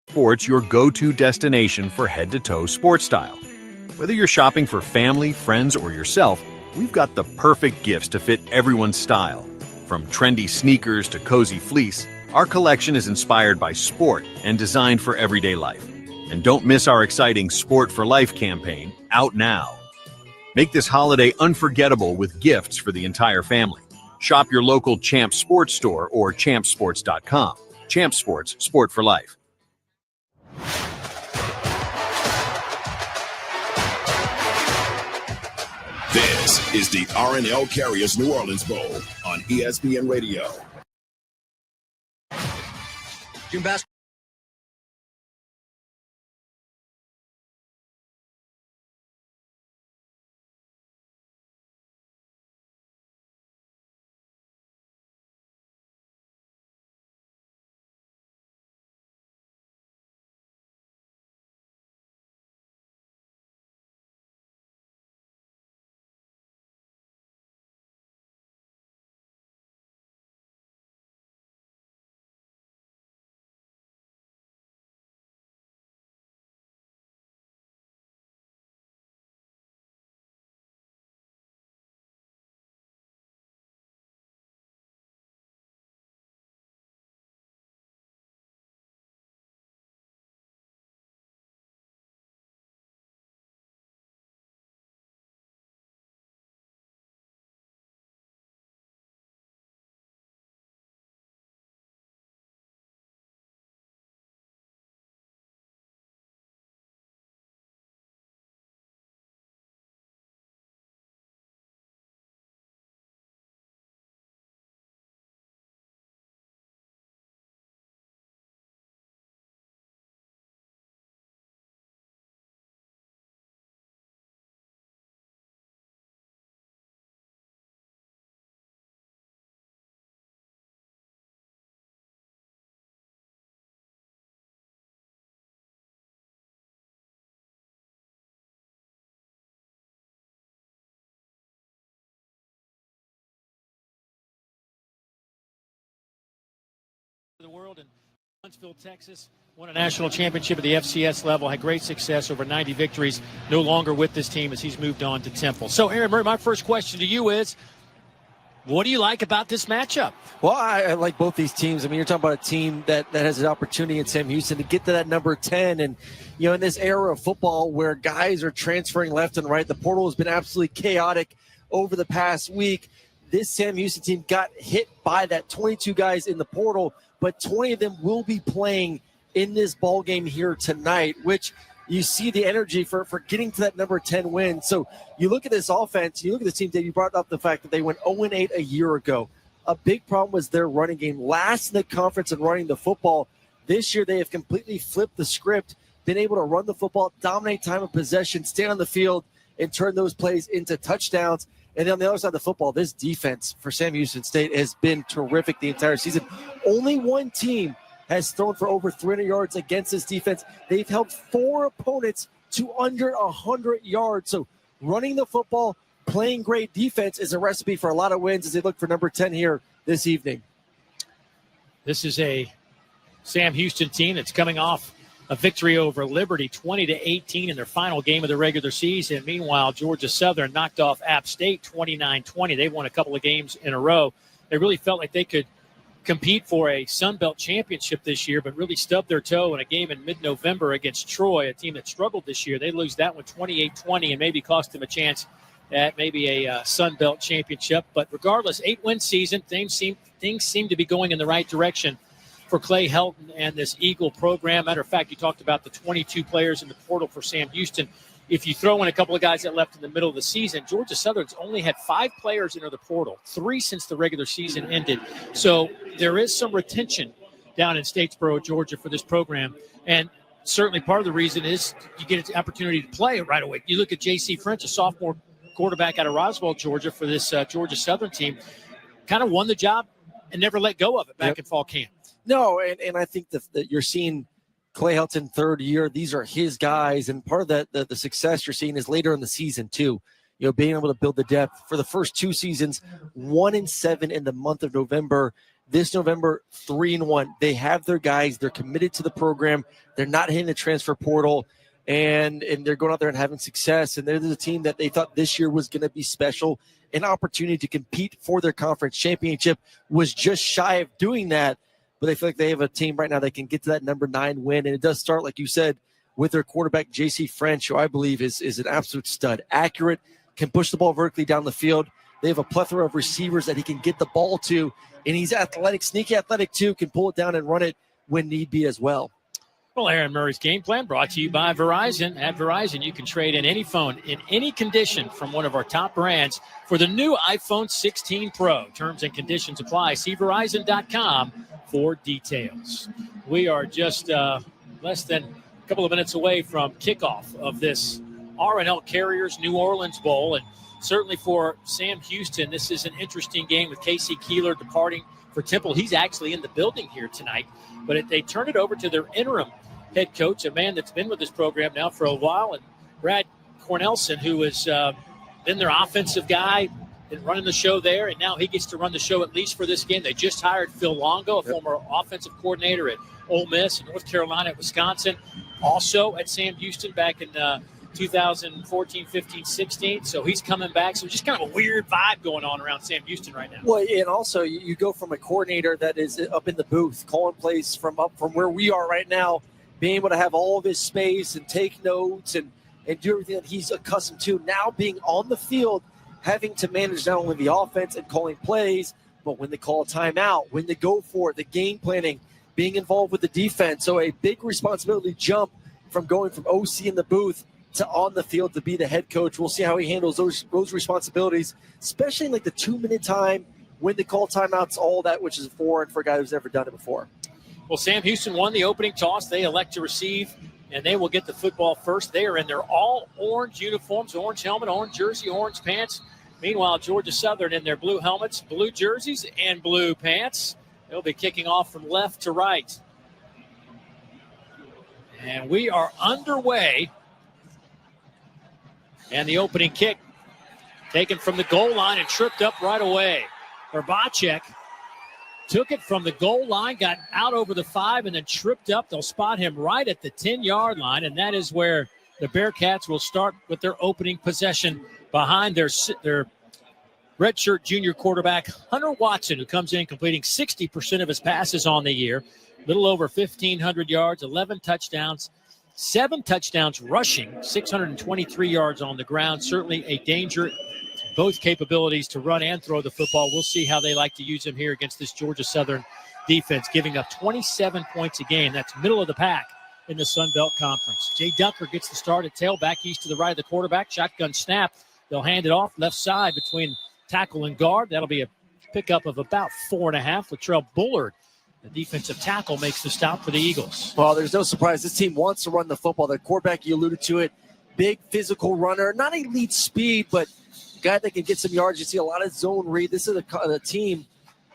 Sports, your go-to destination for head-to-toe sports style. Whether you're shopping for family, friends, or yourself, we've got the perfect gifts to fit everyone's style. From trendy sneakers to cozy fleece, our collection is inspired by sport and designed for everyday life. And don't miss our exciting Sport for Life campaign, out now. Make this holiday unforgettable with gifts for the entire family. Shop your local Champs Sports store or champsports.com. Champs Sports, sport for life. This is the R+L Carriers New Orleans Bowl on ESPN Radio. June basketball. The world in Huntsville, Texas, won a national championship at the FCS level, had great success, over 90 victories, no longer with this team as he's moved on to Temple. So, Aaron Murray, my first question to you is, what do you like about this matchup? Well, I like both these teams. I mean, you're talking about a team that has an opportunity in Sam Houston to get to that number 10. And, you know, in this era of football where guys are transferring left and right, the portal has been absolutely chaotic over the past week. This Sam Houston team got hit by that 22 guys in the portal, but 20 of them will be playing in this ball game here tonight, which you see the energy for getting to that number 10 win. So you look at this offense, you look at this team that you brought up the fact that they went 0-8 a year ago. A big problem was their running game. Last in the conference in running the football. This year they have completely flipped the script, been able to run the football, dominate time of possession, stay on the field, and turn those plays into touchdowns. And then on the other side of the football, this defense for Sam Houston State has been terrific the entire season. Only one team has thrown for over 300 yards against this defense. They've held 4 opponents to under 100 yards. So running the football, playing great defense is a recipe for a lot of wins as they look for number 10 here this evening. This is a Sam Houston team that's coming off a victory over Liberty, 20-18 in their final game of the regular season. Meanwhile, Georgia Southern knocked off App State 29-20. They won a couple of games in a row. They really felt like they could compete for a Sun Belt championship this year, but really stubbed their toe in a game in mid-November against Troy, a team that struggled this year. They lose that one 28-20 and maybe cost them a chance at maybe a Sun Belt championship. But regardless, 8-win season, things seem to be going in the right direction for Clay Helton and this Eagle program. Matter of fact, you talked about the 22 players in the portal for Sam Houston. If you throw in a couple of guys that left in the middle of the season, Georgia Southern's only had 5 players enter the portal, 3 since the regular season ended. So there is some retention down in Statesboro, Georgia for this program. And certainly part of the reason is you get an opportunity to play right away. You look at J.C. French, a sophomore quarterback out of Roswell, Georgia, for this Georgia Southern team, kind of won the job and never let go of it back in fall camp. No, and I think that you're seeing Clay Helton third year. These are his guys, and part of that the success you're seeing is later in the season too. You know, being able to build the depth for the first 2 seasons, 1-7 in the month of November. this November 3-1. They have their guys. They're committed to the program. They're not hitting the transfer portal, and they're going out there and having success. And they're the team that they thought this year was going to be special. An opportunity to compete for their conference championship, was just shy of doing that. But they feel like they have a team right now that can get to that number 9 win. And it does start, like you said, with their quarterback, J.C. French, who I believe is an absolute stud. Accurate, can push the ball vertically down the field. They have a plethora of receivers that he can get the ball to. And he's athletic, sneaky athletic too, can pull it down and run it when need be as well. Well, Aaron Murray's Game Plan brought to you by Verizon. At Verizon, you can trade in any phone in any condition from one of our top brands for the new iPhone 16 Pro. Terms and conditions apply. See Verizon.com for details. We are just less than a couple of minutes away from kickoff of this R+L Carriers New Orleans Bowl. And certainly for Sam Houston, this is an interesting game with Casey Keeler departing for Temple. He's actually in the building here tonight, but they turn it over to their interim head coach, a man that's been with this program now for a while, and Brad Cornelson, who has been their offensive guy, been running the show there, and now he gets to run the show at least for this game. They just hired Phil Longo, a former offensive coordinator at Ole Miss, North Carolina, Wisconsin, also at Sam Houston back in 2014, 15, 16. So he's coming back. So just kind of a weird vibe going on around Sam Houston right now. Well, and also you go from a coordinator that is up in the booth, calling plays from where we are right now, being able to have all of his space and take notes and do everything that he's accustomed to, now being on the field, having to manage not only the offense and calling plays, but when they call a timeout, when they go for it, the game planning, being involved with the defense. So a big responsibility jump from going from OC in the booth to on the field to be the head coach. We'll see how he handles those responsibilities, especially in like the 2-minute time, when they call timeouts, all that, which is foreign for a guy who's never done it before. Well, Sam Houston won the opening toss. They elect to receive, and they will get the football first. They are in their all-orange uniforms, orange helmet, orange jersey, orange pants. Meanwhile, Georgia Southern in their blue helmets, blue jerseys, and blue pants. They'll be kicking off from left to right. And we are underway. And the opening kick taken from the goal line and tripped up right away. Urbacek took it from the goal line, got out over the 5, and then tripped up. They'll spot him right at the 10-yard line, and that is where the Bearcats will start with their opening possession behind their redshirt junior quarterback, Hunter Watson, who comes in completing 60% of his passes on the year, a little over 1,500 yards, 11 touchdowns, 7 touchdowns rushing, 623 yards on the ground. Certainly a danger. Both capabilities to run and throw the football. We'll see how they like to use him here against this Georgia Southern defense, giving up 27 points a game. That's middle of the pack in the Sun Belt Conference. Jay Ducker gets the start at tailback, east to the right of the quarterback. Shotgun snap. They'll hand it off left side between tackle and guard. That'll be a pickup of about 4.5. Latrell Bullard, the defensive tackle, makes the stop for the Eagles. Well, there's no surprise. This team wants to run the football. The quarterback, you alluded to it, big physical runner, not elite speed, but guy that can get some yards. You see a lot of zone read. This is a team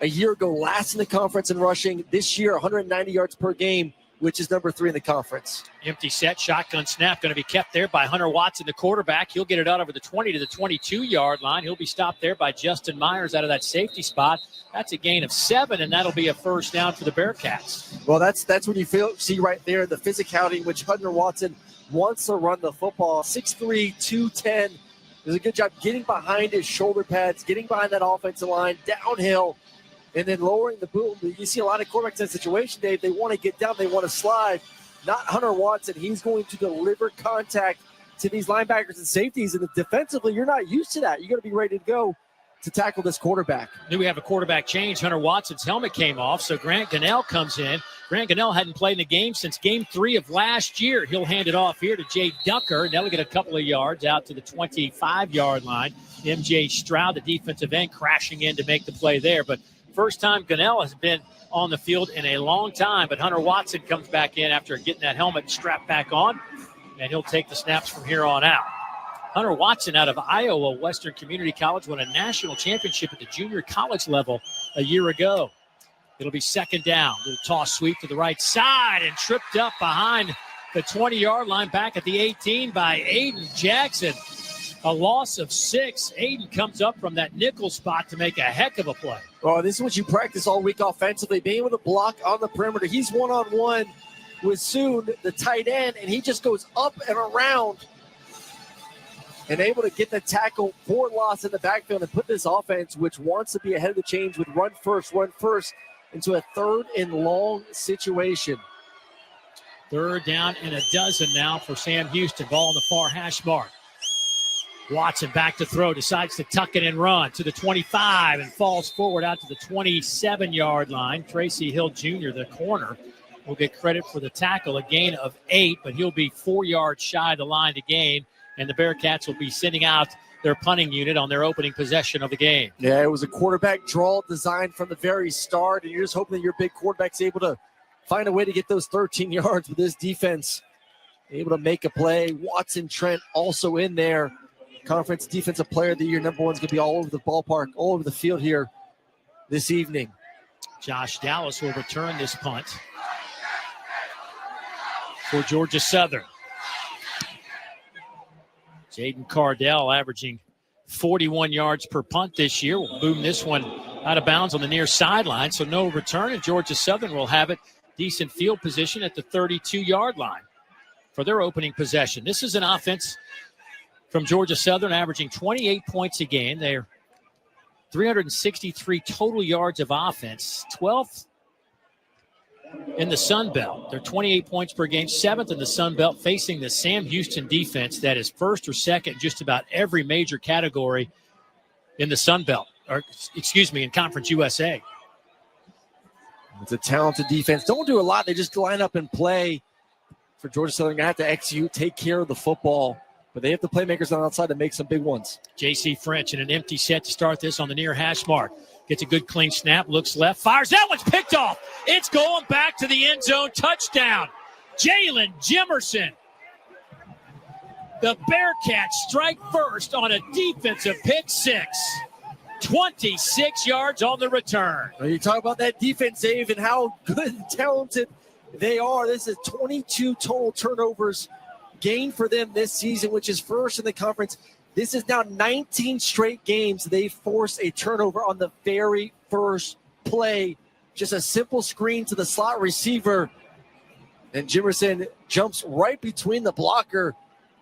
a year ago last in the conference in rushing. This year, 190 yards per game, which is number 3 in the conference. Empty set, shotgun snap, going to be kept there by Hunter Watson, the quarterback. He'll get it out over the 20 to the 22-yard line. He'll be stopped there by Justin Myers out of that safety spot. That's a gain of 7, and that'll be a first down for the Bearcats. Well, that's what you see right there, the physicality in which Hunter Watson wants to run the football. 6'3", 210. Does a good job getting behind his shoulder pads, getting behind that offensive line, downhill, and then lowering the boom. You see a lot of quarterbacks in that situation, Dave. They want to get down. They want to slide. Not Hunter Watson. He's going to deliver contact to these linebackers and safeties. And defensively, you're not used to that. You're going to be ready to go to tackle this quarterback. Knew we have a quarterback change. Hunter Watson's helmet came off, so Grant Gunnell comes in. Grant Gunnell hadn't played in the game since game 3 of last year. He'll hand it off here to Jay Ducker. That'll get a couple of yards out to the 25-yard line. MJ Stroud, the defensive end, crashing in to make the play there. But first time Gunnell has been on the field in a long time, but Hunter Watson comes back in after getting that helmet strapped back on, and he'll take the snaps from here on out. Hunter Watson out of Iowa Western Community College won a national championship at the junior college level a year ago. It'll be second down. Little toss sweep to the right side and tripped up behind the 20-yard line back at the 18 by Aiden Jackson. a loss of 6. Aiden comes up from that nickel spot to make a heck of a play. Oh, this is what you practice all week offensively, being able to block on the perimeter. He's one-on-one with Soon, the tight end, and he just goes up and around and able to get the tackle for loss in the backfield and put this offense, which wants to be ahead of the chains with run first, into a 3rd and long situation. 3rd down and a dozen now for Sam Houston. Ball on the far hash mark. Watson back to throw, decides to tuck it and run to the 25 and falls forward out to the 27-yard line. Tracy Hill Jr., the corner, will get credit for the tackle, a gain of 8, but he'll be 4 yards shy of the line to gain, and the Bearcats will be sending out their punting unit on their opening possession of the game. Yeah, it was a quarterback draw designed from the very start, and you're just hoping that your big quarterback's able to find a way to get those 13 yards with this defense, able to make a play. Watson Trent also in there. Conference Defensive Player of the Year, number 1's going to be all over the ballpark, all over the field here this evening. Josh Dallas will return this punt for Georgia Southern. Jaden Cardell averaging 41 yards per punt this year. Will boom this one out of bounds on the near sideline, so no return, and Georgia Southern will have it decent field position at the 32-yard line for their opening possession. This is an offense from Georgia Southern averaging 28 points a game. They're 363 total yards of offense, 12th in the Sun Belt. They're 28 points per game, 7th in the Sun Belt, facing the Sam Houston defense that is 1st or 2nd just about every major category in the Sun Belt, in Conference USA. It's a talented defense. Don't do a lot. They just line up and play. For Georgia Southern, they have to execute, take care of the football, but they have the playmakers on the outside to make some big ones. J.C. French in an empty set to start this on the near hash mark. Gets a good clean snap, looks left, fires. That one's picked off. It's going back to the end zone. Touchdown, Jalen Jimerson. The Bearcats strike first on a defensive pick 6. 26 yards on the return. Well, you talk about that defense, Dave, and how good and talented they are. This is 22 total turnovers gained for them this season, which is 1st in the conference. This is now 19 straight games they forced a turnover on the very first play. Just a simple screen to the slot receiver. And Jimerson jumps right between the blocker,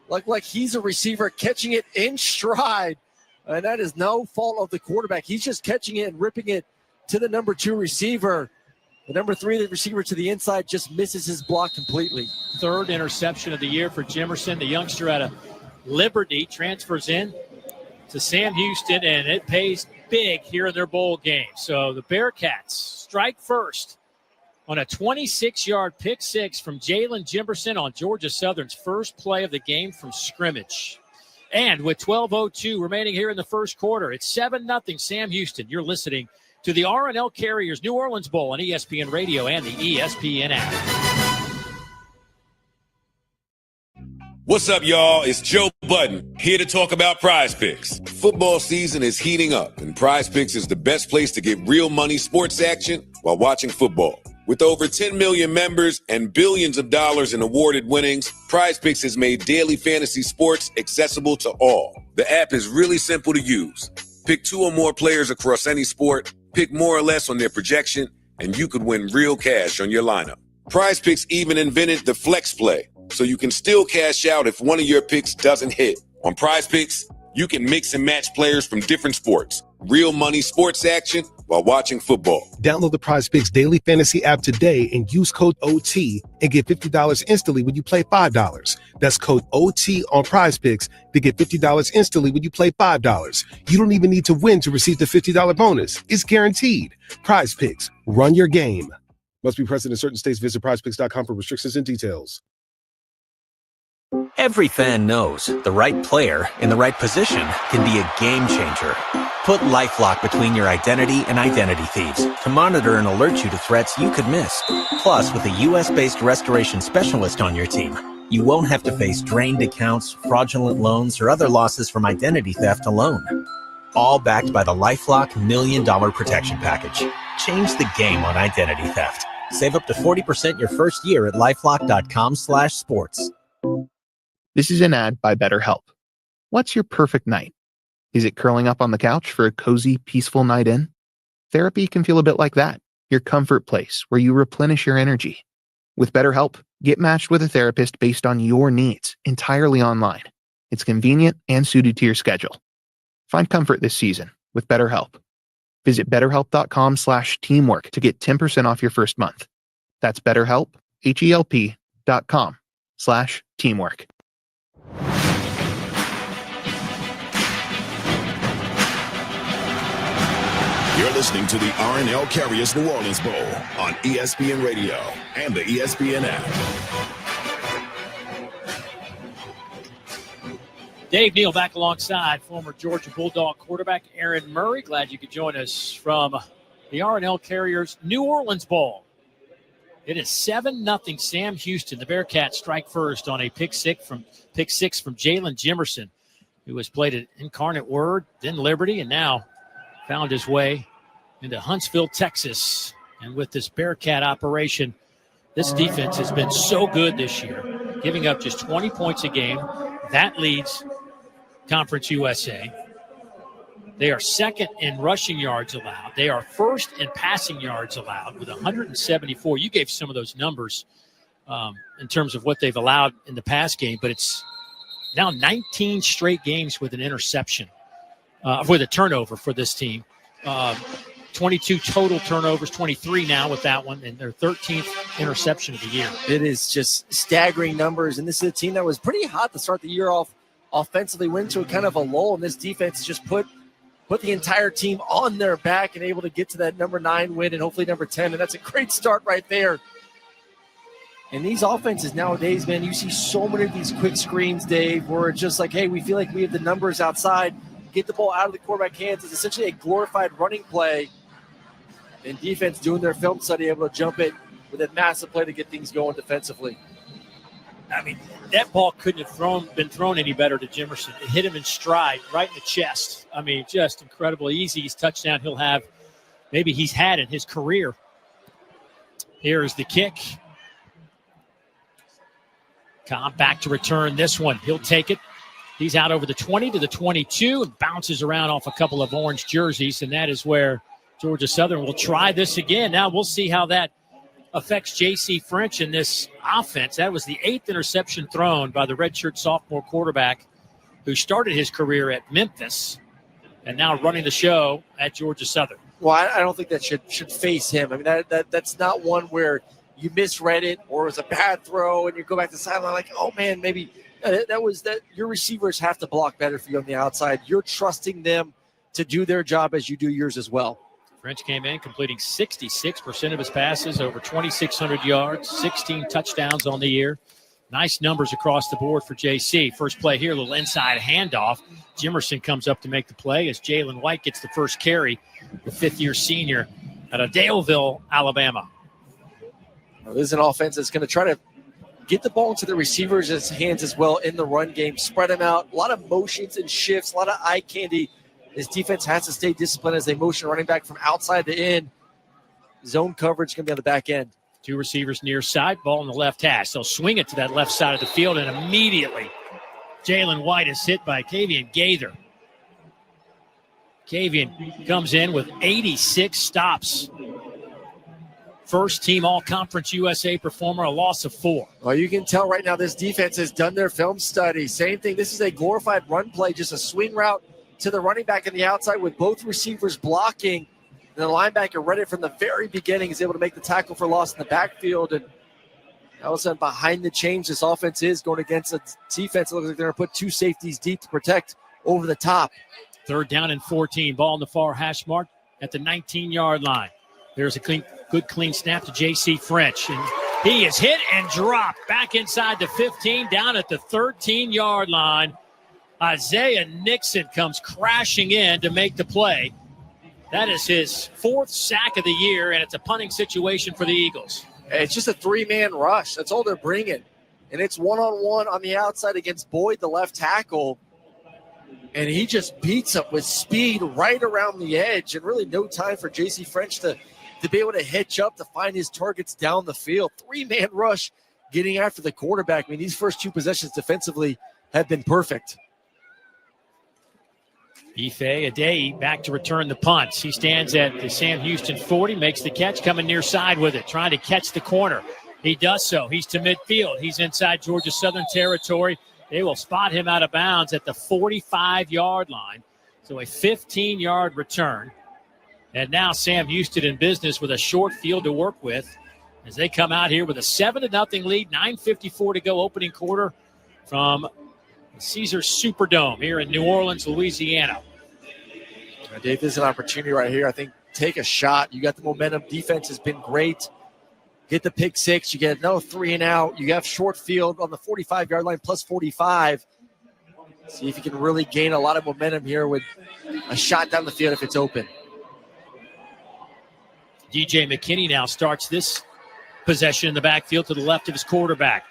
like he's a receiver, catching it in stride. And that is no fault of the quarterback. He's just catching it and ripping it to the number 2 receiver. The number 3, the receiver to the inside, just misses his block completely. 3rd interception of the year for Jimerson. The youngster out of Liberty transfers in to Sam Houston, and it pays big here in their bowl game. So the Bearcats strike first on a 26-yard pick 6 from Jalen Jimerson on Georgia Southern's first play of the game from scrimmage. And with 12:02 remaining here in the first quarter, it's 7-0 Sam Houston. You're listening to the R+L Carriers New Orleans Bowl on ESPN Radio and the ESPN app. What's up, y'all? It's Joe Budden, here to talk about Prize Picks. Football season is heating up, and Prize Picks is the best place to get real money sports action while watching football. With over 10 million members and billions of dollars in awarded winnings, Prize Picks has made daily fantasy sports accessible to all. The app is really simple to use. Pick 2 or more players across any sport, pick more or less on their projection, and you could win real cash on your lineup. Prize Picks even invented the Flex Play, so you can still cash out if one of your picks doesn't hit. On Prize Picks, you can mix and match players from different sports. Real money sports action while watching football. Download the Prize Picks daily fantasy app today and use code OT and get $50 instantly when you play $5. That's code OT on Prize Picks to get $50 instantly when you play $5. You don't even need to win to receive the $50 bonus. It's guaranteed. Prize Picks. Run your game. Must be present in certain states. Visit prizepicks.com for restrictions and details. Every fan knows the right player in the right position can be a game changer. Put LifeLock between your identity and identity thieves to monitor and alert you to threats you could miss. Plus, with a U.S.-based restoration specialist on your team, you won't have to face drained accounts, fraudulent loans, or other losses from identity theft alone. All backed by the LifeLock $1 Million Protection Package. Change the game on identity theft. Save up to 40% your first year at LifeLock.com/sports. This is an ad by BetterHelp. What's your perfect night? Is it curling up on the couch for a cozy, peaceful night in? Therapy can feel a bit like that, your comfort place where you replenish your energy. With BetterHelp, get matched with a therapist based on your needs, entirely online. It's convenient and suited to your schedule. Find comfort this season with BetterHelp. Visit BetterHelp.com/teamwork to get 10% off your first month. That's BetterHelp, HELP.com/teamwork. You're listening to the RNL Carriers New Orleans Bowl on ESPN Radio and the ESPN app. Dave Neal back alongside former Georgia Bulldog quarterback Aaron Murray. Glad you could join us from the RNL Carriers New Orleans Bowl. It is 7-0 Sam Houston. The Bearcats strike first on a pick six from Jalen Jimerson, who has played at Incarnate Word, then Liberty, and now found his way into Huntsville, Texas. And with this Bearcat operation, this defense has been so good this year, giving up just 20 points a game. That leads Conference USA. They are second in rushing yards allowed. They are first in passing yards allowed with 174. You gave some of those numbers in terms of what they've allowed in the pass game, but it's now 19 straight games with an interception, with a turnover for this team. 22 total turnovers, 23 now with that one, and their 13th interception of the year. It is just staggering numbers, and this is a team that was pretty hot to start the year off offensively, went into a kind of a lull, and this defense just put the entire team on their back and able to get to that number 9 win and hopefully number 10, and that's a great start right there. And these offenses nowadays, man, you see so many of these quick screens, Dave, where it's just like, hey, we feel like we have the numbers outside, get the ball out of the quarterback hands. It's essentially a glorified running play, and defense doing their film study, able to jump it with a massive play to get things going defensively. I mean, that ball couldn't have been thrown any better to Jimerson. It hit him in stride, right in the chest. I mean, just incredibly easy. His touchdown he's had in his career. Here is the kick. Cobb back to return this one. He'll take it. He's out over the 20 to the 22 and bounces around off a couple of orange jerseys, and that is where Georgia Southern will try this again. Now we'll see how that affects J.C. French in this offense. That was the 8th interception thrown by the redshirt sophomore quarterback who started his career at Memphis and now running the show at Georgia Southern. Well, I don't think that should face him. I mean, that's not one where you misread it or it was a bad throw and you go back to the sideline like, oh, man, maybe that was that. Your receivers have to block better for you on the outside. You're trusting them to do their job as you do yours as well. French came in completing 66% of his passes, over 2,600 yards, 16 touchdowns on the year. Nice numbers across the board for JC. First play here, a little inside handoff. Jimerson comes up to make the play as Jalen White gets the first carry, the fifth-year senior out of Daleville, Alabama. Well, this is an offense that's going to try to get the ball into the receivers' hands as well in the run game, spread them out, a lot of motions and shifts, a lot of eye candy. This defense has to stay disciplined as they motion running back from outside to in. Zone coverage going to be on the back end. Two receivers near side, ball in the left hash. They'll swing it to that left side of the field, and immediately Jalen White is hit by Kavian Gaither. Kavian comes in with 86 stops. First team All-Conference USA performer, a loss of 4. Well, you can tell right now this defense has done their film study. Same thing. This is a glorified run play, just a swing route to the running back on the outside with both receivers blocking. And the linebacker read it from the very beginning, is able to make the tackle for loss in the backfield. And all of a sudden, behind the change, this offense is going against a defense. It looks like they're going to put two safeties deep to protect over the top. 3rd down and 14. Ball in the far hash mark at the 19-yard line. There's a good clean snap to J.C. French. And he is hit and dropped back inside the 15, down at the 13-yard line. Isaiah Nixon comes crashing in to make the play. That is his 4th sack of the year, and it's a punting situation for the Eagles. It's just a 3-man rush. That's all they're bringing. And it's one-on-one on the outside against Boyd, the left tackle. And he just beats up with speed right around the edge, and really no time for J.C. French to be able to hitch up to find his targets down the field. 3-man rush getting after the quarterback. I mean, these first 2 possessions defensively have been perfect. Ife Adey back to return the punts. He stands at the Sam Houston 40, makes the catch, coming near side with it, trying to catch the corner. He does so. He's to midfield. He's inside Georgia Southern territory. They will spot him out of bounds at the 45-yard line. So a 15-yard return. And now Sam Houston in business with a short field to work with as they come out here with a 7-0 lead, 9:54 to go opening quarter from Caesars Superdome here in New Orleans, Louisiana. Dave, this is an opportunity right here. I think take a shot. You got the momentum. Defense has been great. Get the pick six. You get another 3 and out. You have short field on the 45-yard line plus 45. See if you can really gain a lot of momentum here with a shot down the field if it's open. DJ McKinney now starts this possession in the backfield to the left of his quarterback.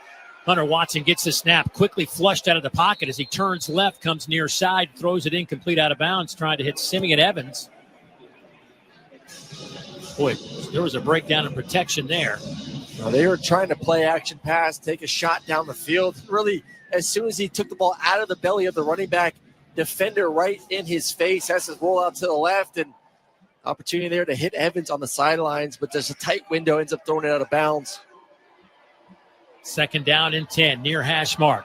Hunter Watson gets the snap, quickly flushed out of the pocket as he turns left, comes near side, throws it incomplete out of bounds, trying to hit Simeon Evans. Boy, there was a breakdown in protection there. Well, they were trying to play action pass, take a shot down the field. Really, as soon as he took the ball out of the belly of the running back, defender right in his face, has to roll out to the left, and opportunity there to hit Evans on the sidelines, but there's a tight window, ends up throwing it out of bounds. 2nd down and 10, near hash mark.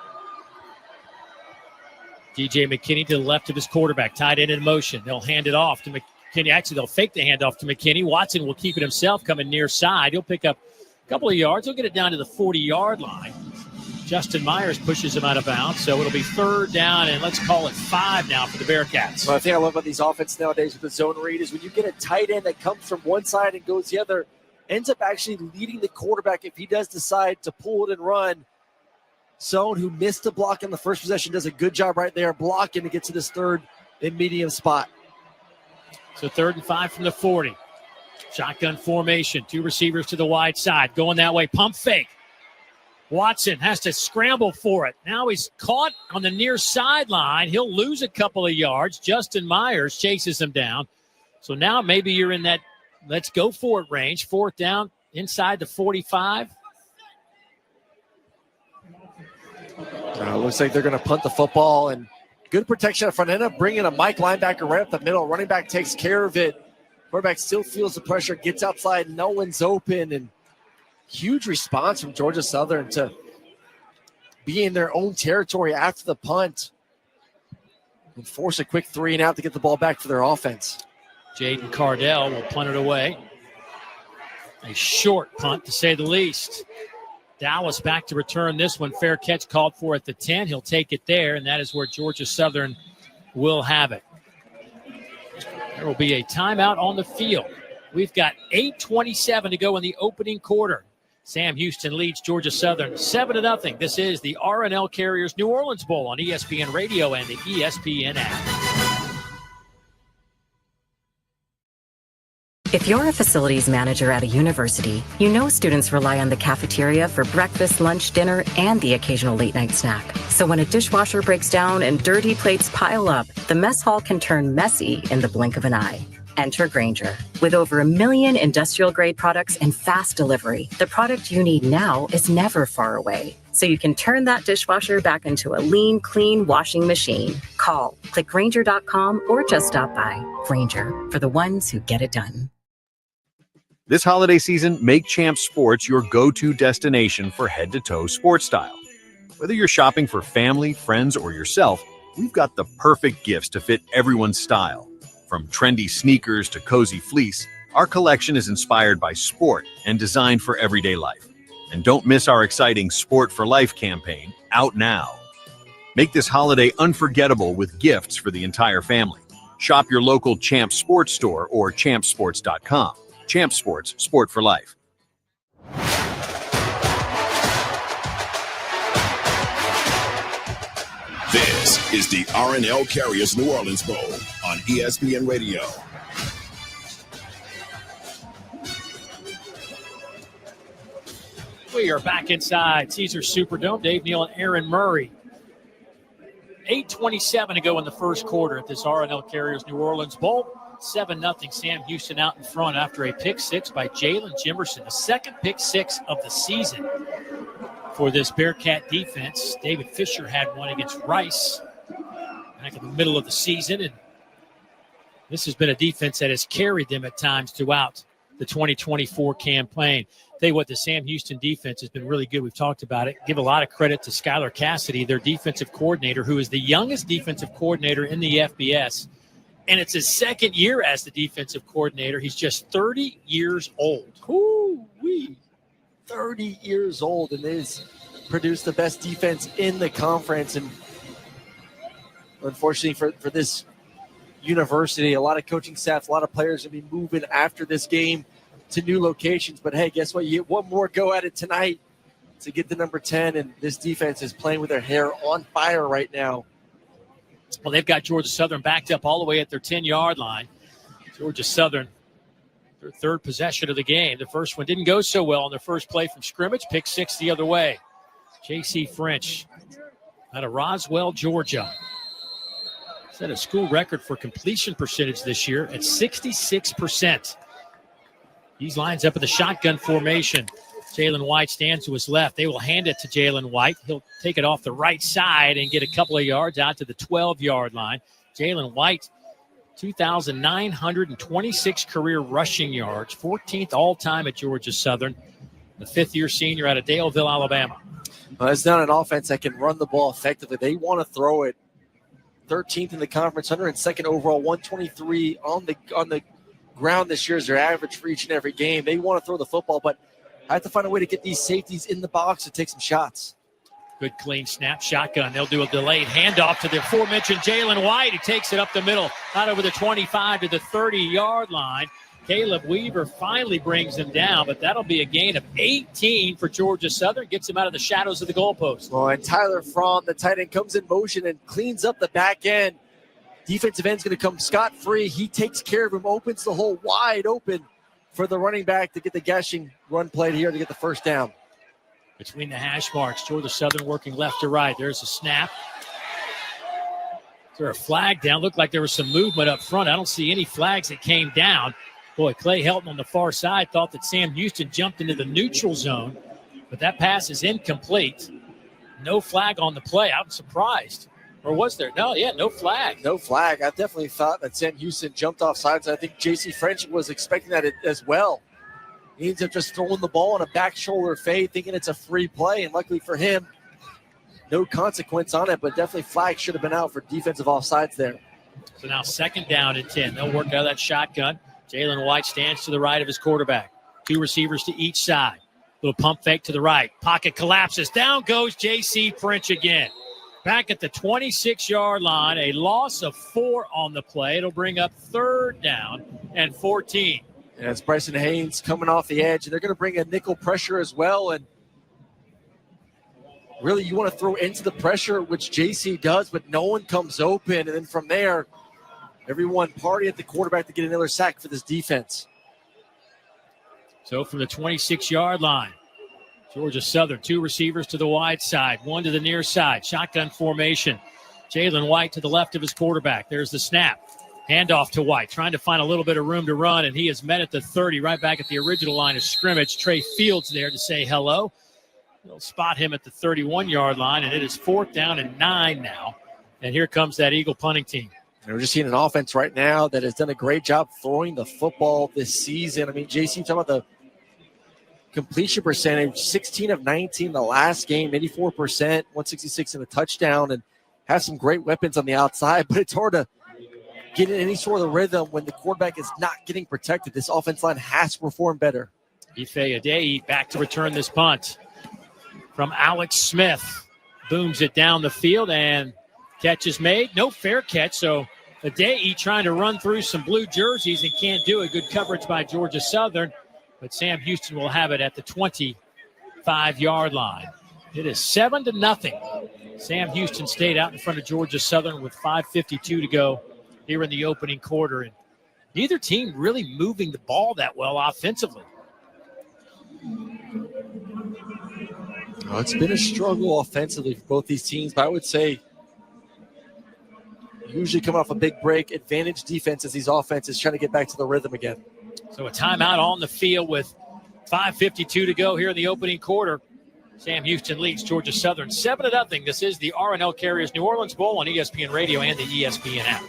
DJ McKinney to the left of his quarterback, tight end in motion. They'll hand it off to McKinney. Actually, they'll fake the handoff to McKinney. Watson will keep it himself, coming near side. He'll pick up a couple of yards. He'll get it down to the 40-yard line. Justin Myers pushes him out of bounds, so it'll be 3rd down, and let's call it 5 now for the Bearcats. Well, I think I love about these offenses nowadays with the zone read is when you get a tight end that comes from one side and goes the other, ends up actually leading the quarterback if he does decide to pull it and run. Zone, who missed the block in the first possession, does a good job right there blocking to get to this 3rd and medium spot. So 3rd and 5 from the 40. Shotgun formation, 2 receivers to the wide side. Going that way, pump fake. Watson has to scramble for it. Now he's caught on the near sideline. He'll lose a couple of yards. Justin Myers chases him down. So now maybe you're in that let's go for it range. 4th down inside the 45. Looks like they're going to punt the football, and good protection up front. End up bringing a Mike linebacker right up the middle. Running back takes care of it. Quarterback still feels the pressure, gets outside. No one's open, and huge response from Georgia Southern to be in their own territory after the punt and force a quick 3 and out to get the ball back for their offense. Jaden Cardell will punt it away. A short punt, to say the least. Dallas back to return this one. Fair catch called for at the 10. He'll take it there, and that is where Georgia Southern will have it. There will be a timeout on the field. We've got 8:27 to go in the opening quarter. Sam Houston leads Georgia Southern 7-0. This is the R+L Carriers New Orleans Bowl on ESPN Radio and the ESPN app. If you're a facilities manager at a university, you know students rely on the cafeteria for breakfast, lunch, dinner, and the occasional late-night snack. So when a dishwasher breaks down and dirty plates pile up, the mess hall can turn messy in the blink of an eye. Enter Grainger. With over 1 million industrial-grade products and fast delivery, the product you need now is never far away. So you can turn that dishwasher back into a lean, clean washing machine. Call, click Grainger.com, or just stop by. Grainger, for the ones who get it done. This holiday season, make Champs Sports your go-to destination for head-to-toe sports style. Whether you're shopping for family, friends, or yourself, we've got the perfect gifts to fit everyone's style. From trendy sneakers to cozy fleece, our collection is inspired by sport and designed for everyday life. And don't miss our exciting Sport for Life campaign, out now. Make this holiday unforgettable with gifts for the entire family. Shop your local Champs Sports store or champsports.com. Champs Sports, sport for life. This is the R+L Carriers New Orleans Bowl on ESPN Radio. We are back inside Caesars Superdome. Dave Neal and Aaron Murray. 8:27 to go in the first quarter at this R+L Carriers New Orleans Bowl. 7-0 Sam Houston out in front after a pick six by Jalen Jimerson. The second pick six of the season for this Bearcat defense. David Fisher had one against Rice back in the middle of the season, and This has been a defense that has carried them at times throughout the 2024 campaign. Tell you what, the Sam Houston defense has been really good. We've talked about it. Give a lot of credit to Skylar Cassidy, their defensive coordinator, who is the youngest defensive coordinator in the FBS. And it's his second year as the defensive coordinator. He's just 30 years old. Woo-wee. 30 years old, and has produced the best defense in the conference. And unfortunately for this university, a lot of coaching staff, a lot of players will be moving after this game to new locations. But hey, guess what? You get one more go at it tonight to get the number 10, and this defense is playing with their hair on fire right now. Well, they've got Georgia Southern backed up all the way at their 10-yard line. Georgia Southern, their third possession of the game. The first one didn't go so well on their first play from scrimmage. Pick six the other way. J.C. French out of Roswell, Georgia. Set a school record for completion percentage this year at 66%. He lines up in the shotgun formation. Jalen White stands to his left. They will hand it to Jalen White. He'll take it off the right side and get a couple of yards out to the 12-yard line. Jalen White, 2,926 career rushing yards, 14th all-time at Georgia Southern, the fifth-year senior out of Daleville, Alabama. Well, it's not an offense that can run the ball effectively. They want to throw it. 13th in the conference, 102nd overall, 123 on the ground this year is their average for each and every game. They want to throw the football, but I have to find a way to get these safeties in the box to take some shots. Good clean snap shotgun. They'll do a delayed handoff to the aforementioned Jalen White. He takes it up the middle, out over the 25 to the 30-yard line. Caleb Weaver finally brings him down, but that'll be a gain of 18 for Georgia Southern. Gets him out of the shadows of the goalpost. Well, and Tyler Fromm, the tight end, comes in motion and cleans up the back end. Defensive end's going to come scot-free. He takes care of him, opens the hole wide open for the running back to get the gashing run played here to get the first down. Between the hash marks, Georgia Southern working left to right. There's a snap. Is there a flag down? Looked like there was some movement up front. I don't see any flags that came down. Boy, Clay Helton on the far side thought that Sam Houston jumped into the neutral zone, but that pass is incomplete. No flag on the play. I'm surprised. Or was there? No flag. No flag. I definitely thought that Sam Houston jumped off sides. I think J.C. French was expecting that as well. He ends up just throwing the ball on a back shoulder fade, thinking it's a free play, and luckily for him, no consequence on it, but definitely flag should have been out for defensive offsides there. So now second down and 10. They'll work out of that shotgun. Jalen White stands to the right of his quarterback. Two receivers to each side. Little pump fake to the right. Pocket collapses. Down goes J.C. French again. Back at the 26-yard line, a loss of 4 on the play. It'll bring up third down and 14. And it's Bryson Haynes coming off the edge, and they're going to bring a nickel pressure as well. And really, you want to throw into the pressure, which JC does, but no one comes open. And then from there, everyone party at the quarterback to get another sack for this defense. So from the 26-yard line, Georgia Southern, two receivers to the wide side, one to the near side. Shotgun formation. Jalen White to the left of his quarterback. There's the snap. Handoff to White, trying to find a little bit of room to run, and he is met at the 30, right back at the original line of scrimmage. Trey Fields there to say hello. They'll spot him at the 31-yard line, and it is 4th down and 9 now. And here comes that Eagle punting team. And we're just seeing an offense right now that has done a great job throwing the football this season. I mean, JC, talking about the completion percentage, 16 of 19 the last game, 84%, 166 in a touchdown, and have some great weapons on the outside, but it's hard to get in any sort of rhythm when the quarterback is not getting protected. This offense line has to perform better. Ife Adei back to return this punt from Alex Smith. Booms it down the field, and catch is made. No fair catch, so Adei trying to run through some blue jerseys and can't do it. Good coverage by Georgia Southern, but Sam Houston will have it at the 25-yard line. It is 7-0. Sam Houston stayed out in front of Georgia Southern with 5:52 to go here in the opening quarter. And neither team really moving the ball that well offensively. Well, it's been a struggle offensively for both these teams, but I would say usually coming off a big break, advantage defense as these offenses trying to get back to the rhythm again. So a timeout on the field with 5:52 to go here in the opening quarter. Sam Houston leads Georgia Southern 7-0. This is the R+L Carriers New Orleans Bowl on ESPN Radio and the ESPN app.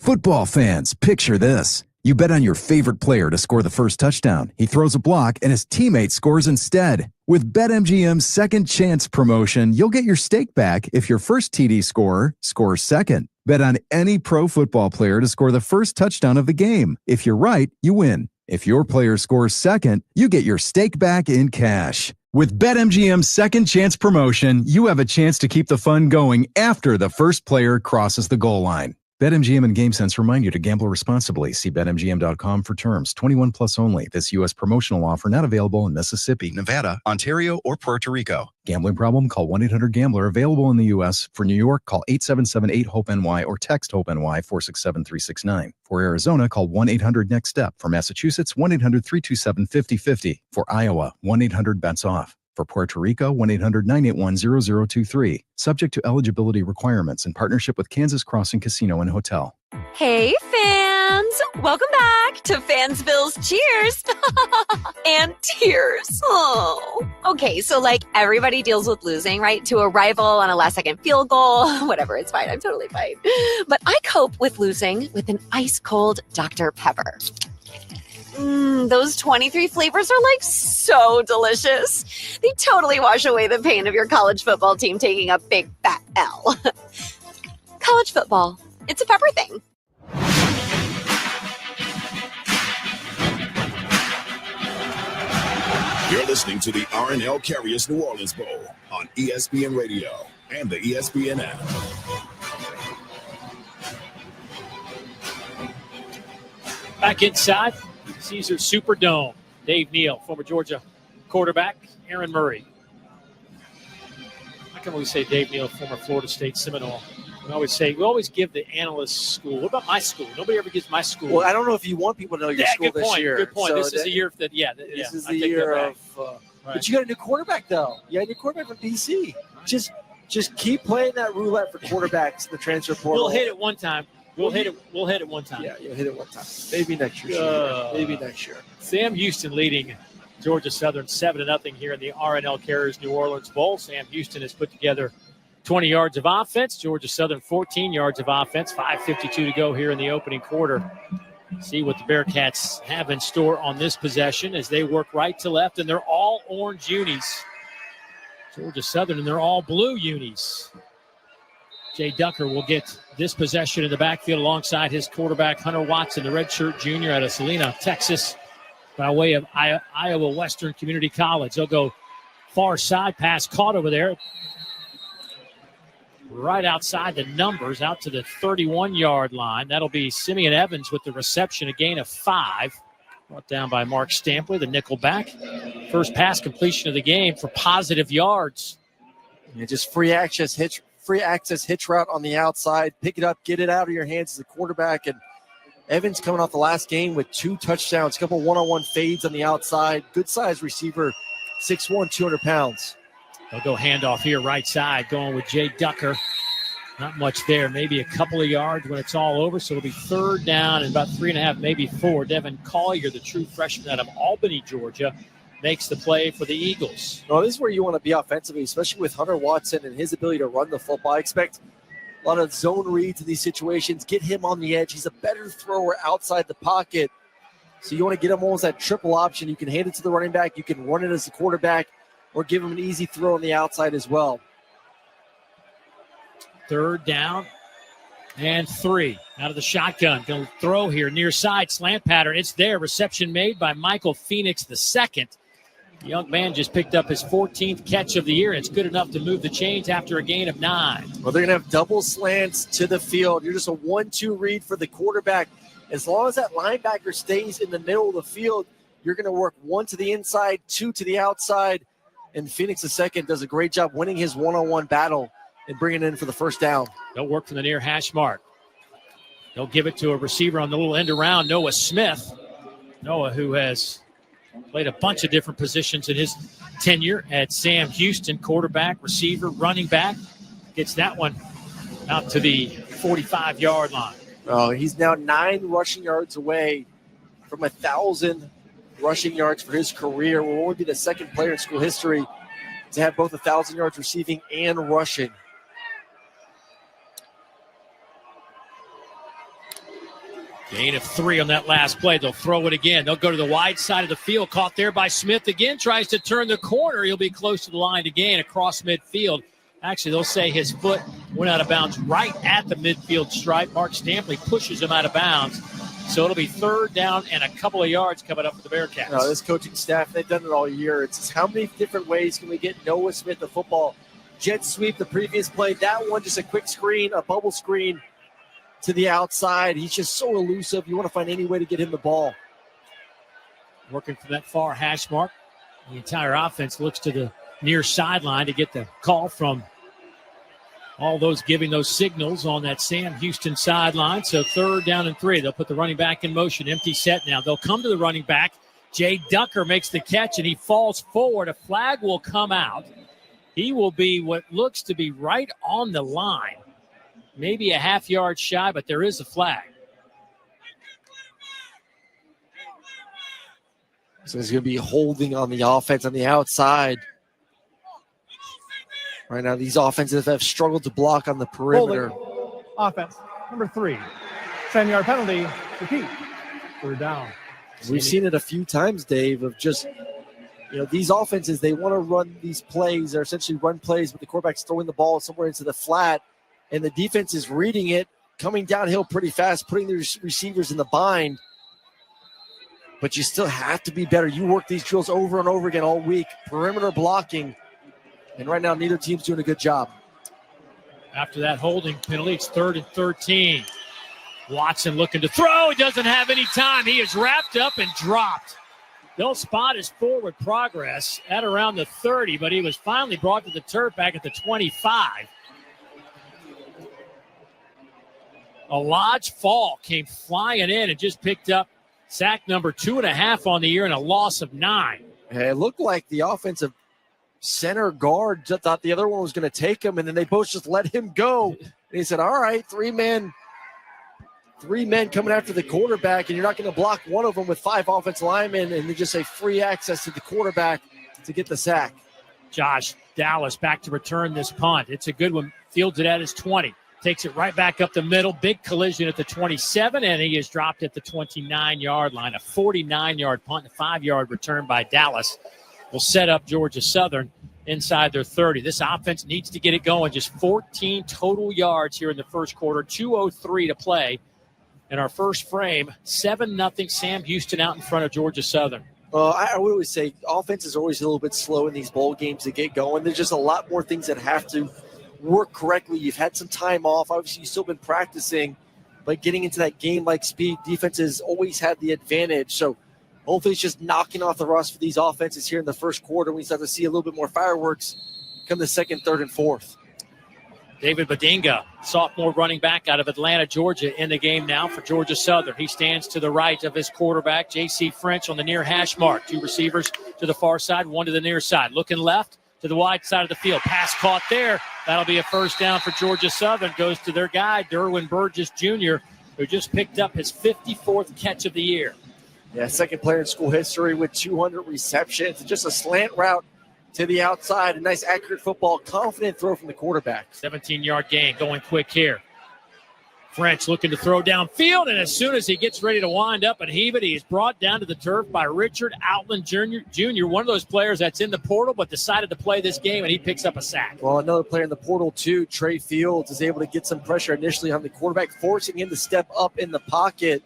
Football fans, picture this. You bet on your favorite player to score the first touchdown. He throws a block and his teammate scores instead. With BetMGM's second chance promotion, you'll get your stake back if your first TD scorer scores second. Bet on any pro football player to score the first touchdown of the game. If you're right, you win. If your player scores second, you get your stake back in cash. With BetMGM's second chance promotion, you have a chance to keep the fun going after the first player crosses the goal line. BetMGM and GameSense remind you to gamble responsibly. See BetMGM.com for terms. 21 plus only. This U.S. promotional offer not available in Mississippi, Nevada, Ontario, or Puerto Rico. Gambling problem? Call 1-800-GAMBLER. Available in the U.S. For New York, call 877-8-HOPE-NY or text HOPE-NY 467-369. For Arizona, call 1-800-NEXT-STEP. For Massachusetts, 1-800-327-5050. For Iowa, 1-800-BETS-OFF. For Puerto Rico, 1-800-981-0023. Subject to eligibility requirements in partnership with Kansas Crossing Casino and Hotel. Hey, fans! Welcome back to Fansville's Cheers and Tears. Oh. Okay, so like everybody deals with losing, right? To a rival on a last-second field goal. Whatever, it's fine. I'm totally fine. But I cope with losing with an ice-cold Dr. Pepper. Those 23 flavors are like so delicious. They totally wash away the pain of your college football team taking a big fat L. College football, it's a pepper thing. You're listening to the RNL Carriers New Orleans Bowl on ESPN Radio and the ESPN app. Back inside Caesars Superdome. Dave Neal, former Georgia quarterback. Aaron Murray. How can we say Dave Neal, former Florida State Seminole? We always give the analyst school. What about my school? Nobody ever gives my school. Well, I don't know if you want people to know your school this year. Good point. So this is the year that, this is the year of. Right. But you got a new quarterback, though. You got a new quarterback from BC. Right. Just keep playing that roulette for quarterbacks in the transfer portal. We'll hit it one time. We'll hit it one time. Yeah, you'll hit it one time. Maybe next year. Maybe next year. Sam Houston leading Georgia Southern 7-0 here in the RNL Carriers New Orleans Bowl. Sam Houston has put together 20 yards of offense. Georgia Southern 14 yards of offense. 5:52 to go here in the opening quarter. See what the Bearcats have in store on this possession as they work right to left, and they're all orange unis. Georgia Southern, and they're all blue unis. Jay Ducker will get this possession in the backfield alongside his quarterback, Hunter Watson, the redshirt junior out of Salina, Texas, by way of Iowa Western Community College. They'll go far side pass caught over there. Right outside the numbers, out to the 31-yard line. That'll be Simeon Evans with the reception, a gain of 5. Brought down by Mark Stampley, the nickel back. First pass completion of the game for positive yards. Yeah, just free access hitch route on the outside. Pick it up, get it out of your hands as a quarterback. And Evans coming off the last game with 2 touchdowns, a couple one-on-one fades on the outside. Good-sized receiver, 6'1", 200 pounds. They'll go handoff here right side, going with Jay Ducker. Not much there, maybe a couple of yards when it's all over. So it'll be third down and about 3.5, maybe 4. Devin Collier, the true freshman out of Albany, Georgia, makes the play for the Eagles. Well, this is where you want to be offensively, especially with Hunter Watson and his ability to run the football. I expect a lot of zone reads in these situations. Get him on the edge. He's a better thrower outside the pocket. So you want to get him almost that triple option. You can hand it to the running back. You can run it as a quarterback, or give him an easy throw on the outside as well. Third down and 3. Out of the shotgun. Going to throw here near side. Slant pattern. It's there. Reception made by Michael Phoenix II. The young man just picked up his 14th catch of the year. It's good enough to move the chains after a gain of 9. Well, they're going to have double slants to the field. You're just a 1-2 read for the quarterback. As long as that linebacker stays in the middle of the field, you're going to work 1 to the inside, 2 to the outside. And Phoenix II does a great job winning his one-on-one battle and bringing it in for the first down. They'll work from the near hash mark. They'll give it to a receiver on the little end around, Noah Smith. Noah, who has played a bunch of different positions in his tenure at Sam Houston, quarterback, receiver, running back. Gets that one out to the 45-yard line. Oh, he's now 9 rushing yards away from 1,000 rushing yards for his career. Will only be the second player in school history to have both 1,000 yards receiving and rushing. Gain of 3 on that last play. They'll throw it again. They'll go to the wide side of the field. Caught there by Smith again. Tries to turn the corner. He'll be close to the line to gain across midfield. Actually, they'll say his foot went out of bounds right at the midfield stripe. Mark Stampley pushes him out of bounds. So it'll be 3rd down and a couple of yards coming up for the Bearcats. No, this coaching staff, they've done it all year. It's just how many different ways can we get Noah Smith the football? Jet sweep the previous play. That one, just a quick screen, a bubble screen to the outside. He's just so elusive. You want to find any way to get him the ball. Working from that far hash mark. The entire offense looks to the near sideline to get the call from all those giving those signals on that Sam Houston sideline. So 3rd down and 3. They'll put the running back in motion. Empty set now. They'll come to the running back. Jay Ducker makes the catch, and he falls forward. A flag will come out. He will be what looks to be right on the line. Maybe a half yard shy, but there is a flag. So there's going to be holding on the offense on the outside. Right now, these offenses have struggled to block on the perimeter. Holding. Offense, number 3. 10-yard penalty. Repeat. 3rd down. We've seen it a few times, Dave, of just, these offenses, they want to run these plays. They're essentially run plays, but the quarterback's throwing the ball somewhere into the flat, and the defense is reading it, coming downhill pretty fast, putting the receivers in the bind. But you still have to be better. You work these drills over and over again all week. Perimeter blocking. And right now, neither team's doing a good job. After that holding penalty, it's 3rd and 13. Watson looking to throw. He doesn't have any time. He is wrapped up and dropped. They'll spot his forward progress at around the 30, but he was finally brought to the turf back at the 25. A Lodge Fall came flying in and just picked up sack number 2.5 on the year and a loss of 9. It looked like the offensive center guard thought the other one was going to take him, and then they both just let him go. And he said, all right, three men coming after the quarterback, and you're not going to block one of them with 5 offensive linemen, and they just say free access to the quarterback to get the sack. Josh Dallas back to return this punt. It's a good one. Fields it at his 20. Takes it right back up the middle. Big collision at the 27, and he is dropped at the 29-yard line. A 49-yard punt, a 5-yard return by Dallas will set up Georgia Southern inside their 30. This offense needs to get it going. Just 14 total yards here in the first quarter. 2:03 to play. In our first frame, 7-0 Sam Houston out in front of Georgia Southern. I would always say offense is always a little bit slow in these bowl games to get going. There's just a lot more things that have to work correctly. You've had some time off. Obviously, you've still been practicing, but getting into that game-like speed, defenses always had the advantage. So hopefully it's just knocking off the rust for these offenses here in the first quarter. We start to see a little bit more fireworks come the 2nd, 3rd, and 4th. David Badinga, sophomore running back out of Atlanta, Georgia, in the game now for Georgia Southern. He stands to the right of his quarterback, J.C. French, on the near hash mark. 2 receivers to the far side, 1 to the near side. Looking left to the wide side of the field. Pass caught there. That'll be a 1st down for Georgia Southern. Goes to their guy, Derwin Burgess Jr., who just picked up his 54th catch of the year. Yeah, 2nd player in school history with 200 receptions. Just a slant route to the outside. A nice, accurate football. Confident throw from the quarterback. 17-yard gain going quick here. French looking to throw downfield, and as soon as he gets ready to wind up and heave it, he is brought down to the turf by Richard Outland Jr., one of those players that's in the portal but decided to play this game, and he picks up a sack. Well, another player in the portal, too, Trey Fields, is able to get some pressure initially on the quarterback, forcing him to step up in the pocket.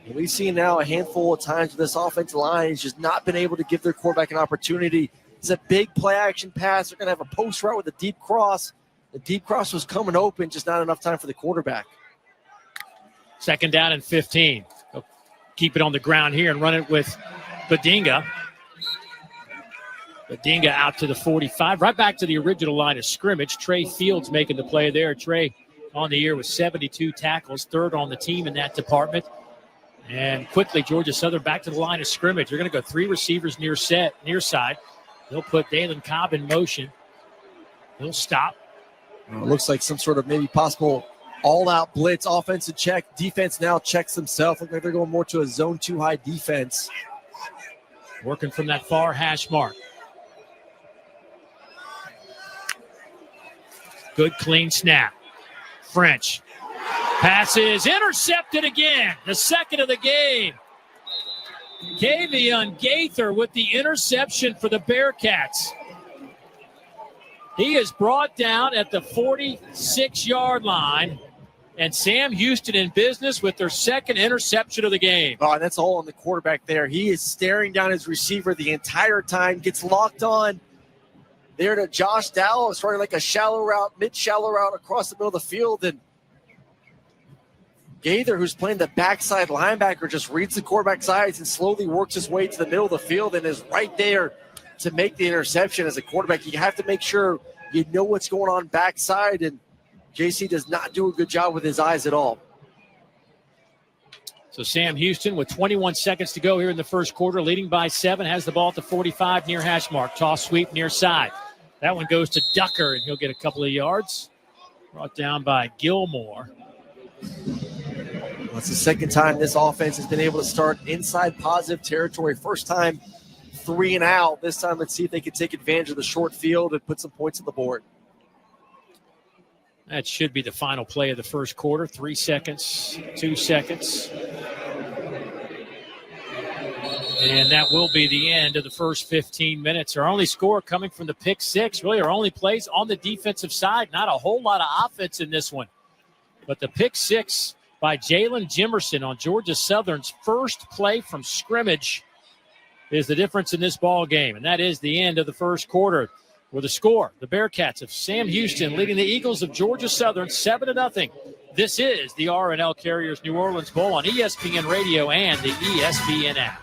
And we've seen now a handful of times with this offensive line, he's just not been able to give their quarterback an opportunity. It's a big play-action pass. They're going to have a post route with a deep cross. The deep cross was coming open, just not enough time for the quarterback. 2nd down and 15. They'll keep it on the ground here and run it with Badinga. Badinga out to the 45, right back to the original line of scrimmage. Trey Fields making the play there. Trey on the year with 72 tackles, 3rd on the team in that department. And quickly, Georgia Southern back to the line of scrimmage. They're going to go 3 receivers near side. They'll put Dalen Cobb in motion. He'll stop. It looks like some sort of maybe possible all-out blitz, offensive check. Defense now checks themselves. Look like they're going more to a zone 2 high defense. Working from that far hash mark. Good clean snap. French Pass is intercepted again. The second of the game. Kavion Gaither with the interception for the Bearcats. He is brought down at the 46-yard line. And Sam Houston in business with their second interception of the game. Oh, and that's all on the quarterback there. He is staring down his receiver the entire time, gets locked on there to Josh Dowell. It's running like a shallow route, mid-shallow route across the middle of the field. And Gaither, who's playing the backside linebacker, just reads the quarterback's eyes and slowly works his way to the middle of the field and is right there to make the interception. As a quarterback, you have to make sure you know what's going on backside, and JC does not do a good job with his eyes at all. So Sam Houston with 21 seconds to go here in the first quarter, leading by 7, has the ball at the 45 near hash mark. Toss sweep near side. That one goes to Ducker, and he'll get a couple of yards. Brought down by Gilmore. Well, it's the second time this offense has been able to start inside positive territory. First time 3 and out. This time, let's see if they can take advantage of the short field and put some points on the board. That should be the final play of the first quarter. 3 seconds, 2 seconds. And that will be the end of the first 15 minutes. Our only score coming from the pick 6. Really our only plays on the defensive side. Not a whole lot of offense in this one. But the pick 6 by Jalen Jimerson on Georgia Southern's first play from scrimmage is the difference in this ball game. And that is the end of the first quarter. With a score, the Bearcats of Sam Houston leading the Eagles of Georgia Southern 7-0. This is the R+L Carriers New Orleans Bowl on ESPN Radio and the ESPN app.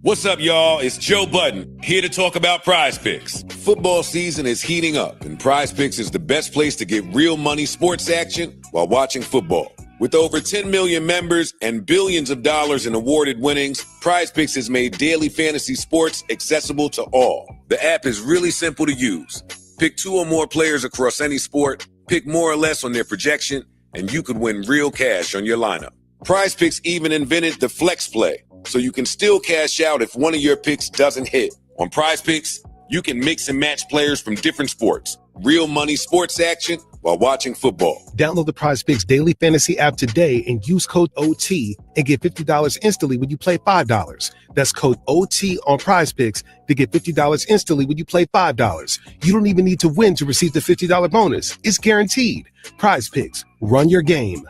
What's up, y'all? It's Joe Budden, here to talk about Prize Picks. Football season is heating up, and Prize Picks is the best place to get real money sports action while watching football. With over 10 million members and billions of dollars in awarded winnings, Prize Picks has made daily fantasy sports accessible to all. The app is really simple to use. Pick 2 or more players across any sport, pick more or less on their projection, and you could win real cash on your lineup. Prize Picks even invented the flex play, so you can still cash out if one of your picks doesn't hit. On Prize Picks, you can mix and match players from different sports. Real money sports action while watching football. Download the Prize Picks daily fantasy app today and use code OT and get $50 instantly when you play $5. That's code OT on Prize Picks to get $50 instantly when you play $5. You don't even need to win to receive the $50 bonus. It's guaranteed. Prize Picks. Run your game.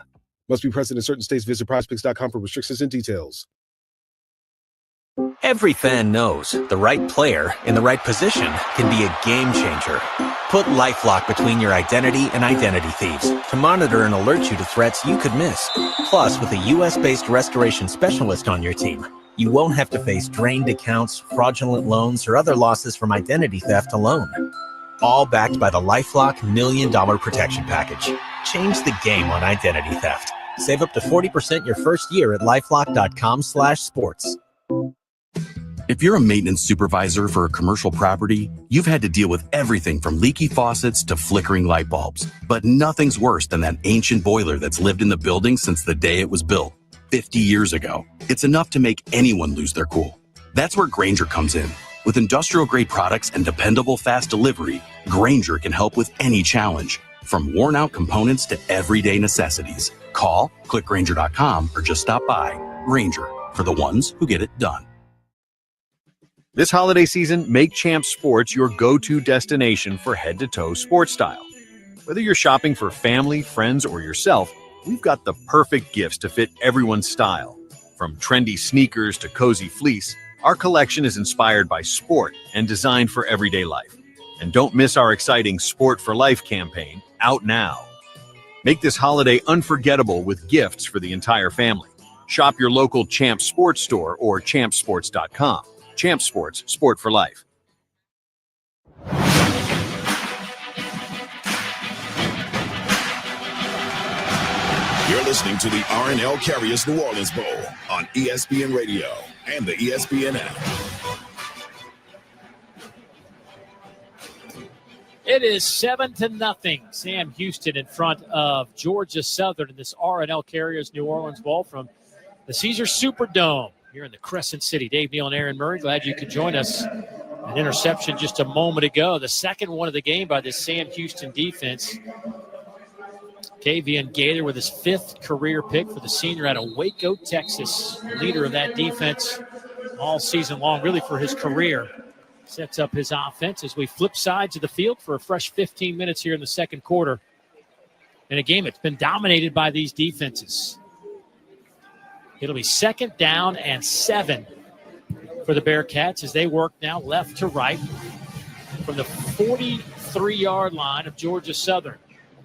Must be present in certain states. Visit prizepicks.com for restrictions and details. Every fan knows the right player in the right position can be a game changer. Put LifeLock between your identity and identity thieves to monitor and alert you to threats you could miss. Plus, with a U.S.-based restoration specialist on your team, you won't have to face drained accounts, fraudulent loans, or other losses from identity theft alone. All backed by the LifeLock $1 Million Protection Package. Change the game on identity theft. Save up to 40% your first year at LifeLock.com/sports. If you're a maintenance supervisor for a commercial property, you've had to deal with everything from leaky faucets to flickering light bulbs. But nothing's worse than that ancient boiler that's lived in the building since the day it was built, 50 years ago. It's enough to make anyone lose their cool. That's where Grainger comes in. With industrial-grade products and dependable fast delivery, Grainger can help with any challenge, from worn-out components to everyday necessities. Call, click Grainger.com, or just stop by. Grainger, for the ones who get it done. This holiday season, make Champs Sports your go-to destination for head-to-toe sports style. Whether you're shopping for family, friends, or yourself, we've got the perfect gifts to fit everyone's style. From trendy sneakers to cozy fleece, our collection is inspired by sport and designed for everyday life. And don't miss our exciting Sport for Life campaign, out now. Make this holiday unforgettable with gifts for the entire family. Shop your local Champs Sports store or champsports.com. Champs Sports, sport for life. You're listening to the R+L Carriers New Orleans Bowl on ESPN Radio and the ESPN app. It is 7-0. Sam Houston in front of Georgia Southern in this R+L Carriers New Orleans Bowl from the Caesars Superdome here in the Crescent City. Dave Neal and Aaron Murray, glad you could join us. An interception just a moment ago. The second one of the game by this Sam Houston defense. Kavian Gaither with his 5th career pick for the senior out of Waco, Texas. Leader of that defense all season long, really for his career. Sets up his offense as we flip sides of the field for a fresh 15 minutes here in the second quarter. In a game that's been dominated by these defenses. It'll be 2nd down and 7 for the Bearcats as they work now left to right from the 43-yard line of Georgia Southern.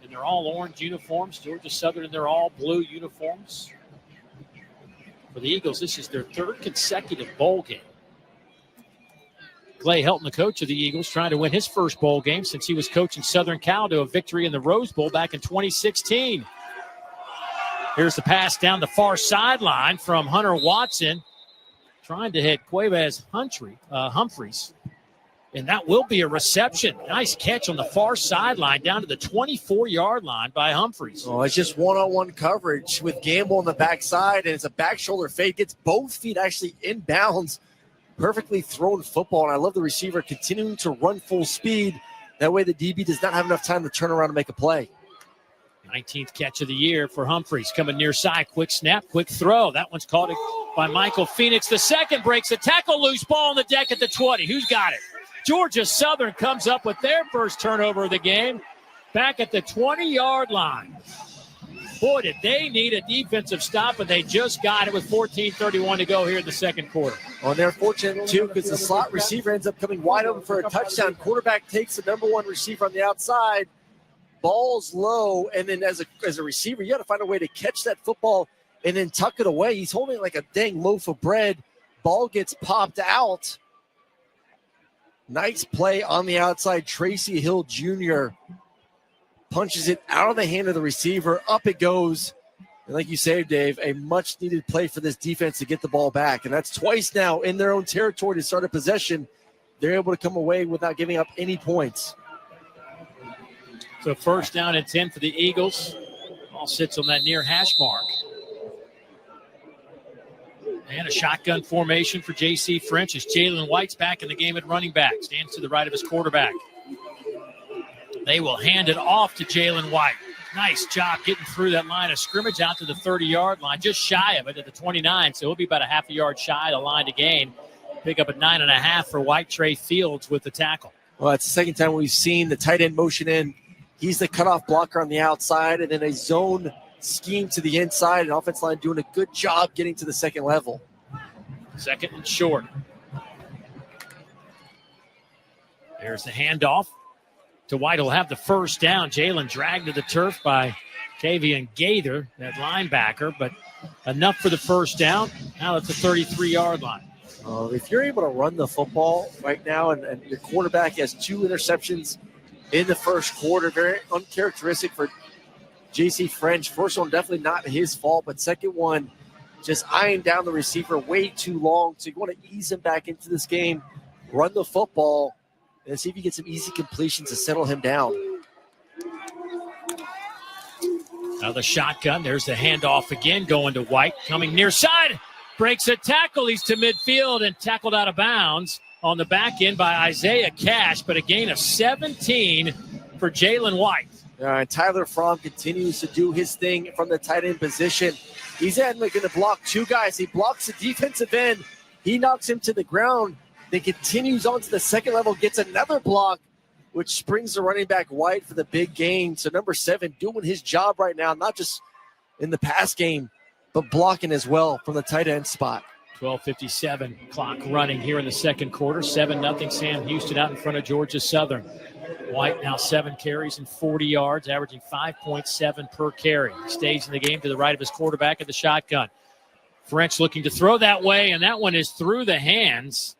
And they're all orange uniforms. Georgia Southern in their all blue uniforms. For the Eagles, this is their 3rd consecutive bowl game. Clay Helton, the coach of the Eagles, trying to win his first bowl game since he was coaching Southern Cal to a victory in the Rose Bowl back in 2016. Here's the pass down the far sideline from Hunter Watson, trying to hit Cuevas Humphreys. And that will be a reception. Nice catch on the far sideline down to the 24-yard line by Humphreys. Oh, it's just one-on-one coverage with Gamble on the backside, and it's a back shoulder fade. Gets both feet actually in bounds. Perfectly thrown football, and I love the receiver continuing to run full speed. That way the DB does not have enough time to turn around and make a play. 19th catch of the year for Humphreys. Coming near side. Quick snap, quick throw. That one's caught by Michael Phoenix. The second breaks a tackle, loose ball on the deck at the 20. Who's got it? Georgia Southern comes up with their first turnover of the game back at the 20-yard line. Boy, did they need a defensive stop, and they just got it with 14:31 to go here in the second quarter. Well, they're fortunate, too, because the slot receiver ends up coming wide open for a touchdown. Quarterback takes the number 1 receiver on the outside. Ball's low, and then as a receiver, you got to find a way to catch that football and then tuck it away. He's holding it like a dang loaf of bread. Ball gets popped out. Nice play on the outside. Tracy Hill Jr. punches it out of the hand of the receiver. Up it goes. And like you say, Dave, a much-needed play for this defense to get the ball back. And that's twice now in their own territory to start a possession. They're able to come away without giving up any points. So 1st down and 10 for the Eagles. Ball sits on that near hash mark. And a shotgun formation for J.C. French as Jalen White's back in the game at running back. Stands to the right of his quarterback. They will hand it off to Jalen White. Nice job getting through that line of scrimmage out to the 30-yard line, just shy of it at the 29. So he'll be about a half a yard shy of the line to gain. Pick up at 9.5 for White. Trey Fields with the tackle. Well, it's the second time we've seen the tight end motion in. He's the cutoff blocker on the outside, and then a zone scheme to the inside. And offensive line doing a good job getting to the second level. 2nd and short. There's the handoff to White. Will have the 1st down. Jalen dragged to the turf by Kavian Gaither, that linebacker, but enough for the 1st down. Now it's the 33-yard line. If you're able to run the football right now, and your quarterback has 2 interceptions in the first quarter, very uncharacteristic for J.C. French. First one, definitely not his fault, but second one, just eyeing down the receiver way too long. So you want to ease him back into this game, run the football, and see if you get some easy completions to settle him down. Now the shotgun. There's the handoff again going to White. Coming near side. Breaks a tackle. He's to midfield and tackled out of bounds on the back end by Isaiah Cash, but a gain of 17 for Jalen White. All right, Tyler Fromm continues to do his thing from the tight end position. He's going to block 2 guys. He blocks the defensive end. He knocks him to the ground. Then continues on to the second level, gets another block, which springs the running back White for the big gain. So number 7 doing his job right now, not just in the pass game, but blocking as well from the tight end spot. 12:57 clock running here in the second quarter. 7-0 Sam Houston out in front of Georgia Southern. White now 7 carries and 40 yards, averaging 5.7 per carry. He stays in the game to the right of his quarterback at the shotgun. French looking to throw that way, and that one is through the hands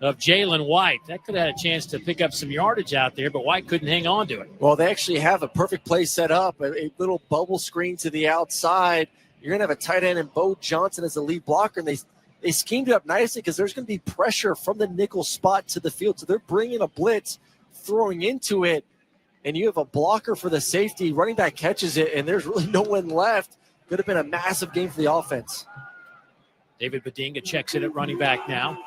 of Jalen White. That could have had a chance to pick up some yardage out there, but White couldn't hang on to it. Well, they actually have a perfect play set up, a little bubble screen to the outside. You're going to have a tight end and Bo Johnson as the lead blocker, and they schemed it up nicely because there's going to be pressure from the nickel spot to the field. So they're bringing a blitz, throwing into it, and you have a blocker for the safety. Running back catches it, and there's really no one left. Could have been a massive game for the offense. David Bedinga checks in at running back now.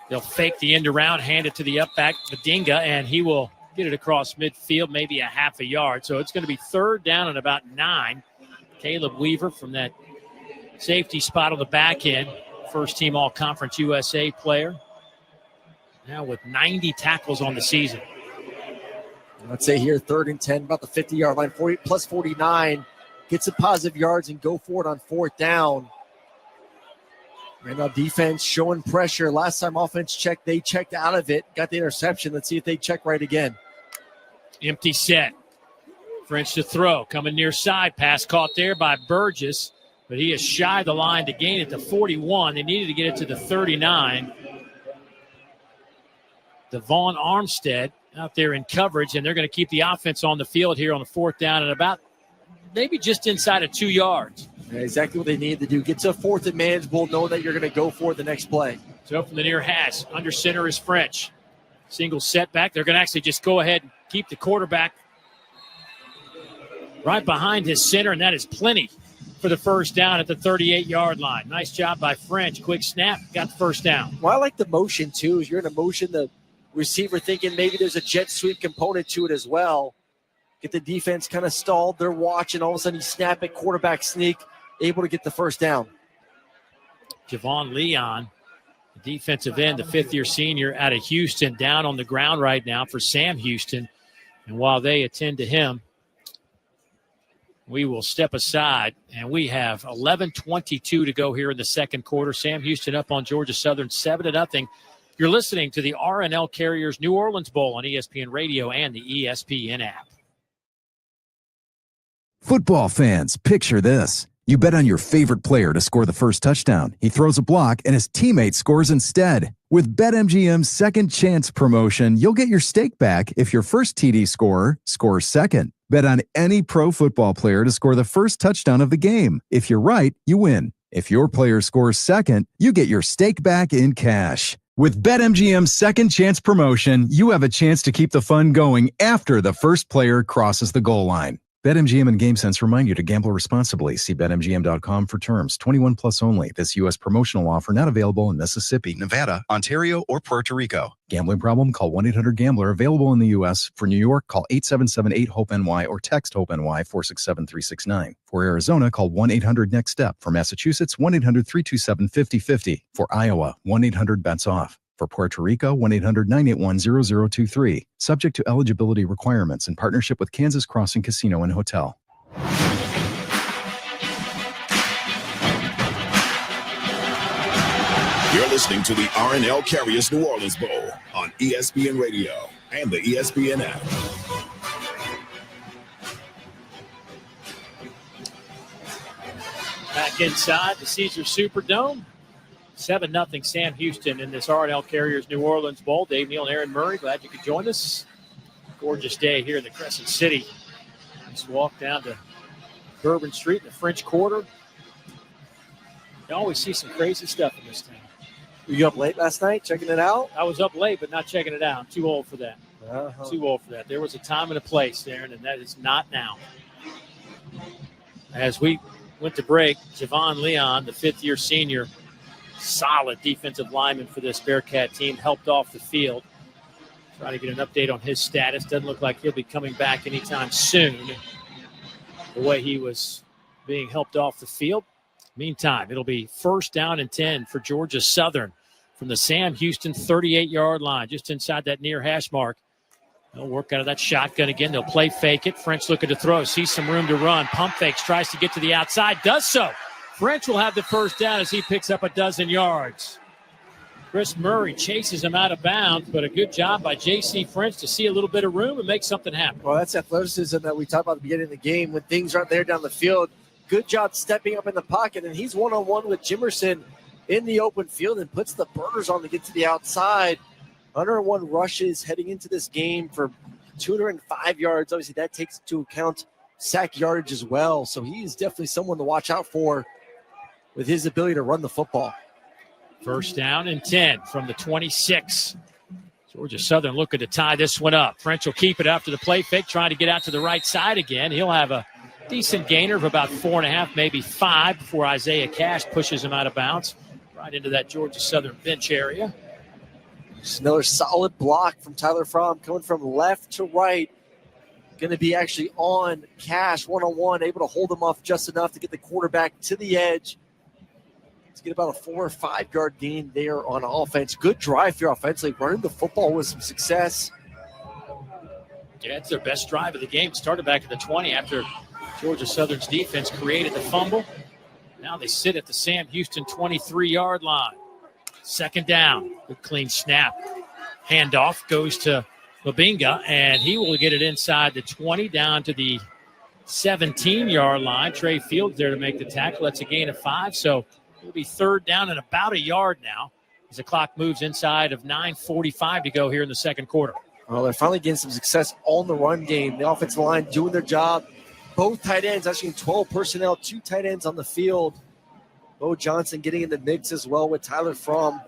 They'll fake the end around, hand it to the up back, Bedinga, and he will get it across midfield, maybe a half a yard. So it's going to be 3rd down and about 9. Caleb Weaver from that safety spot on the back end, first-team All-Conference USA player. Now with 90 tackles on the season. Let's say here, 3rd and 10, about the 50-yard line, 40 plus 49. Get some positive yards and go for it on 4th down. Right now, defense showing pressure. Last time offense checked, they checked out of it, got the interception. Let's see if they check right again. Empty set. French to throw, coming near side. Pass caught there by Burgess, but he is shy the line to gain it to 41. They needed to get it to the 39. Devon Armstead out there in coverage, and they're going to keep the offense on the field here on the 4th down and about maybe just inside of 2 yards. Yeah, exactly what they need to do. Get to a 4th and manageable, know that you're going to go for the next play. So from the near hash, under center is French. Single setback. They're going to actually just go ahead and keep the quarterback right behind his center, and that is plenty for the 1st down at the 38-yard line. Nice job by French. Quick snap, got the 1st down. Well, I like the motion, too. As you're in a motion, the receiver thinking maybe there's a jet sweep component to it as well. Get the defense kind of stalled. They're watching. All of a sudden, you snap it, quarterback sneak, able to get the 1st down. Javon Leon, the defensive end, the 5th-year senior out of Houston, down on the ground right now for Sam Houston. And while they attend to him, we will step aside, and we have 11:22 to go here in the 2nd quarter. Sam Houston up on Georgia Southern 7-0. You're listening to the R+L Carriers New Orleans Bowl on ESPN Radio and the ESPN app. Football fans, picture this. You bet on your favorite player to score the first touchdown. He throws a block and his teammate scores instead. With BetMGM's second chance promotion, you'll get your stake back if your first TD scorer scores second. Bet on any pro football player to score the first touchdown of the game. If you're right, you win. If your player scores second, you get your stake back in cash. With BetMGM's second chance promotion, you have a chance to keep the fun going after the first player crosses the goal line. BetMGM and GameSense remind you to gamble responsibly. See BetMGM.com for terms. 21 plus only. This U.S. promotional offer not available in Mississippi, Nevada, Ontario, or Puerto Rico. Gambling problem? Call 1-800-GAMBLER. Available in the U.S. For New York, call 877-8-HOPE-NY or text HOPE-NY 467-369. For Arizona, call 1-800-NEXT-STEP. For Massachusetts, 1-800-327-5050. For Iowa, 1-800-BETS-OFF. For Puerto Rico, 1-800-981-0023. Subject to eligibility requirements in partnership with Kansas Crossing Casino and Hotel. You're listening to the R+L Carriers New Orleans Bowl on ESPN Radio and the ESPN app. Back inside the Caesars Superdome. 7-0 Sam Houston in this R+L Carriers New Orleans Bowl. Dave Neal and Aaron Murray, glad you could join us. Gorgeous day here in the Crescent City. Just walk down to Bourbon Street in the French Quarter. You always see some crazy stuff in this town. Were you up late last night checking it out? I was up late, but not checking it out. I'm too old for that. Uh-huh. Too old for that. There was a time and a place, Aaron, and that is not now. As we went to break, Javon Leon, the 5th-year senior, solid defensive lineman for this Bearcat team, helped off the field. Trying to get an update on his status. Doesn't look like he'll be coming back anytime soon, the way he was being helped off the field. Meantime, it'll be 1st down and 10 for Georgia Southern from the Sam Houston 38-yard line, just inside that near hash mark. They'll work out of that shotgun again. They'll play fake it. French looking to throw. Sees some room to run. Pump fakes. Tries to get to the outside. Does so. French will have the 1st down as he picks up a dozen yards. Chris Murray chases him out of bounds, but a good job by J.C. French to see a little bit of room and make something happen. Well, that's athleticism that we talked about at the beginning of the game. When things aren't there down the field, good job stepping up in the pocket, and he's one-on-one with Jimerson in the open field and puts the burners on to get to the outside. 101 rushes heading into this game for 205 yards. Obviously, that takes into account sack yardage as well, so he's definitely someone to watch out for with his ability to run the football. 1st down and 10 from the 26. Georgia Southern looking to tie this one up. French will keep it after the play fake, trying to get out to the right side again. He'll have a decent gainer of about 4.5, maybe 5 before Isaiah Cash pushes him out of bounds right into that Georgia Southern bench area. Just another solid block from Tyler Fromm, coming from left to right. Going to be actually on Cash one-on-one, able to hold him off just enough to get the quarterback to the edge. Let's get about a 4 or 5 yard gain there on offense. Good drive here offensively, running the football with some success. Yeah, it's their best drive of the game. Started back at the 20 after Georgia Southern's defense created the fumble. Now they sit at the Sam Houston 23-yard line. Second down. Good clean snap. Handoff goes to Babinga, and he will get it inside the 20 down to the 17-yard line. Trey Fields there to make the tackle. That's a gain of 5, so it'll be third down and about a yard now as the clock moves inside of 9:45 to go here in the second quarter. Well, they're finally getting some success on the run game. The offensive line doing their job. Both tight ends, actually 12 personnel, 2 tight ends on the field. Bo Johnson getting in the mix as well with Tyler Fromm.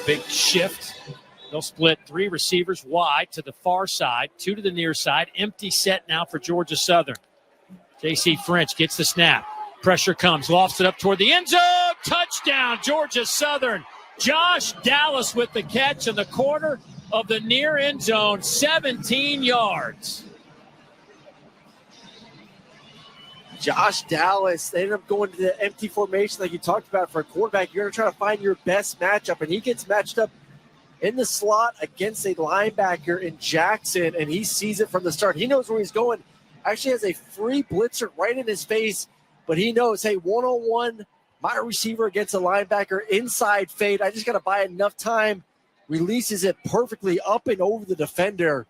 Big shift. They'll split 3 receivers wide to the far side, 2 to the near side. Empty set now for Georgia Southern. J.C. French gets the snap. Pressure comes, lofts it up toward the end zone. Touchdown, Georgia Southern. Josh Dallas with the catch in the corner of the near end zone, 17 yards. Josh Dallas, they ended up going to the empty formation like you talked about for a quarterback. You're going to try to find your best matchup, and he gets matched up in the slot against a linebacker in Jackson, and he sees it from the start. He knows where he's going. Actually has a free blitzer right in his face, but he knows, hey, one-on-one, my receiver against a linebacker, inside fade. I just got to buy enough time. Releases it perfectly up and over the defender.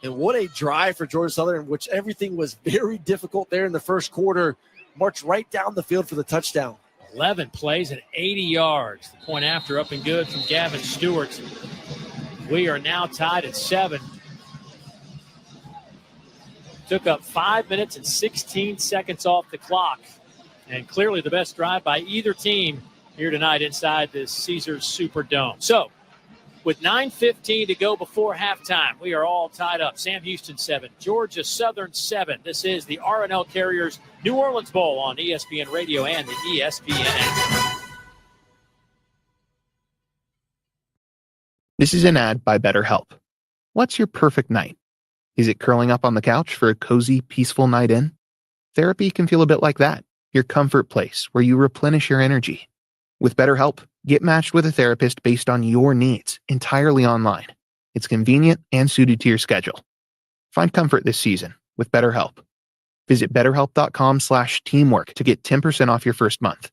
And what a drive for Georgia Southern, in which everything was very difficult there in the first quarter. Marched right down the field for the touchdown. 11 plays and 80 yards. The point after up and good from Gavin Stewart. We are now tied at 7. Took up 5 minutes and 16 seconds off the clock. And clearly the best drive by either team here tonight inside the Caesars Superdome. So, with 9:15 to go before halftime, we are all tied up. Sam Houston 7, Georgia Southern 7. This is the R+L Carriers New Orleans Bowl on ESPN Radio and the ESPN app. This is an ad by BetterHelp. What's your perfect night? Is it curling up on the couch for a cozy, peaceful night in? Therapy can feel a bit like that. Your comfort place where you replenish your energy. With BetterHelp, get matched with a therapist based on your needs, entirely online. It's convenient and suited to your schedule. Find comfort this season with BetterHelp. Visit BetterHelp.com/teamwork to get 10% off your first month.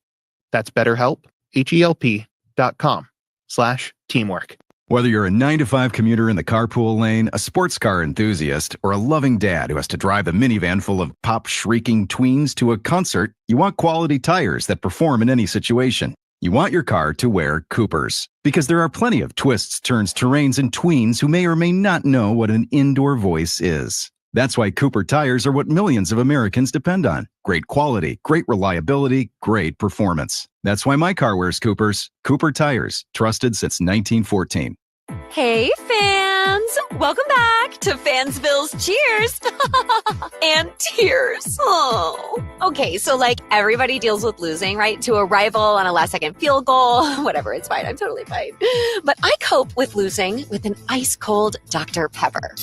That's BetterHelp, HELP.com/teamwork. Whether you're a 9-to-5 commuter in the carpool lane, a sports car enthusiast, or a loving dad who has to drive a minivan full of pop-shrieking tweens to a concert, you want quality tires that perform in any situation. You want your car to wear Coopers, because there are plenty of twists, turns, terrains, and tweens who may or may not know what an indoor voice is. That's why Cooper tires are what millions of Americans depend on. Great quality, great reliability, great performance. That's why my car wears Coopers. Cooper tires, trusted since 1914. Hey, fans! Welcome back to Fansville's Cheers and Tears. Oh. Okay, so like everybody deals with losing, right? To a rival on a last-second field goal. Whatever, it's fine. I'm totally fine. But I cope with losing with an ice-cold Dr. Pepper.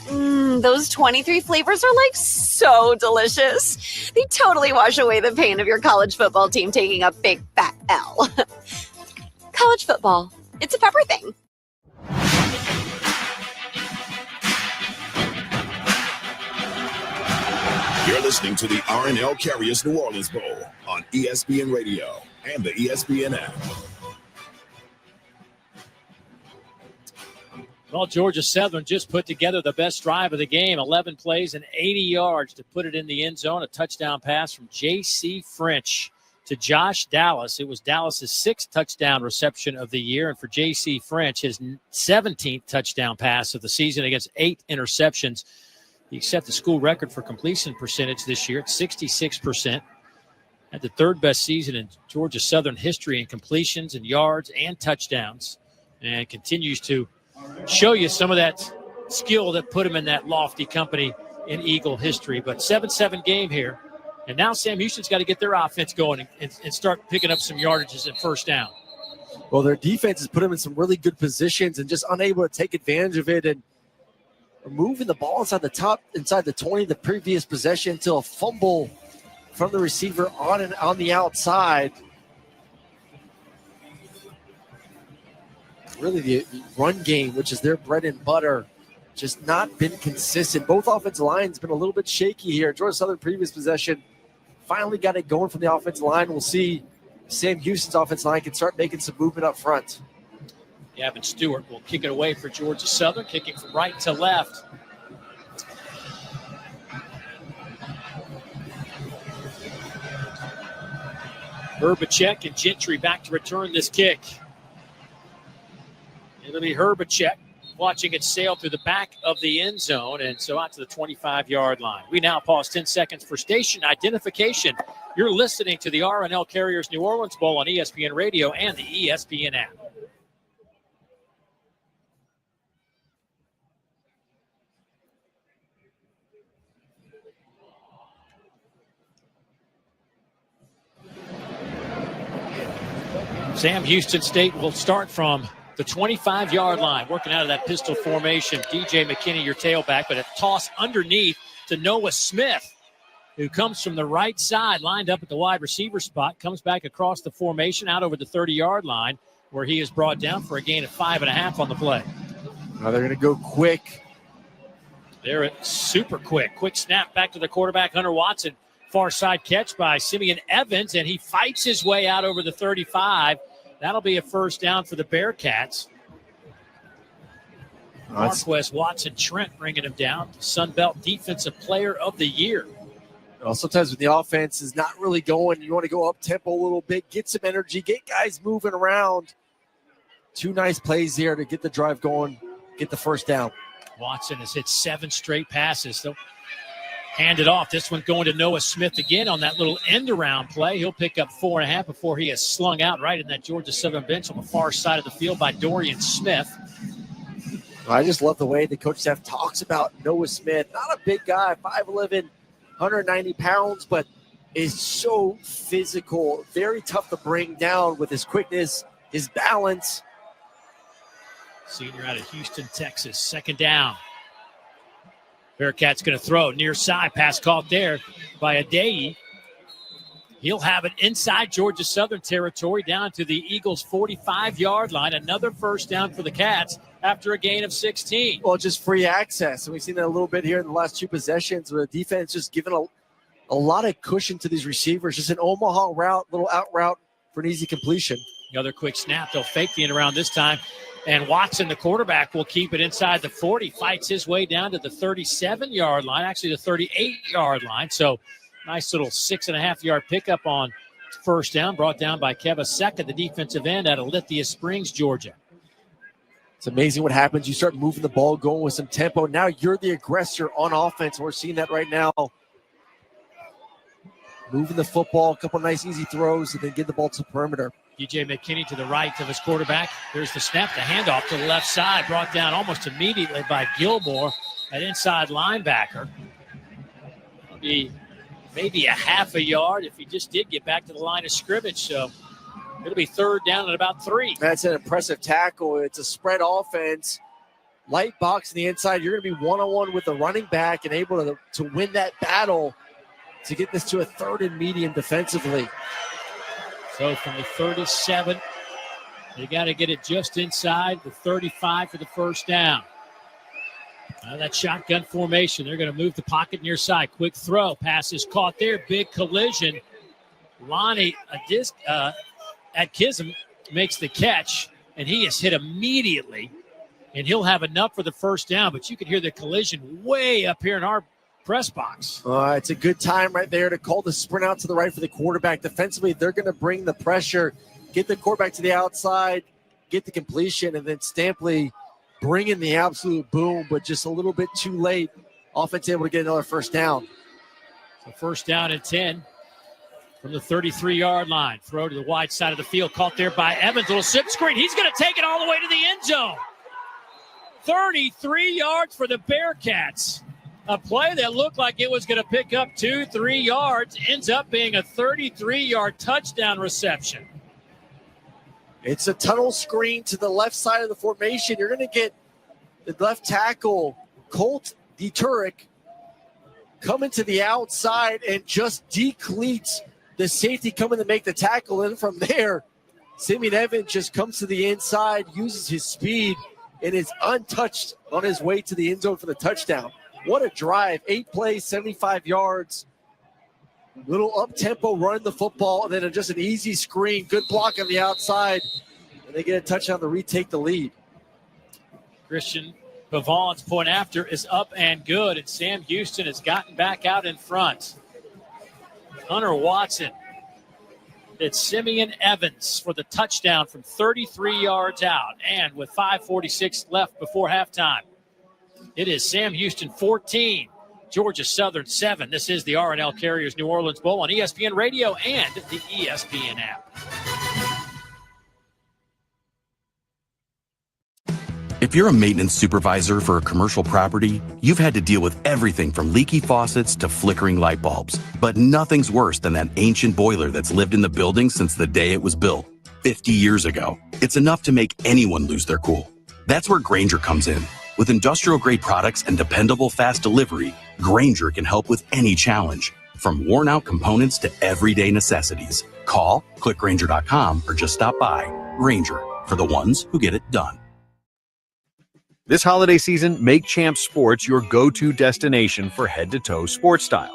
Those 23 flavors are like so delicious. They totally wash away the pain of your college football team taking a big fat L. College football, it's a pepper thing. You're listening to the R+L Carriers New Orleans Bowl on ESPN Radio and the ESPN app. Well, Georgia Southern just put together the best drive of the game, 11 plays and 80 yards to put it in the end zone. A touchdown pass from J.C. French to Josh Dallas. It was Dallas's 6th touchdown reception of the year, and for J.C. French, his 17th touchdown pass of the season against 8 interceptions. He set the school record for completion percentage this year at 66%. Had the 3rd best season in Georgia Southern history in completions and yards and touchdowns, and continues to show you some of that skill that put him in that lofty company in Eagle history. But 7-7 game here. And now Sam Houston's got to get their offense going and start picking up some yardages and first down. Well, their defense has put them in some really good positions and just unable to take advantage of it, and moving the ball inside the 20 the previous possession until a fumble from the receiver on the outside. Really, the run game, which is their bread and butter, just not been consistent. Both offensive lines been a little bit shaky here. Georgia Southern previous possession finally got it going from the offensive line. We'll see Sam Houston's offensive line can start making some movement up front. Gavin Stewart will kick it away for Georgia Southern, kicking from right to left. Herbacek and Gentry back to return this kick. It'll be Herbacek watching it sail through the back of the end zone and so out to the 25-yard line. We now pause 10 seconds for station identification. You're listening to the RNL Carriers New Orleans Bowl on ESPN Radio and the ESPN app. Sam Houston State will start from the 25-yard line, working out of that pistol formation. DJ McKinney, your tailback, but a toss underneath to Noah Smith, who comes from the right side, lined up at the wide receiver spot, comes back across the formation out over the 30-yard line, where he is brought down for a gain of 5.5 on the play. Now they're going to go quick. They're super quick. Quick snap back to the quarterback, Hunter Watson. Far side catch by Simeon Evans, and he fights his way out over the 35. That'll be a first down for the Bearcats. Marquez Watson Trent bringing him down. Sunbelt Defensive Player of the Year. Well, sometimes when the offense is not really going, you want to go up tempo a little bit, get some energy, get guys moving around. Two nice plays there to get the drive going, get the first down. Watson has hit 7 straight passes. So hand it off. This one going to Noah Smith again on that little end-around play. He'll pick up 4.5 before he is slung out right in that Georgia Southern bench on the far side of the field by Dorian Smith. I just love the way the coach staff talks about Noah Smith. Not a big guy, 5'11", 190 pounds, but is so physical. Very tough to bring down with his quickness, his balance. Senior out of Houston, Texas. Second down. Bearcats going to throw near side. Pass caught there by Adeye. He'll have it inside Georgia Southern territory down to the Eagles' 45-yard line. Another first down for the Cats after a gain of 16. Well, just free access. And we've seen that a little bit here in the last 2 possessions where the defense just giving a lot of cushion to these receivers. Just an Omaha route, little out route for an easy completion. Another quick snap. They'll fake the end around this time. And Watson, the quarterback, will keep it inside the 40, fights his way down to the 37-yard line, actually the 38-yard line. So nice little 6.5-yard pickup on first down, brought down by Keva Second, the defensive end out of Lithia Springs, Georgia. It's amazing what happens. You start moving the ball, going with some tempo. Now you're the aggressor on offense. We're seeing that right now. Moving the football, a couple nice easy throws, and then get the ball to the perimeter. DJ McKinney to the right of his quarterback. There's the snap, the handoff to the left side, brought down almost immediately by Gilmore, an inside linebacker. It'll be maybe a half a yard if he just did get back to the line of scrimmage. So it'll be third down at about 3. That's an impressive tackle. It's a spread offense. Light box on the inside. You're going to be one-on-one with the running back and able to win that battle to get this to a 3rd and medium defensively. So from the 37, they got to get it just inside the 35 for the first down. That shotgun formation, they're going to move the pocket near side. Quick throw. Pass is caught there. Big collision. Lonnie Atkism makes the catch, and he is hit immediately, and he'll have enough for the first down. But you can hear the collision way up here in our press box. It's a good time right there to call the sprint out to the right for the quarterback. Defensively, they're going to bring the pressure, get the quarterback to the outside, get the completion, and then Stampley bring in the absolute boom, but just a little bit too late. Offense able to get another first down. So first down and 10 from the 33-yard line. Throw to the wide side of the field, caught there by Evans. Little slip screen. He's going to take it all the way to the end zone. 33 yards for the Bearcats. A play that looked like it was going to pick up 2-3 yards ends up being a 33-yard touchdown reception. It's a tunnel screen to the left side of the formation. You're going to get the left tackle, Colt Dieterich, coming to the outside and just decleats the safety coming to make the tackle. And from there, Simeon Evans just comes to the inside, uses his speed, and is untouched on his way to the end zone for the touchdown. What a drive. 8 plays, 75 yards. Little up-tempo run the football, and then just an easy screen. Good block on the outside. And they get a touchdown to retake the lead. Christian Pavon's point after is up and good, and Sam Houston has gotten back out in front. Hunter Watson. It's Simeon Evans for the touchdown from 33 yards out. And with 5:46 left before halftime, it is Sam Houston 14, Georgia Southern 7. This is the R+L Carriers New Orleans Bowl on ESPN Radio and the ESPN app. If you're a maintenance supervisor for a commercial property, you've had to deal with everything from leaky faucets to flickering light bulbs. But nothing's worse than that ancient boiler that's lived in the building since the day it was built, 50 years ago. It's enough to make anyone lose their cool. That's where Grainger comes in. With industrial-grade products and dependable fast delivery, Grainger can help with any challenge, from worn-out components to everyday necessities. Call, click Grainger.com, or just stop by. Grainger, for the ones who get it done. This holiday season, make Champs Sports your go-to destination for head-to-toe sports style.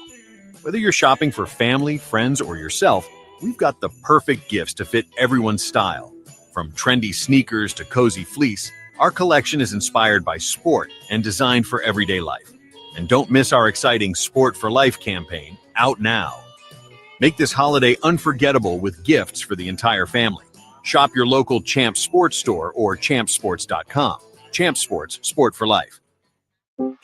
Whether you're shopping for family, friends, or yourself, we've got the perfect gifts to fit everyone's style. From trendy sneakers to cozy fleece, our collection is inspired by sport and designed for everyday life. And don't miss our exciting Sport for Life campaign, out now. Make this holiday unforgettable with gifts for the entire family. Shop your local Champs Sports store or champsports.com. Champs Sports, sport for life.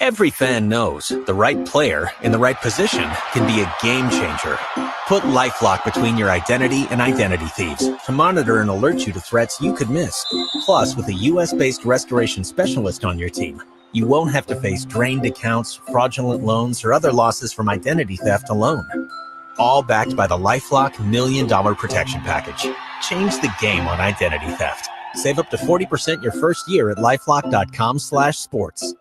Every fan knows the right player in the right position can be a game changer. Put LifeLock between your identity and identity thieves to monitor and alert you to threats you could miss. Plus, with a U.S.-based restoration specialist on your team, you won't have to face drained accounts, fraudulent loans, or other losses from identity theft alone. All backed by the LifeLock $1 Million Protection Package. Change the game on identity theft. Save up to 40% your first year at lifelock.com/sports.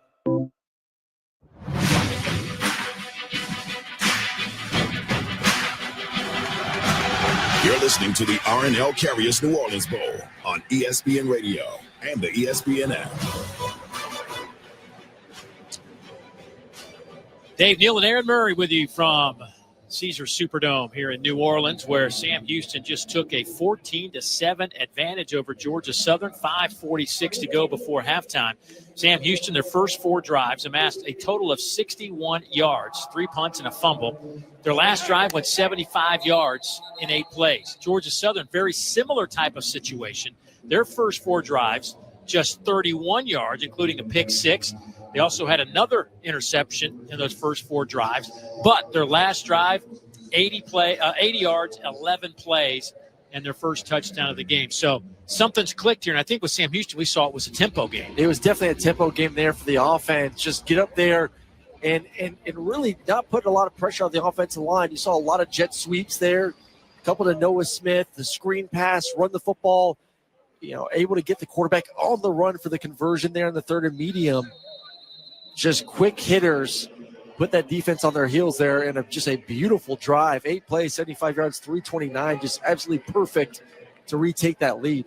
You're listening to the R+L Carriers New Orleans Bowl on ESPN Radio and the ESPN app. Dave Neal and Aaron Murray with you from Caesars Superdome here in New Orleans, where Sam Houston just took a 14-7 advantage over Georgia Southern. 5:46 to go before halftime. Sam Houston, their first 4 drives, amassed a total of 61 yards, 3 punts and a fumble. Their last drive went 75 yards in 8 plays. Georgia Southern, very similar type of situation. Their first 4 drives, just 31 yards, including a pick 6. They also had another interception in those first 4 drives. But their last drive, 80 yards, 11 plays, and their first touchdown of the game. So something's clicked here. And I think with Sam Houston, we saw it was a tempo game. It was definitely a tempo game there for the offense. Just get up there and really not put a lot of pressure on the offensive line. You saw a lot of jet sweeps there, a couple to Noah Smith, the screen pass, run the football, able to get the quarterback on the run for the conversion there in the 3rd and medium. Just quick hitters, put that defense on their heels there, and just a beautiful drive. 8 plays, 75 yards, 329, just absolutely perfect to retake that lead.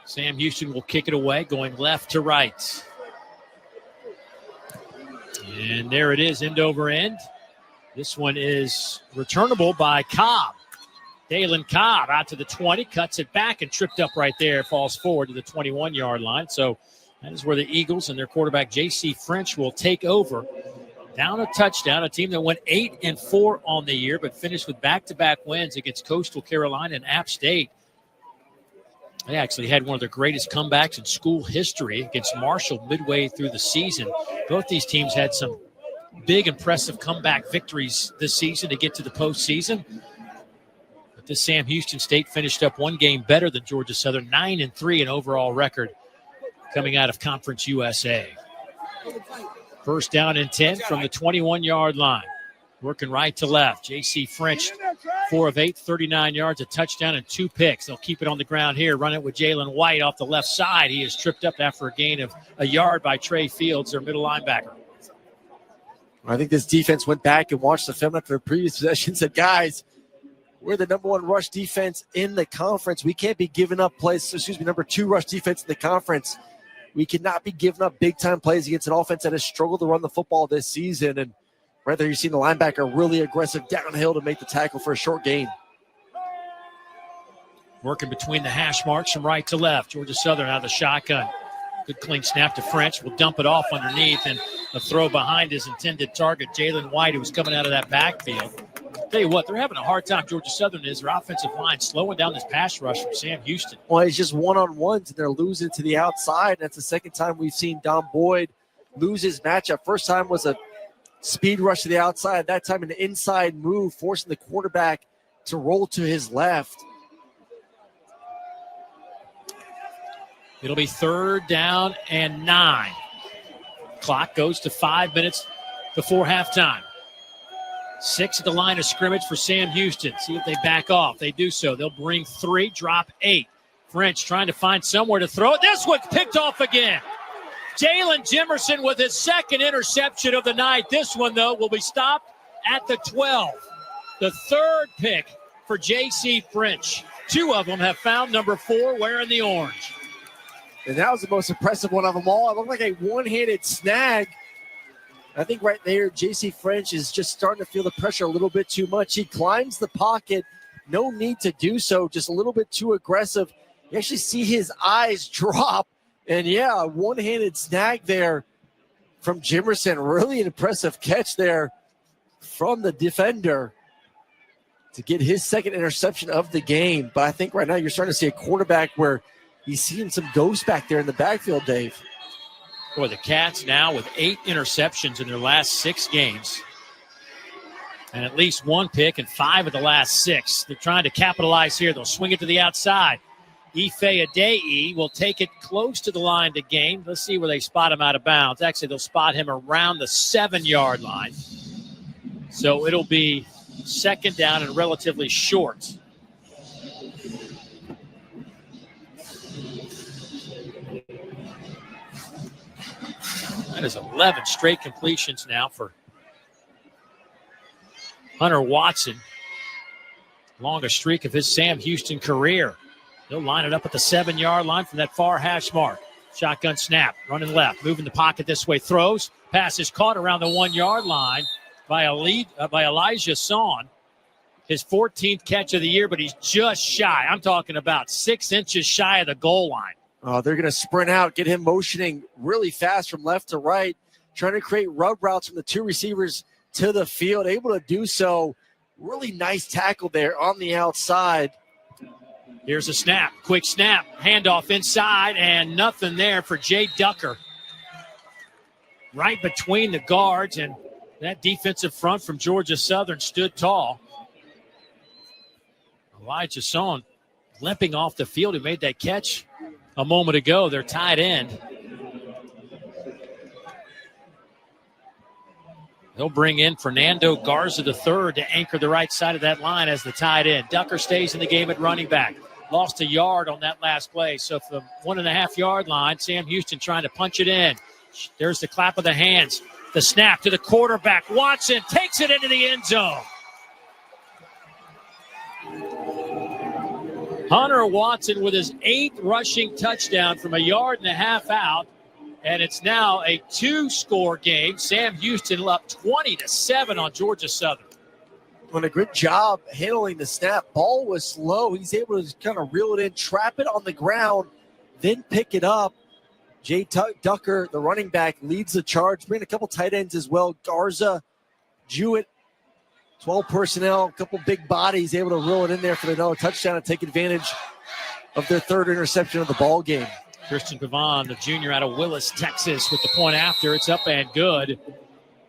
Sam Houston will kick it away, going left to right. And there it is, end over end. This one is returnable by Cobb. Dalen Cobb out to the 20, cuts it back and tripped up right there, falls forward to the 21-yard line. So that is where the Eagles and their quarterback, J.C. French, will take over. Down a touchdown, a team that went 8-4 on the year, but finished with back-to-back wins against Coastal Carolina and App State. They actually had one of their greatest comebacks in school history against Marshall midway through the season. Both these teams had some big, impressive comeback victories this season to get to the postseason. But this Sam Houston State finished up one game better than Georgia Southern, 9-3 in overall record, coming out of Conference USA. First down and 10 from the 21-yard line. Working right to left. J.C. French, 4 of 8, 39 yards, a touchdown, and 2 picks. They'll keep it on the ground here. Run it with Jalen White off the left side. He is tripped up after a gain of a yard by Trey Fields, their middle linebacker. I think this defense went back and watched the film after the previous possession and said, guys, we're the number 1 rush defense in the conference. We can't be giving up plays. Number 2 rush defense in the conference. We cannot be giving up big-time plays against an offense that has struggled to run the football this season. And right there, you see the linebacker really aggressive downhill to make the tackle for a short gain. Working between the hash marks from right to left. Georgia Southern out of the shotgun. Good clean snap to French. Will dump it off underneath, and a throw behind his intended target, Jalen White, who was coming out of that backfield. Tell you what, they're having a hard time, Georgia Southern is, their offensive line slowing down this pass rush from Sam Houston. Well, it's just one-on-ones, and they're losing to the outside. That's the second time we've seen Don Boyd lose his matchup. First time was a speed rush to the outside. That time an inside move, forcing the quarterback to roll to his left. It'll be 3rd down and 9. Clock goes to 5 minutes before halftime. 6 at the line of scrimmage for Sam Houston. See if they back off. They do so. They'll bring 3, drop 8. French trying to find somewhere to throw it. This one's picked off again. Jalen Jimerson with his 2nd interception of the night. This one, though, will be stopped at the 12. The 3rd pick for J.C. French. 2 of them have found number 4 wearing the orange. And that was the most impressive one of them all. It looked like a one-handed snag. I think right there, J.C. French is just starting to feel the pressure a little bit too much. He climbs the pocket. No need to do so. Just a little bit too aggressive. You actually see his eyes drop. And, yeah, a one-handed snag there from Jimerson. Really impressive catch there from the defender to get his 2nd interception of the game. But I think right now you're starting to see a quarterback where he's seeing some ghosts back there in the backfield, Dave. Boy, the Cats now with 8 interceptions in their last 6 games. And at least 1 pick in 5 of the last 6. They're trying to capitalize here. They'll swing it to the outside. Ife Adei will take it close to the line to gain. Let's see where they spot him out of bounds. Actually, they'll spot him around the 7-yard line. So it'll be 2nd down and relatively short. That is 11 straight completions now for Hunter Watson. Longest streak of his Sam Houston career. He'll line it up at the 7-yard line from that far hash mark. Shotgun snap, running left, moving the pocket this way, throws. Pass is caught around the 1-yard line by Elijah Son. His 14th catch of the year, but he's just shy. I'm talking about 6 inches shy of the goal line. They're going to sprint out, get him motioning really fast from left to right, trying to create rub routes from the 2 receivers to the field, able to do so. Really nice tackle there on the outside. Here's a snap, quick snap, handoff inside, and nothing there for Jay Ducker. Right between the guards, and that defensive front from Georgia Southern stood tall. Elijah Son limping off the field, who made that catch a moment ago, their tight end. They'll bring in Fernando Garza III to anchor the right side of that line as the tight end. Ducker stays in the game at running back. Lost a yard on that last play. So from 1.5-yard line, Sam Houston trying to punch it in. There's the clap of the hands. The snap to the quarterback. Watson takes it into the end zone. Hunter Watson with his 8th rushing touchdown from 1.5 yards out. And it's now a 2-score game. Sam Houston up 20-7 on Georgia Southern. Doing a good job handling the snap. Ball was slow. He's able to kind of reel it in, trap it on the ground, then pick it up. Jay Ducker, the running back, leads the charge. Bring a couple tight ends as well. Garza, Jewett, 12 personnel, a couple big bodies, able to reel it in there for another touchdown and take advantage of their 3rd interception of the ball game. Christian Pavon, the junior out of Willis, Texas, with the point after. It's up and good.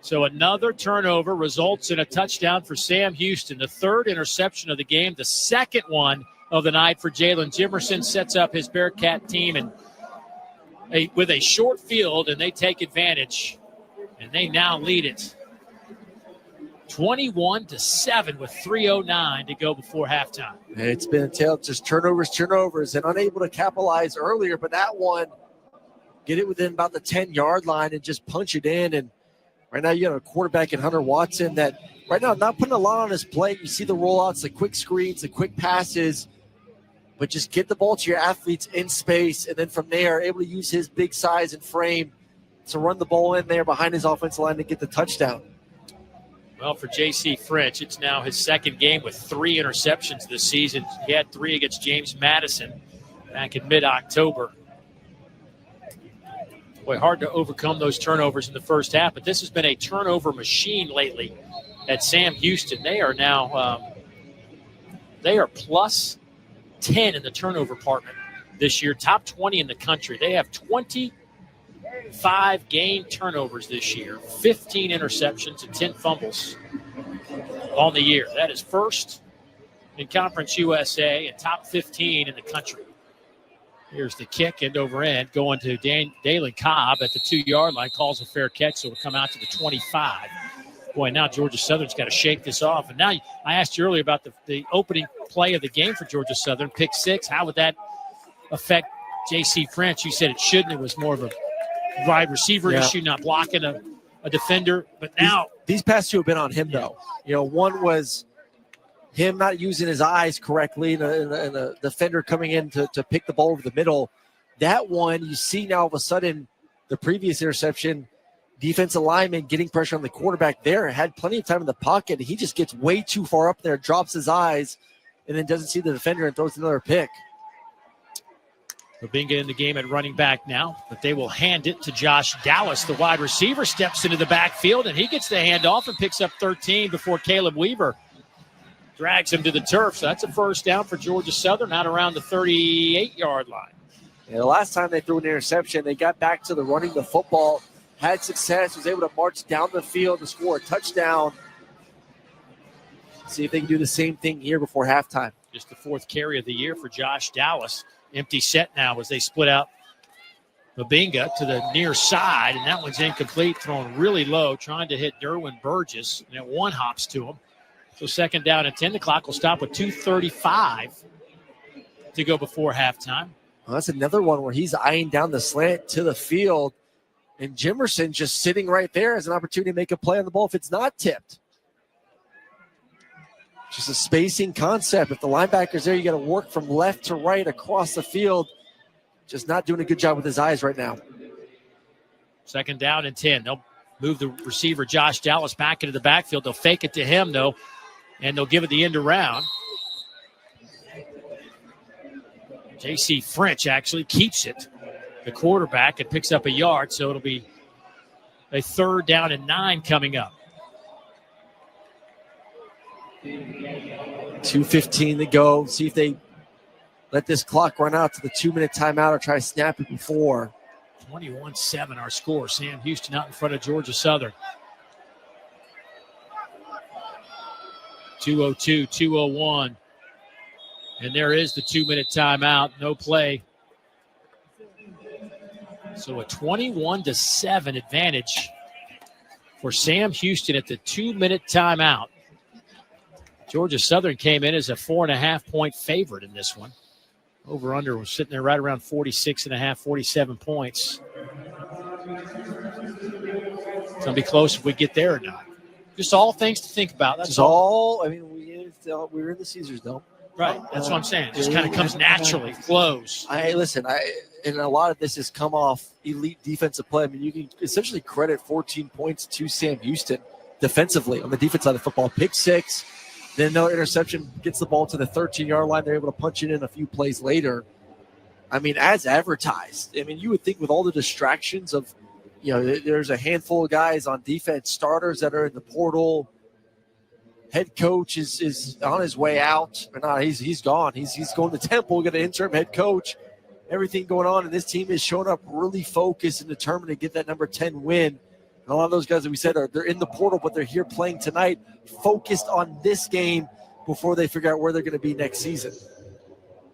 So another turnover results in a touchdown for Sam Houston. The 3rd interception of the game, the 2nd one of the night for Jalen Jimerson, sets up his Bearcat team and with a short field, and they take advantage. And they now lead it 21-7 with 3:09 to go before halftime. And it's been a tale of just turnovers, and unable to capitalize earlier. But that one, get it within about the 10-yard line and just punch it in. And right now you got a quarterback in Hunter Watson that right now not putting a lot on his plate. You see the rollouts, the quick screens, the quick passes, but just get the ball to your athletes in space, and then from there able to use his big size and frame to run the ball in there behind his offensive line to get the touchdown. Well, for J.C. French, it's now his second game with 3 interceptions this season. He had 3 against James Madison back in mid-October. Boy, hard to overcome those turnovers in the first half, but this has been a turnover machine lately at Sam Houston. They are now they are plus 10 in the turnover department this year, top 20 in the country. They have 25 game turnovers this year, 15 interceptions, and 10 fumbles on the year. That is first in Conference USA and top 15 in the country. Here's the kick, end over end, going to Dalen Cobb at the 2-yard line, calls a fair catch, so it'll come out to the 25. Boy, now Georgia Southern's got to shake this off. And now I asked you earlier about the opening play of the game for Georgia Southern, pick 6. How would that affect J.C. French? You said it shouldn't. It was more of a wide receiver issue, not blocking a defender. But now these past 2 have been on him, though. You know, one was him not using his eyes correctly and a defender coming in to pick the ball over the middle. That one, you see now all of a sudden the previous interception, defensive lineman getting pressure on the quarterback there, had plenty of time in the pocket. He just gets way too far up there, drops his eyes, and then doesn't see the defender and throws another pick. Babinga in the game at running back now, but they will hand it to Josh Dallas. The wide receiver steps into the backfield, and he gets the handoff and picks up 13 before Caleb Weaver drags him to the turf. So that's a first down for Georgia Southern out around the 38-yard line. Yeah, the last time they threw an interception, they got back to the running the football, had success, was able to march down the field to score a touchdown. See if they can do the same thing here before halftime. Just the 4th carry of the year for Josh Dallas. Empty set now as they split out Babinga to the near side, and that one's incomplete, thrown really low, trying to hit Derwin Burgess, and it one hops to him. So second down and 10. The clock will stop with 2:35 to go before halftime. Well, that's another one where he's eyeing down the slant to the field, and Jimerson just sitting right there as an opportunity to make a play on the ball if it's not tipped. Just a spacing concept. If the linebacker's there, you got to work from left to right across the field. Just not doing a good job with his eyes right now. Second down and 10. They'll move the receiver, Josh Dallas, back into the backfield. They'll fake it to him, though, and they'll give it the end around. J.C. French actually keeps it, the quarterback, and picks up a yard, so it'll be a 3rd down and 9 coming up. 2:15 to go. See if they let this clock run out to the 2-minute timeout or try to snap it before. 21-7 our score. Sam Houston out in front of Georgia Southern. 2:02, 2:01. And there is the 2-minute timeout. No play. So a 21-7 advantage for Sam Houston at the 2-minute timeout. Georgia Southern came in as a 4.5-point favorite in this one. Over-under was sitting there right around 46.5, 47 points. It's going to be close if we get there or not. Just all things to think about. That's all. I mean, we're in the Caesars Dome. Right. That's what I'm saying. It just kind of comes naturally, flows. And a lot of this has come off elite defensive play. I mean, you can essentially credit 14 points to Sam Houston defensively on the defense side of the football. Pick 6. Then another interception, gets the ball to the 13-yard line. They're able to punch it in a few plays later. I mean, as advertised, I mean, you would think with all the distractions of, there's a handful of guys on defense, starters that are in the portal. Head coach is on his way out. Or not, he's gone. He's going to Temple. We got an interim head coach. Everything going on, and this team is showing up really focused and determined to get that number 10 win. And a lot of those guys that we said they're in the portal, but they're here playing tonight, focused on this game before they figure out where they're going to be next season.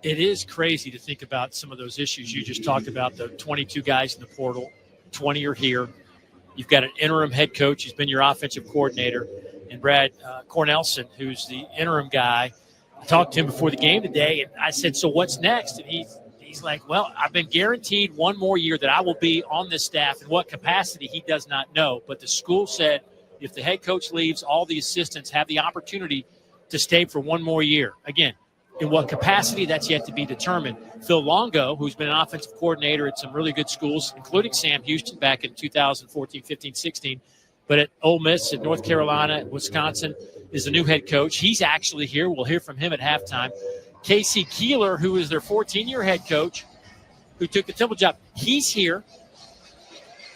It is crazy to think about some of those issues you just talked about, the 22 guys in the portal, 20 are here. You've got an interim head coach who's been your offensive coordinator, and Brad Cornelson, who's the interim guy. I talked to him before the game today, and I said, so what's next? And he's like, well, I've been guaranteed one more year that I will be on this staff. In what capacity, he does not know. But the school said if the head coach leaves, all the assistants have the opportunity to stay for one more year. Again, in what capacity, that's yet to be determined. Phil Longo, who's been an offensive coordinator at some really good schools, including Sam Houston back in 2014, 15, 16, but at Ole Miss, at North Carolina, Wisconsin, is the new head coach. He's actually here. We'll hear from him at halftime. Casey Keeler, who is their 14-year head coach, who took the Temple job, he's here.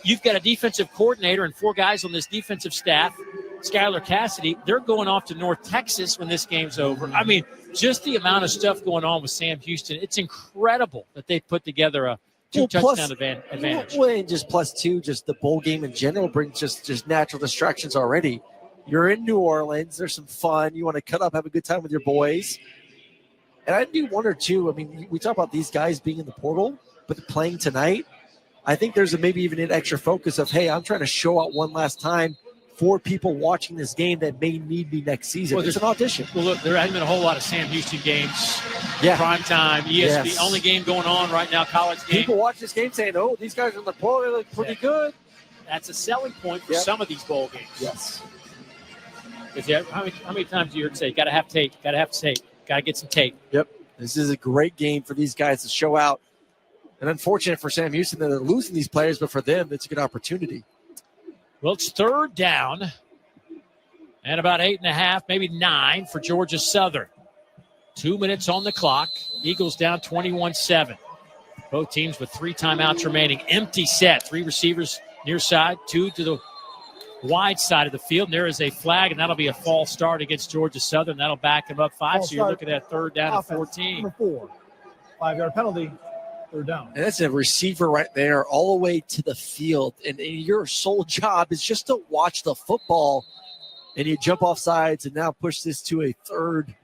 You've got a defensive coordinator and 4 guys on this defensive staff, Skylar Cassidy. They're going off to North Texas when this game's over. I mean, just the amount of stuff going on with Sam Houston, it's incredible that they put together a 2-touchdown advantage. Well, and just +2, just the bowl game in general brings just natural distractions already. You're in New Orleans. There's some fun. You want to cut up, have a good time with your boys. And I do wonder, too, I mean, we talk about these guys being in the portal, but playing tonight, I think there's maybe even an extra focus of, hey, I'm trying to show out one last time for people watching this game that may need me next season. Well, it's an audition. Well, look, there hasn't been a whole lot of Sam Houston games. Yeah. Prime time, ESPN, Yes. only game going on right now, college game. People watch this game saying, oh, these guys are in the portal, they look pretty good. That's a selling point for some of these bowl games. Yes. Because how many times do you hear it say, got to have tape, got to have tape, got to get some tape? Yep. This is a great game for these guys to show out. And unfortunate for Sam Houston that they're losing these players, but for them, it's a good opportunity. Well, it's 3rd down and about 8.5, maybe 9 for Georgia Southern. 2 minutes on the clock. Eagles down 21-7. Both teams with 3 timeouts remaining. Empty set. 3 receivers near side, 2 to the wide side of the field. And there is a flag, and that'll be a false start against Georgia Southern. That'll back them up 5. So you're looking at 3rd down and 14. Number 4, 5-yard penalty. 3rd down. And that's a receiver right there all the way to the field. And your sole job is just to watch the football. And you jump off sides and now push this to a 3rd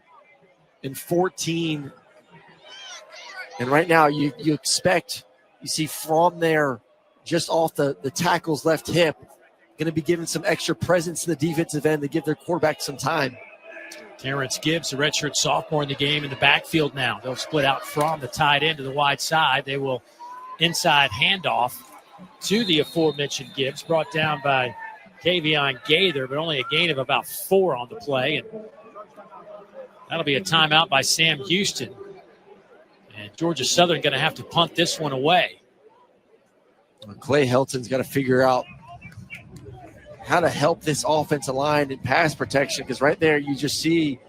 and 14. And right now you expect, you see from there, just off the tackle's left hip, going to be giving some extra presence to the defensive end to give their quarterback some time. Terrence Gibbs, a redshirt sophomore in the game, in the backfield now. They'll split out from the tight end to the wide side. They will inside handoff to the aforementioned Gibbs, brought down by Kavion Gaither, but only a gain of about 4 on the play. And that'll be a timeout by Sam Houston. And Georgia Southern going to have to punt this one away. Clay Helton's got to figure out how to help this offensive line in pass protection, because right there you just see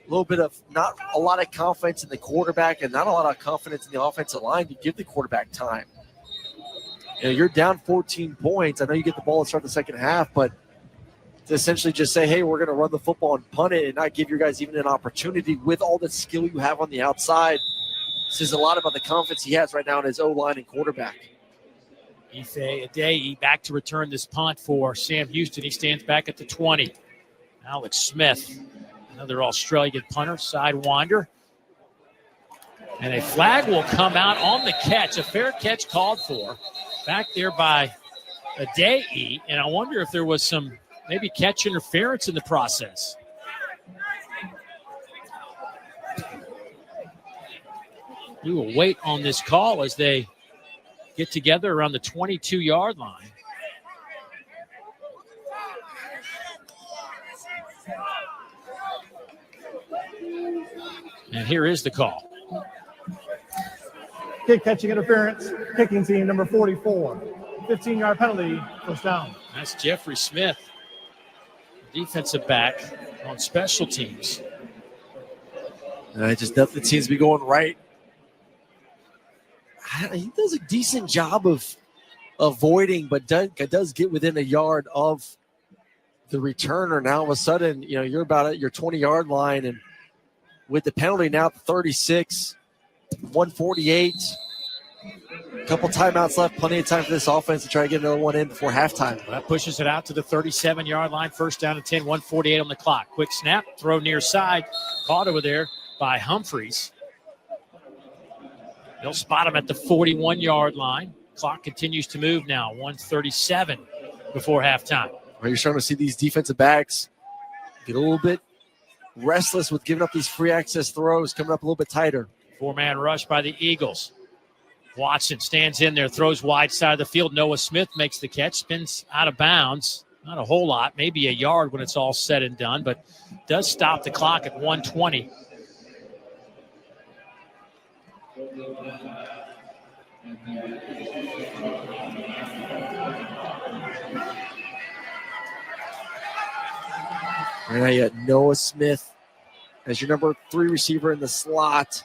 a little bit of not a lot of confidence in the quarterback and not a lot of confidence in the offensive line to give the quarterback time. You know, you're down 14 points. I know you get the ball to start the second half, but to essentially just say, hey, we're going to run the football and punt it and not give your guys even an opportunity with all the skill you have on the outside, says a lot about the confidence he has right now in his O-line and quarterback. Ife Adei back to return this punt for Sam Houston. He stands back at the 20. Alex Smith, another Australian punter, sidewinder. And a flag will come out on the catch. A fair catch called for. Back there by Adei. And I wonder if there was some maybe catch interference in the process. We will wait on this call as they get together around the 22-yard line. And here is the call. Kick catching interference, kicking team number 44. 15-yard penalty, 1st down. That's Jeffrey Smith, defensive back on special teams. It just nothing seems to be going right. He does a decent job of avoiding, but does get within a yard of the returner. Now, all of a sudden, you know, you're about at your 20-yard line, and with the penalty now at the 36, 148, a couple timeouts left, plenty of time for this offense to try to get another one in before halftime. Well, that pushes it out to the 37-yard line. 1st down and 10, 148 on the clock. Quick snap, throw near side, caught over there by Humphreys. They'll spot him at the 41-yard line. Clock continues to move now, 1:37 before halftime. You're starting to see these defensive backs get a little bit restless with giving up these free access throws, coming up a little bit tighter. 4-man rush by the Eagles. Watson stands in there, throws wide side of the field. Noah Smith makes the catch, spins out of bounds. Not a whole lot, maybe a yard when it's all said and done, but does stop the clock at 1:20. Right now you got Noah Smith as your number 3 receiver in the slot.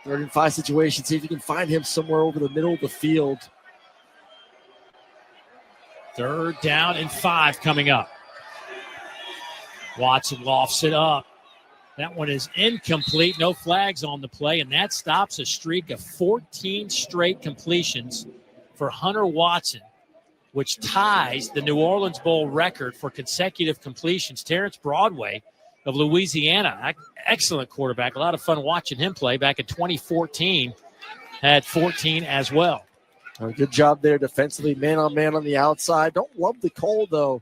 3rd and 5 situation. See if you can find him somewhere over the middle of the field. 3rd down and 5 coming up. Watson lofts it up. That one is incomplete. No flags on the play, and that stops a streak of 14 straight completions for Hunter Watson, which ties the New Orleans Bowl record for consecutive completions. Terrence Broadway of Louisiana, excellent quarterback. A lot of fun watching him play. Back in 2014, had 14 as well. Good job there defensively, man-on-man on the outside. Don't love the call, though.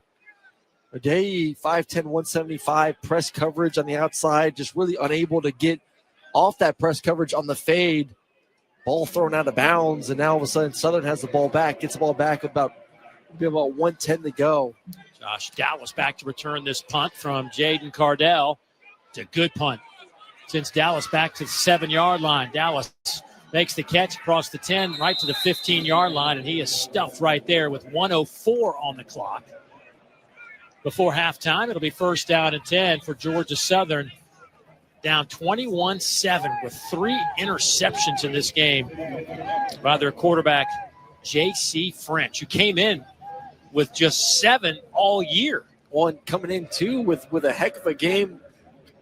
Adeye, 5'10", 175, press coverage on the outside, just really unable to get off that press coverage on the fade. Ball thrown out of bounds, and now all of a sudden Southern has the ball back, gets the ball back about 1:10 to go. Josh Dallas back to return this punt from Jaden Cardell. It's a good punt. Since Dallas back to the 7-yard line. Dallas makes the catch across the 10, right to the 15-yard line, and he is stuffed right there with 1:04 on the clock. Before halftime, it'll be 1st down and 10 for Georgia Southern. Down 21-7 with 3 interceptions in this game by their quarterback, J.C. French, who came in with just 7 all year. Well, and coming in, too, with a heck of a game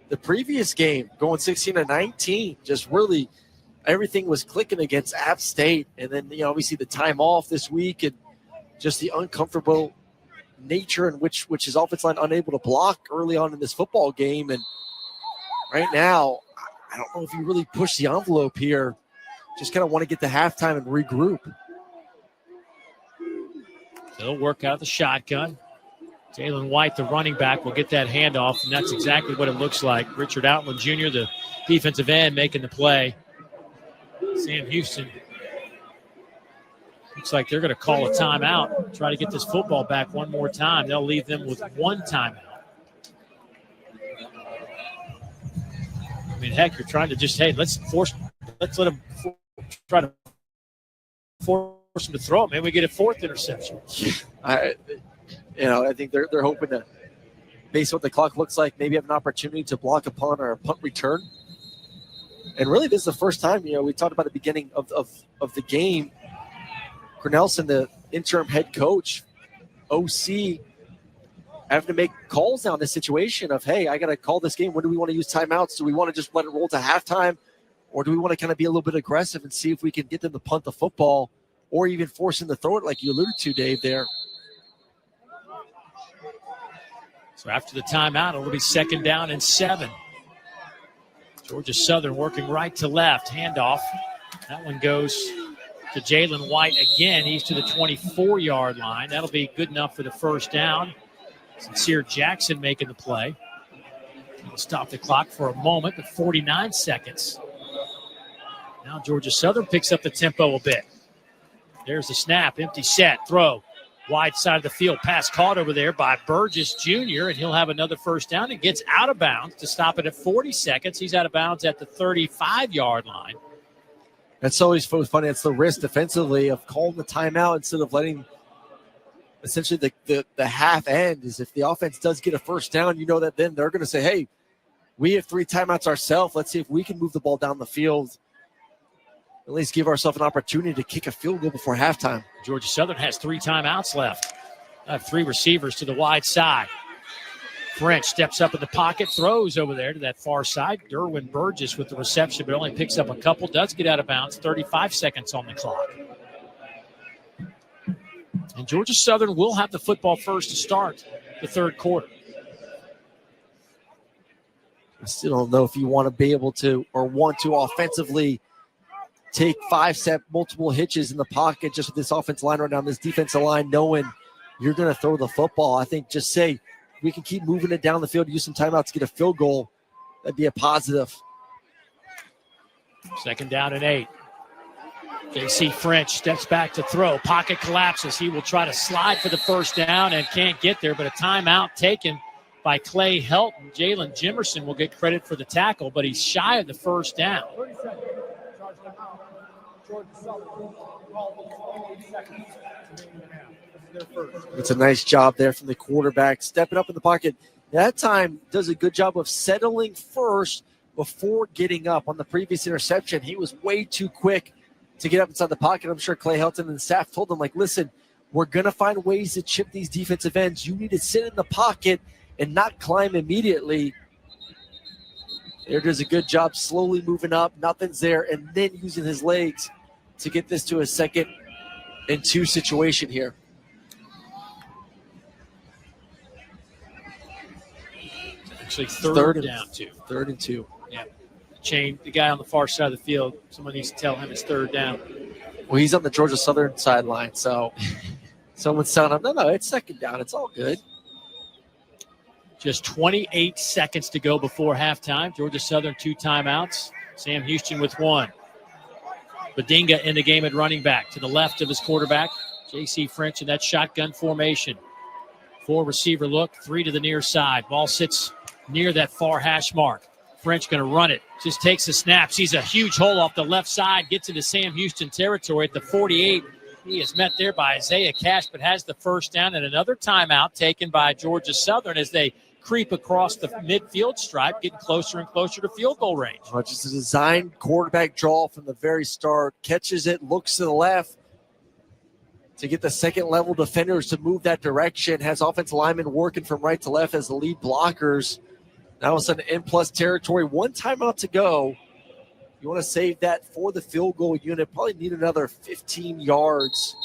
the previous game, going 16-19. Just really everything was clicking against App State. And then, obviously the time off this week and just the uncomfortable nature in which his offensive line unable to block early on in this football game. And right now, I don't know if you really push the envelope here. Just kind of want to get to halftime and regroup. They'll work out the shotgun. Jalen White, the running back, will get that handoff, and that's exactly what it looks like. Richard Outland Jr., the defensive end, making the play. Sam Houston. Looks like they're going to call a timeout, try to get this football back one more time. They'll leave them with 1 timeout. I mean, heck, you're trying to just, let's let them try to force them to throw it. Maybe we get a 4th interception. I think they're hoping to, based on what the clock looks like, maybe have an opportunity to block a punt or a punt return. And really, this is the first time, we talked about the beginning of the game. Cornelson, the interim head coach, OC, having to make calls now in this situation of, hey, I got to call this game. When do we want to use timeouts? Do we want to just let it roll to halftime? Or do we want to kind of be a little bit aggressive and see if we can get them to punt the football or even force them to throw it like you alluded to, Dave, there? So after the timeout, it'll be 2nd down and 7. Georgia Southern working right to left. Handoff. That one goes to Jalen White again. He's to the 24-yard line. That'll be good enough for the 1st down. Sincere Jackson making the play. He'll stop the clock for a moment, but 49 seconds. Now Georgia Southern picks up the tempo a bit. There's the snap. Empty set. Throw. Wide side of the field. Pass caught over there by Burgess Jr., and he'll have another 1st down and gets out of bounds to stop it at 40 seconds. He's out of bounds at the 35-yard line. That's always funny. It's the risk defensively of calling the timeout instead of letting essentially the half end. Is if the offense does get a 1st down, that then they're going to say, hey, we have 3 timeouts ourselves. Let's see if we can move the ball down the field. At least give ourselves an opportunity to kick a field goal before halftime. Georgia Southern has 3 timeouts left. I have 3 receivers to the wide side. French steps up in the pocket, throws over there to that far side. Derwin Burgess with the reception, but only picks up a couple. Does get out of bounds. 35 seconds on the clock. And Georgia Southern will have the football first to start the 3rd quarter. I still don't know if you want to be able to or want to offensively take 5-step multiple hitches in the pocket just with this offensive line right now, this defensive line, knowing you're going to throw the football. I think just say we can keep moving it down the field, use some timeouts to get a field goal. That'd be a positive. 2nd down and 8. J.C. French steps back to throw. Pocket collapses. He will try to slide for the first down and can't get there, but a timeout taken by Clay Helton. Jalen Jimerson will get credit for the tackle, but he's shy of the first down. It's a nice job there from the quarterback, stepping up in the pocket. That time does a good job of settling first before getting up. On the previous interception, he was way too quick to get up inside the pocket. I'm sure Clay Helton and the staff told him, like, listen, we're going to find ways to chip these defensive ends. You need to sit in the pocket and not climb immediately. There does a good job slowly moving up. Nothing's there, and then using his legs to get this to a 2nd and 2 situation here. Actually, third down, 2. 3rd and 2. Yeah. The guy on the far side of the field, someone needs to tell him it's 3rd down. Well, he's on the Georgia Southern sideline, so someone's telling him, no, it's 2nd down. It's all good. Just 28 seconds to go before halftime. Georgia Southern 2 timeouts. Sam Houston with 1. Badinga in the game at running back to the left of his quarterback. J.C. French in that shotgun formation. 4 receiver look, 3 to the near side. Ball sits near that far hash mark. French going to run it. Just takes the snap. Sees a huge hole off the left side. Gets into Sam Houston territory at the 48. He is met there by Isaiah Cash, but has the first down. And another timeout taken by Georgia Southern as they creep across the midfield stripe, getting closer and closer to field goal range. Just a designed quarterback draw from the very start. Catches it, looks to the left to get the second-level defenders to move that direction. Has offensive linemen working from right to left as the lead blockers. Now it's an in-plus territory. 1 timeout to go. You want to save that for the field goal unit. Probably need another 15 yards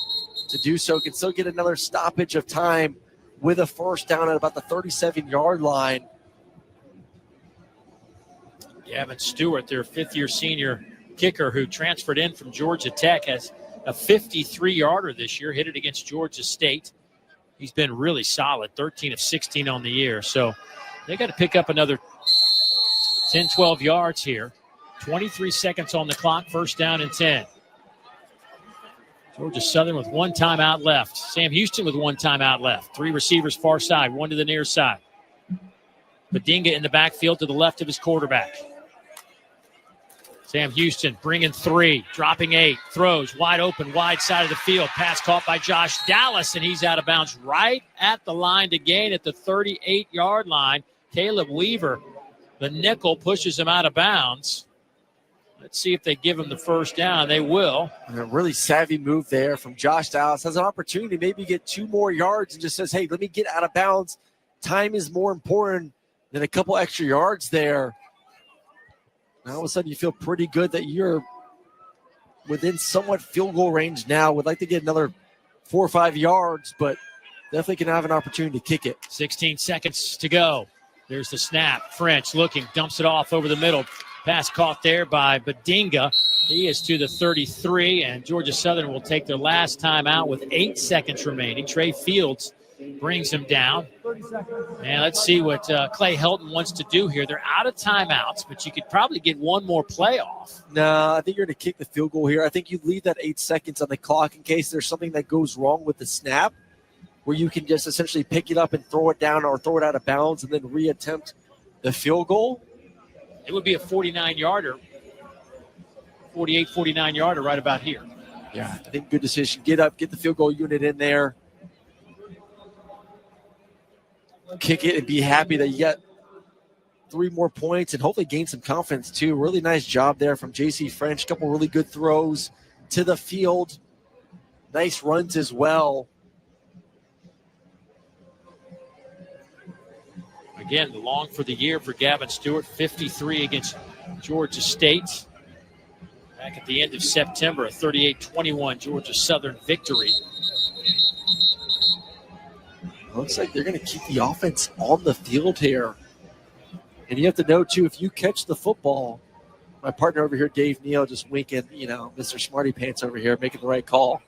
to do so. Can still get another stoppage of time with a first down at about the 37-yard line. Gavin Stewart, their 5th-year senior kicker who transferred in from Georgia Tech, has a 53-yarder this year, hit it against Georgia State. He's been really solid, 13 of 16 on the year. So they got to pick up another 10, 12 yards here. 23 seconds on the clock, 1st down and 10. Georgia Southern with 1 timeout left. Sam Houston with 1 timeout left. 3 receivers far side, 1 to the near side. Badinga in the backfield to the left of his quarterback. Sam Houston bringing 3, dropping 8, throws wide open, wide side of the field. Pass caught by Josh Dallas, and he's out of bounds right at the line to gain at the 38-yard line. Caleb Weaver, the nickel, pushes him out of bounds. Let's see if they give him the first down. They will. And a really savvy move there from Josh Dallas. Has an opportunity to maybe get 2 more yards and just says, hey, let me get out of bounds. Time is more important than a couple extra yards there. Now all of a sudden you feel pretty good that you're within somewhat field goal range now. Would like to get another 4 or 5 yards, but definitely can have an opportunity to kick it. 16 seconds to go. There's the snap. French looking, dumps it off over the middle. Pass caught there by Badinga. He is to the 33, and Georgia Southern will take their last time out with 8 seconds remaining. Trey Fields brings him down. And let's see what Clay Helton wants to do here. They're out of timeouts, but you could probably get 1 more play off. No, I think you're going to kick the field goal here. I think you leave that 8 seconds on the clock in case there's something that goes wrong with the snap, where you can just essentially pick it up and throw it down or throw it out of bounds and then reattempt the field goal. It would be a 49-yarder, 48, 49-yarder right about here. Yeah, I think good decision. Get up, get the field goal unit in there. Kick it and be happy that you get 3 more points and hopefully gain some confidence too. Really nice job there from J.C. French. A couple really good throws to the field. Nice runs as well. Again, the long for the year for Gavin Stewart, 53 against Georgia State. Back at the end of September, a 38-21 Georgia Southern victory. Looks like they're going to keep the offense on the field here. And you have to know, too, if you catch the football, my partner over here, Dave Neal, just winking, Mr. Smarty Pants over here, making the right call.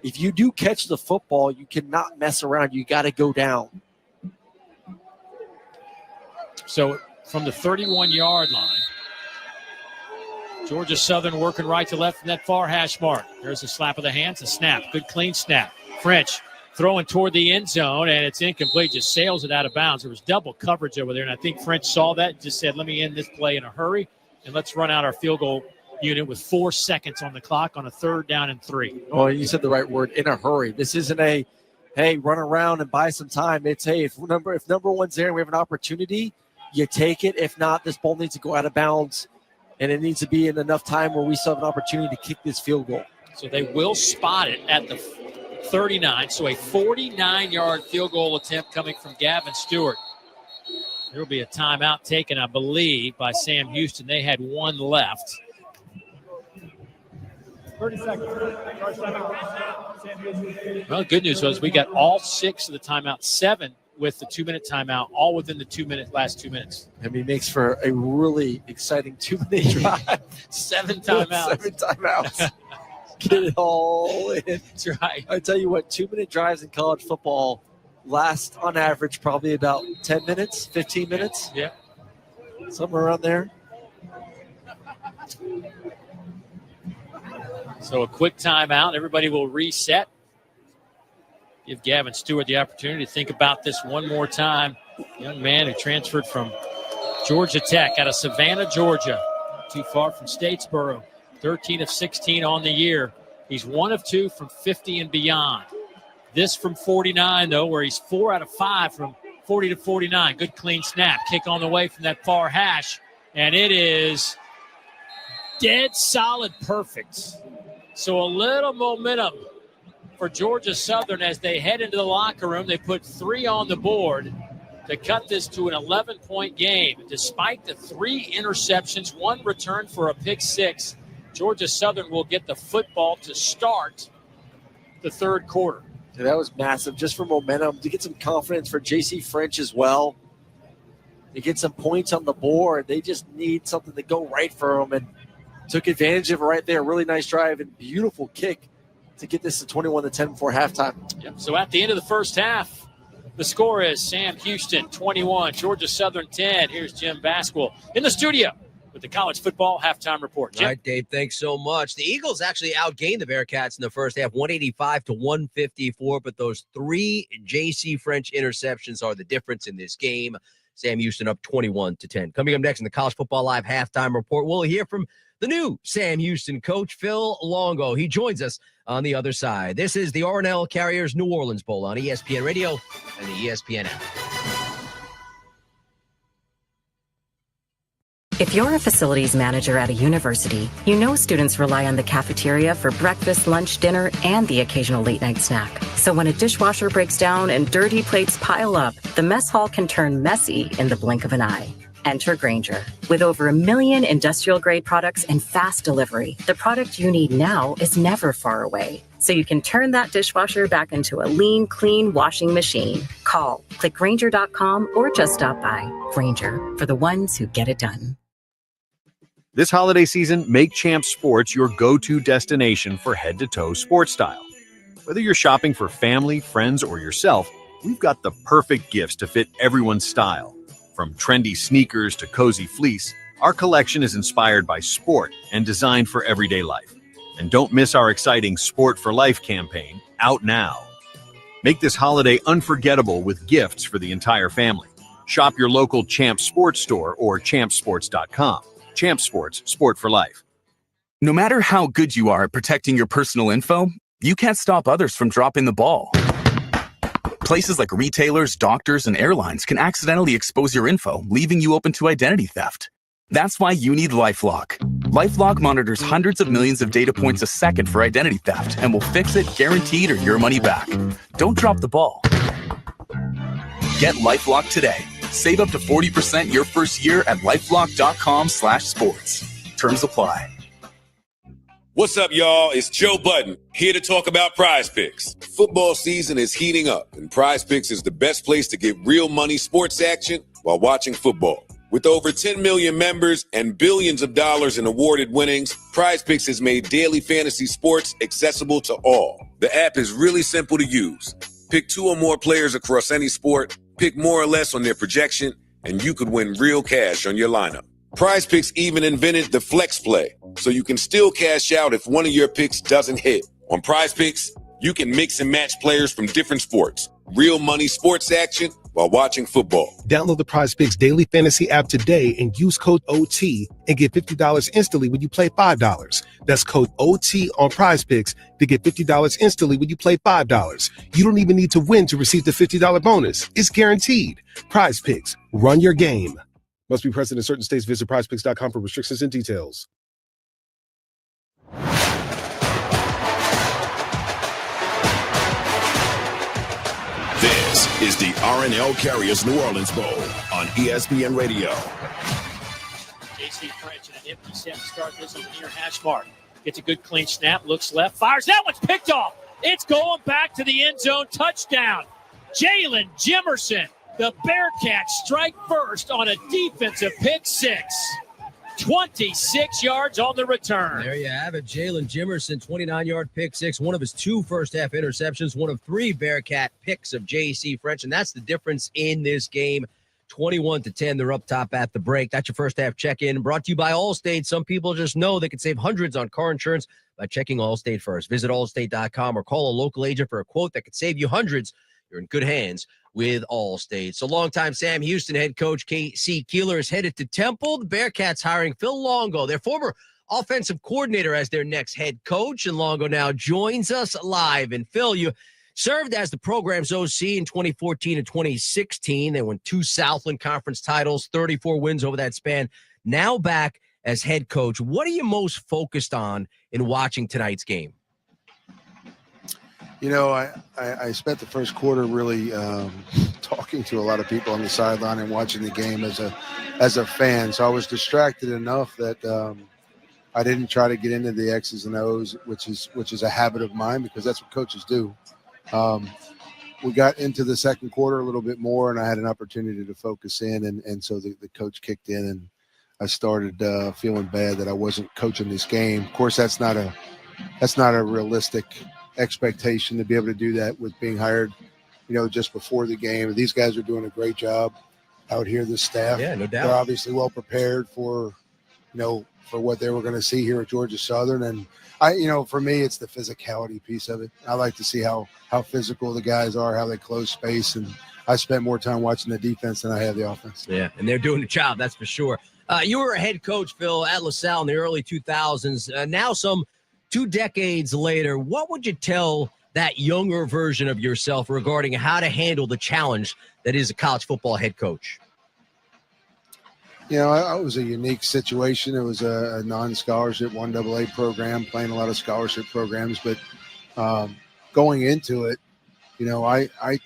if you do catch the football, you cannot mess around. You got to go down. So from the 31-yard line, Georgia Southern working right to left from that far hash mark. There's a slap of the hands, a snap. Good clean snap. French throwing toward the end zone, and it's incomplete. Just sails it out of bounds. There was double coverage over there, and I think French saw that and just said, let me end this play in a hurry, and let's run out our field goal unit with 4 seconds on the clock on a 3rd down and 3. Oh, you said the right word, in a hurry. This isn't a, hey, run around and buy some time. It's, hey, if number one's there and we have an opportunity, you take it. If not, this ball needs to go out of bounds, and it needs to be in enough time where we still have an opportunity to kick this field goal. So they will spot it at the 39. So a 49-yard field goal attempt coming from Gavin Stewart. There will be a timeout taken, I believe, by Sam Houston. They had one left. 30 seconds. Well, good news was we got all 6 of the timeouts, 7 with the 2-minute timeout, all within the last 2 minutes. I mean, makes for a really exciting 2-minute drive. 7 timeouts. 7 timeouts. Get it all in. That's right. I tell you what, 2-minute drives in college football last, on average, probably about 10 minutes, 15 minutes. Yeah. Somewhere around there. So a quick timeout. Everybody will reset. Give Gavin Stewart the opportunity to think about this one more time. Young man who transferred from Georgia Tech out of Savannah, Georgia. Not too far from Statesboro. 13 of 16 on the year. He's 1 of 2 from 50 and beyond. This from 49, though, where he's 4 out of 5 from 40 to 49. Good clean snap. Kick on the way from that far hash. And it is dead solid perfect. So a little momentum for Georgia Southern as they head into the locker room. They put 3 on the board to cut this to an 11-point game. Despite the 3 interceptions, 1 return for a pick 6, Georgia Southern will get the football to start the 3rd quarter. Yeah, that was massive just for momentum, to get some confidence for J.C. French as well. To get some points on the board. They just need something to go right for them, and took advantage of it right there. Really nice drive and beautiful kick to get this to 21-10 before halftime. Yep. So at the end of the first half, the score is Sam Houston 21, Georgia Southern 10. Here's Jim Basquill in the studio with the college football halftime report. Jim? All right, Dave, thanks so much. The Eagles actually outgained the Bearcats in the first half, 185-154, but those 3 J.C. French interceptions are the difference in this game. Sam Houston up 21-10. Coming up next in the College Football Live halftime report, we'll hear from the new Sam Houston coach, Phil Longo. He joins us on the other side. This is the R+L Carriers New Orleans Bowl on ESPN Radio and the ESPN app. If you're a facilities manager at a university, you know students rely on the cafeteria for breakfast, lunch, dinner, and the occasional late-night snack. So when a dishwasher breaks down and dirty plates pile up, the mess hall can turn messy in the blink of an eye. Enter Grainger. With over 1 million industrial-grade products and fast delivery, the product you need now is never far away. So you can turn that dishwasher back into a lean, clean washing machine. Call, click Grainger.com, or just stop by. Grainger, for the ones who get it done. This holiday season, make Champs Sports your go-to destination for head-to-toe sports style. Whether you're shopping for family, friends, or yourself, we've got the perfect gifts to fit everyone's style. From trendy sneakers to cozy fleece, our collection is inspired by sport and designed for everyday life. And don't miss our exciting Sport for Life campaign, out now. Make this holiday unforgettable with gifts for the entire family. Shop your local Champs Sports store or champsports.com. Champs Sports, sport for life. No matter how good you are at protecting your personal info, you can't stop others from dropping the ball. Places like retailers, doctors, and airlines can accidentally expose your info, leaving you open to identity theft. That's why you need LifeLock. LifeLock monitors hundreds of millions of data points a second for identity theft and will fix it guaranteed or your money back. Don't drop the ball. Get LifeLock today. Save up to 40% your first year at LifeLock.com/sports. Terms apply. What's up, y'all? It's Joe Budden, here to talk about Prize Picks. Football season is heating up, and Prize Picks is the best place to get real money sports action while watching football. With over 10 million members and billions of dollars in awarded winnings, Prize Picks has made daily fantasy sports accessible to all. The app is really simple to use. Pick 2 or more players across any sport, pick more or less on their projection, and you could win real cash on your lineup. Prize Picks even invented the Flex Play, so you can still cash out if one of your picks doesn't hit. On Prize Picks, you can mix and match players from different sports. Real money sports action while watching football. Download the Prize Picks daily fantasy app today and use code OT and get $50 instantly when you play $5. That's code OT on Prize Picks to get $50 instantly when you play $5. You don't even need to win to receive the $50 bonus. It's guaranteed. Prize Picks, run your game. Must be present in certain states. Visit prizepicks.com for restrictions and details. This is the R+L Carriers New Orleans Bowl on ESPN Radio. J.C. French in an empty set to start this on the near hash mark. Gets a good clean snap, looks left, fires. That one's picked off. It's going back to the end zone. Touchdown. Jalen Jimerson. The Bearcats strike first on a defensive pick six. 26 yards on the return. There you have it. Jalen Jimerson, 29-yard pick six, one of his 2 first-half interceptions, one of 3 Bearcat picks of J.C. French, and that's the difference in this game. 21-10, they're up top at the break. That's your first-half check-in, brought to you by Allstate. Some people just know they can save hundreds on car insurance by checking Allstate first. Visit allstate.com or call a local agent for a quote that could save you hundreds. You're in good hands with Allstate. So longtime Sam Houston head coach K.C. Keeler is headed to Temple. The Bearcats hiring Phil Longo, their former offensive coordinator, as their next head coach. And Longo now joins us live. And Phil, you served as the program's OC in 2014 and 2016. They won 2 Southland Conference titles, 34 wins over that span. Now back as head coach. What are you most focused on in watching tonight's game? You know, I spent the first quarter really talking to a lot of people on the sideline and watching the game as a fan. So I was distracted enough that I didn't try to get into the X's and O's, which is a habit of mine because that's what coaches do. We got into the second quarter a little bit more, and I had an opportunity to focus in, and so the coach kicked in, and I started feeling bad that I wasn't coaching this game. Of course, that's not a realistic expectation to be able to do that with being hired, just before the game. These guys are doing a great job out here, the staff. Yeah, no doubt. They're obviously well prepared for what they were going to see here at Georgia Southern. And for me, it's the physicality piece of it. I like to see how physical the guys are, how they close space. And I spent more time watching the defense than I have the offense. Yeah, and they're doing the job, that's for sure. You were a head coach, Phil, at LaSalle in the early 2000s. Now some 2 decades later, what would you tell that younger version of yourself regarding how to handle the challenge that is a college football head coach? I was a unique situation. It was a non-scholarship 1AA program, playing a lot of scholarship programs. But going into it, I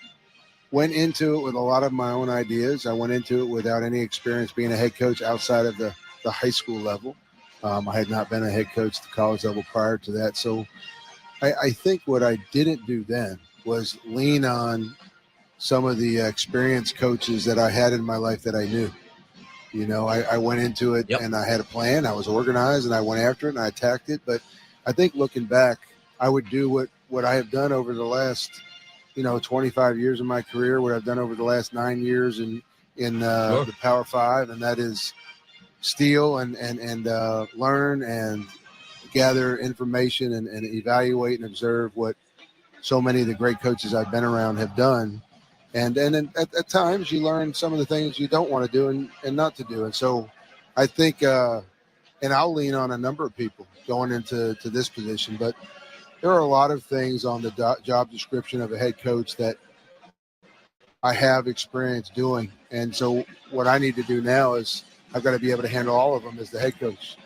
went into it with a lot of my own ideas. I went into it without any experience being a head coach outside of the high school level. I had not been a head coach at the college level prior to that. So I think what I didn't do then was lean on some of the experienced coaches that I had in my life that I knew. I went into it and I had a plan. I was organized and I went after it and I attacked it. But I think looking back, I would do what I have done over the last, 25 years of my career, what I've done over the last 9 years in the Power Five, and that is steal and learn and gather information and evaluate and observe what so many of the great coaches I've been around have done. And at times you learn some of the things you don't want to do and not to do. And so I think, and I'll lean on a number of people going into this position, but there are a lot of things on the job description of a head coach that I have experience doing. And so what I need to do now is I've got to be able to handle all of them as the head coach.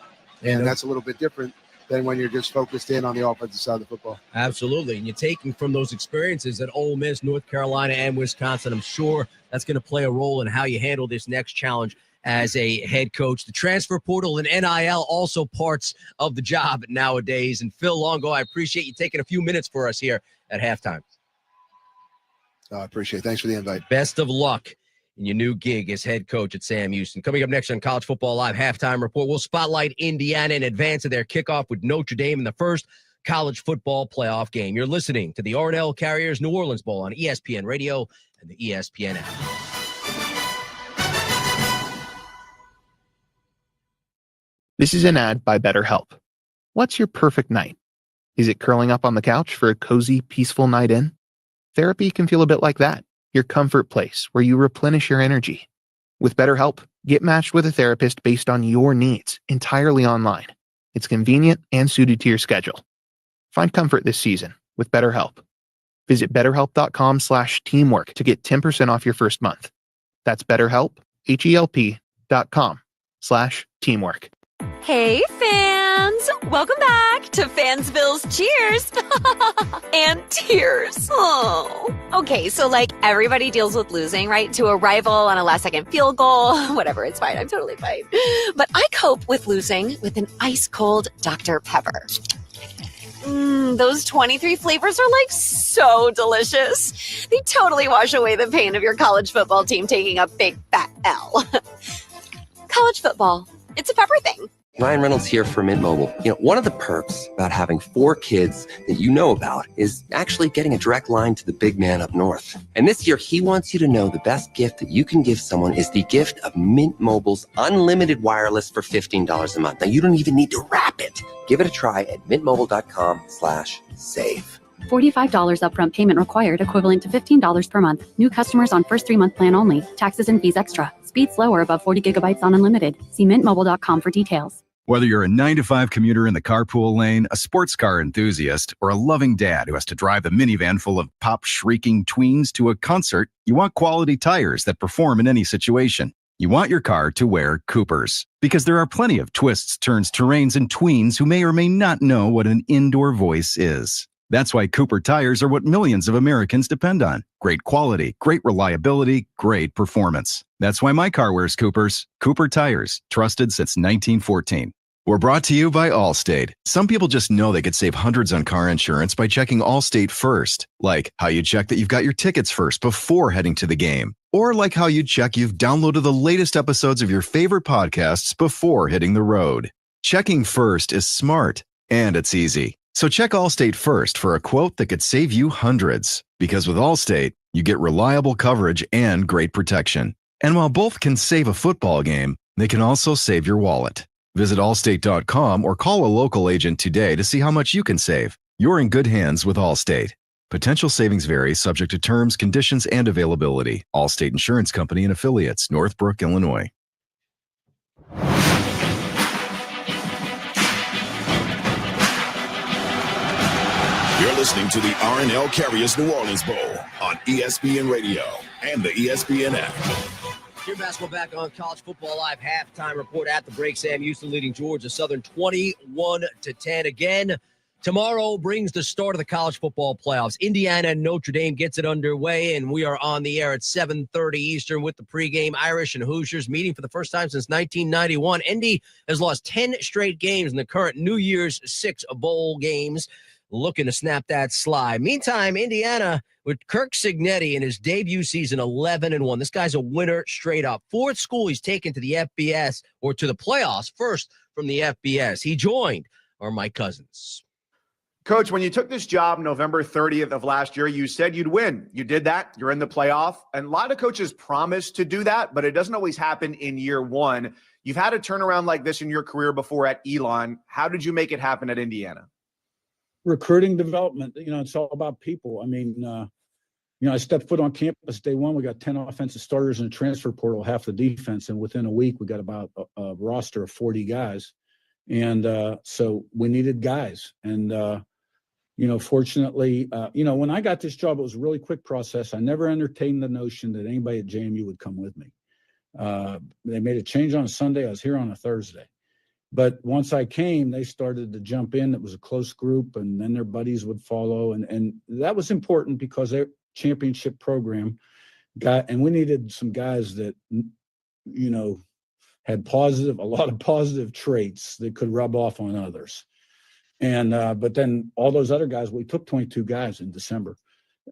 And that's a little bit different than when you're just focused in on the offensive side of the football. Absolutely. And you're taking from those experiences at Ole Miss, North Carolina, and Wisconsin. I'm sure that's going to play a role in how you handle this next challenge as a head coach. The transfer portal and NIL also parts of the job nowadays. And Phil Longo, I appreciate you taking a few minutes for us here at halftime. I appreciate it. Thanks for the invite. Best of luck in your new gig as head coach at Sam Houston. Coming up next on College Football Live Halftime Report, we'll spotlight Indiana in advance of their kickoff with Notre Dame in the first college football playoff game. You're listening to the R+L Carriers New Orleans Bowl on ESPN Radio and the ESPN app. This is an ad by BetterHelp. What's your perfect night? Is it curling up on the couch for a cozy, peaceful night in? Therapy can feel a bit like that. Your comfort place where you replenish your energy. With BetterHelp, get matched with a therapist based on your needs, entirely online. It's convenient and suited to your schedule. Find comfort this season with BetterHelp. Visit betterhelp.com/teamwork to get 10% off your first month. That's BetterHelp, HELP.com/teamwork. Hey, fans! Welcome back to Fansville's Cheers and Tears. Oh. Okay, so like everybody deals with losing, right? To a rival on a last-second field goal. Whatever, it's fine. I'm totally fine. But I cope with losing with an ice-cold Dr. Pepper. Those 23 flavors are like so delicious. They totally wash away the pain of your college football team taking a big fat L. College football, it's a pepper thing. Ryan Reynolds here for Mint Mobile. You know, one of the perks about having 4 kids that you know about is actually getting a direct line to the big man up north. And this year, he wants you to know the best gift that you can give someone is the gift of Mint Mobile's unlimited wireless for $15 a month. Now, you don't even need to wrap it. Give it a try at mintmobile.com/save. $45 upfront payment required, equivalent to $15 per month. New customers on first 3-month plan only. Taxes and fees extra. Speed slower above 40 gigabytes on unlimited. See mintmobile.com for details. Whether you're a 9-to-5 commuter in the carpool lane, a sports car enthusiast, or a loving dad who has to drive a minivan full of pop-shrieking tweens to a concert, you want quality tires that perform in any situation. You want your car to wear Coopers, because there are plenty of twists, turns, terrains, and tweens who may or may not know what an indoor voice is. That's why Cooper tires are what millions of Americans depend on. Great quality, great reliability, great performance. That's why my car wears Coopers. Cooper tires, trusted since 1914. We're brought to you by Allstate. Some people just know they could save hundreds on car insurance by checking Allstate first. Like how you check that you've got your tickets first before heading to the game. Or like how you check you've downloaded the latest episodes of your favorite podcasts before hitting the road. Checking first is smart, and it's easy. So check Allstate first for a quote that could save you hundreds. Because with Allstate, you get reliable coverage and great protection. And while both can save a football game, they can also save your wallet. Visit allstate.com or call a local agent today to see how much you can save. You're in good hands with Allstate. Potential savings vary, subject to terms, conditions, and availability. Allstate Insurance Company and Affiliates, Northbrook, Illinois. You're listening to the R+L Carriers New Orleans Bowl on ESPN Radio and the ESPN app. Your basketball back on College Football Live Halftime Report at the break. Sam Houston leading Georgia Southern 21-10. Again, tomorrow brings the start of the college football playoffs. Indiana and Notre Dame gets it underway, and we are on the air at 7:30 Eastern with the pregame. Irish and Hoosiers meeting for the first time since 1991. Indy has lost 10 straight games in the current New Year's 6 bowl games, looking to snap that slide. Meantime, Indiana with Kirk Cignetti in his debut season, 11-1. This guy's a winner straight up. 4th school he's taken to the FBS or to the playoffs, first from the FBS. He joined our Mike Cousins. Coach, when you took this job November 30th of last year, you said you'd win. You did that. You're in the playoff. And a lot of coaches promise to do that, but it doesn't always happen in year one. You've had a turnaround like this in your career before at Elon. How did you make it happen at Indiana? Recruiting development, it's all about people. I mean, I stepped foot on campus day one. We got 10 offensive starters in the transfer portal, half the defense. And within a week, we got about a roster of 40 guys. And so we needed guys. And, fortunately, when I got this job, it was a really quick process. I never entertained the notion that anybody at JMU would come with me. They made a change on a Sunday. I was here on a Thursday. But once I came, they started to jump in. It was a close group, and then their buddies would follow. And that was important because their championship program and we needed some guys that, had a lot of positive traits that could rub off on others. And, but then all those other guys, we took 22 guys in December,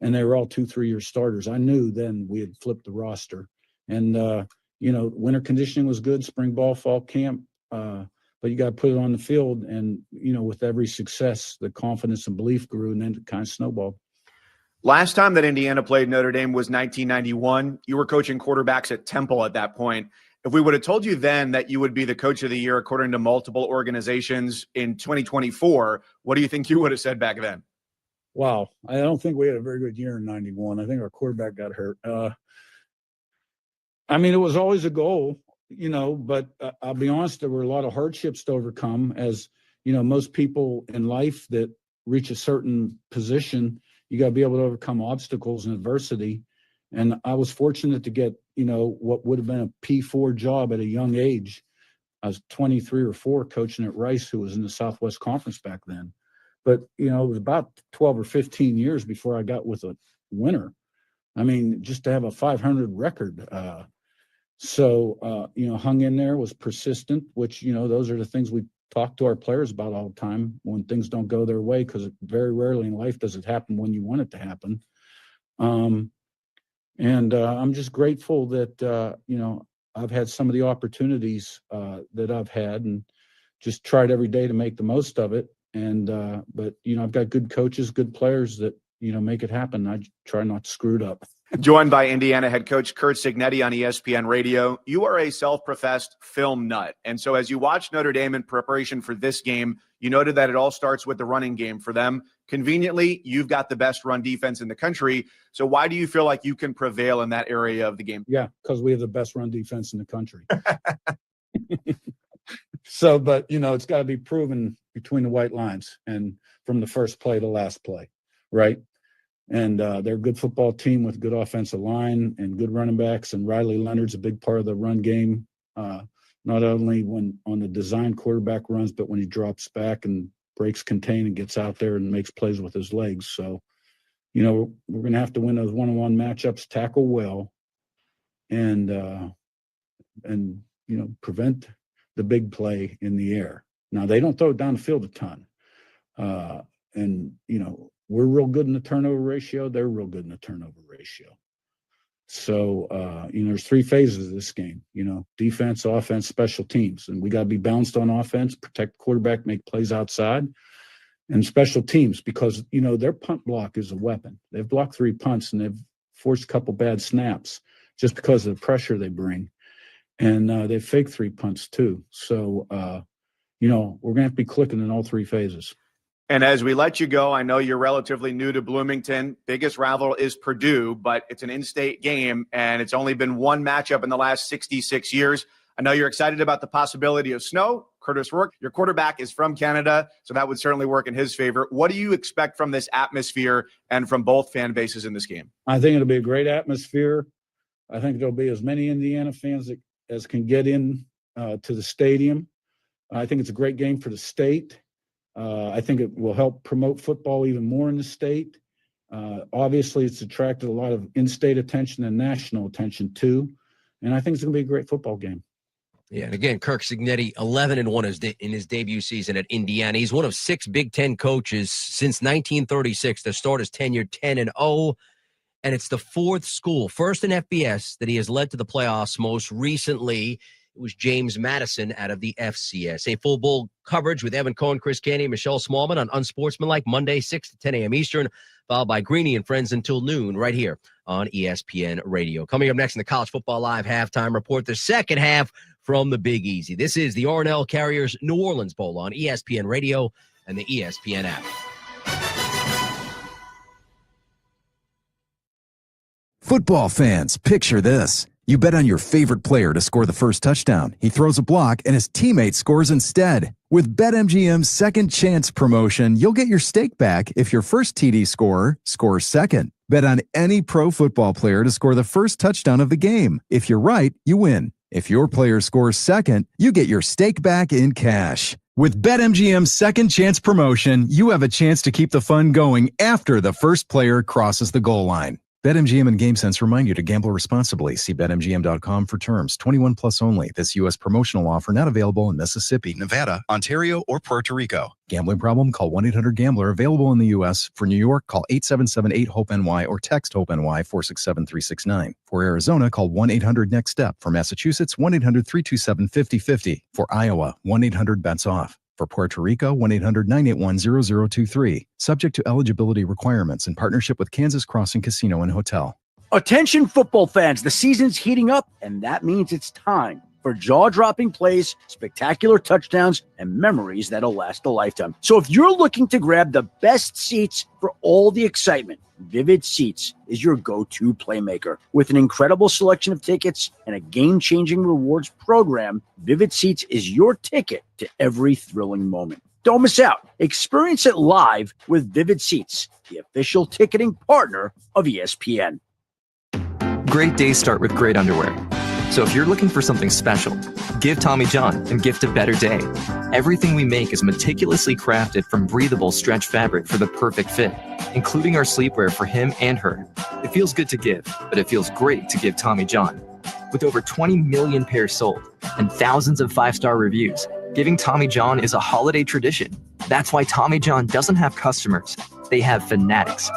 and they were all 2-3 year starters. I knew then we had flipped the roster. And, winter conditioning was good, spring ball, fall camp. But you got to put it on the field. And, with every success, the confidence and belief grew, and then it kind of snowballed. Last time that Indiana played Notre Dame was 1991. You were coaching quarterbacks at Temple at that point. If we would have told you then that you would be the coach of the year according to multiple organizations in 2024, what do you think you would have said back then? Wow. I don't think we had a very good year in 91. I think our quarterback got hurt. It was always a goal, but I'll be honest, there were a lot of hardships to overcome. As, most people in life that reach a certain position, you got to be able to overcome obstacles and adversity. And I was fortunate to get, what would have been a P4 job at a young age. I was 23 or 4 coaching at Rice, who was in the Southwest Conference back then. But, it was about 12 or 15 years before I got with a winner. Just to have a 500 record. Hung in there, was persistent, which, those are the things we talk to our players about all the time when things don't go their way, because very rarely in life does it happen when you want it to happen. I'm just grateful that, I've had some of the opportunities that I've had, and just tried every day to make the most of it. But I've got good coaches, good players that, make it happen. I try not to screw it up. Joined by Indiana head coach Curt Cignetti on ESPN Radio. You are a self-professed film nut. And so as you watch Notre Dame in preparation for this game, you noted that it all starts with the running game for them. Conveniently, you've got the best run defense in the country. So why do you feel like you can prevail in that area of the game? Yeah, because we have the best run defense in the country. But it's got to be proven between the white lines and from the first play to last play, right? And they're a good football team with good offensive line and good running backs. And Riley Leonard's a big part of the run game, not only when on the design quarterback runs, but when he drops back and breaks contain and gets out there and makes plays with his legs. So, we're going to have to win those one-on-one matchups, tackle well, and prevent the big play in the air. Now, they don't throw it down the field a ton. We're real good in the turnover ratio. They're real good in the turnover ratio. So, there's 3 phases of this game, defense, offense, special teams. And we got to be balanced on offense, protect the quarterback, make plays outside, and special teams, because, their punt block is a weapon. They've blocked 3 punts, and they've forced a couple bad snaps just because of the pressure they bring. And they faked 3 punts too. So, we're going to have to be clicking in all 3 phases. And as we let you go, I know you're relatively new to Bloomington. Biggest rival is Purdue, but it's an in-state game, and it's only been one matchup in the last 66 years. I know you're excited about the possibility of snow. Curtis Rourke, your quarterback, is from Canada, so that would certainly work in his favor. What do you expect from this atmosphere and from both fan bases in this game? I think it'll be a great atmosphere. I think there'll be as many Indiana fans as can get in to the stadium. I think it's a great game for the state. I think it will help promote football even more in the state. Obviously, it's attracted a lot of in-state attention and national attention too. And I think it's going to be a great football game. Yeah, and again, Curt Cignetti, 11-1 in his debut season at Indiana. He's one of 6 Big Ten coaches since 1936 to start his tenure 10-0. And it's the 4th school, first in FBS, that he has led to the playoffs. Most recently, it was James Madison out of the FCS. A full bowl coverage with Evan Cohen, Chris Canty, and Michelle Smallman on Unsportsmanlike, Monday, 6 to 10 a.m. Eastern, followed by Greeny and Friends until noon right here on ESPN Radio. Coming up next in the College Football Live halftime report, the second half from the Big Easy. This is the R+L Carriers New Orleans Bowl on ESPN Radio and the ESPN app. Football fans, picture this. You bet on your favorite player to score the first touchdown. He throws a block and his teammate scores instead. With BetMGM's second chance promotion, you'll get your stake back if your first TD scorer scores second. Bet on any pro football player to score the first touchdown of the game. If you're right, you win. If your player scores second, you get your stake back in cash. With BetMGM's second chance promotion, you have a chance to keep the fun going after the first player crosses the goal line. BetMGM and GameSense remind you to gamble responsibly. See BetMGM.com for terms. 21 plus only. This U.S. promotional offer not available in Mississippi, Nevada, Ontario, or Puerto Rico. Gambling problem? Call 1-800-GAMBLER. Available in the U.S. For New York, call 877-8-HOPE-NY or text HOPE-NY 467-369. For Arizona, call 1-800-NEXT-STEP. For Massachusetts, 1-800-327-5050. For Iowa, 1-800-BETS-OFF. For Puerto Rico, 1-800-981-0023. Subject to eligibility requirements in partnership with Kansas Crossing Casino and Hotel. Attention football fans, the season's heating up, and that means it's time for jaw-dropping plays, spectacular touchdowns, and memories that'll last a lifetime. So if you're looking to grab the best seats for all the excitement, Vivid Seats is your go-to playmaker. With an incredible selection of tickets and a game-changing rewards program, Vivid Seats is your ticket to every thrilling moment. Don't miss out. Experience it live with Vivid Seats, the official ticketing partner of ESPN. Great days start with great underwear. So if you're looking for something special, give Tommy John and gift a better day. Everything we make is meticulously crafted from breathable stretch fabric for the perfect fit, including our sleepwear for him and her. It feels good to give, but it feels great to give Tommy John. With over 20 million pairs sold and thousands of 5-star reviews, giving Tommy John is a holiday tradition. That's why Tommy John doesn't have customers. They have fanatics.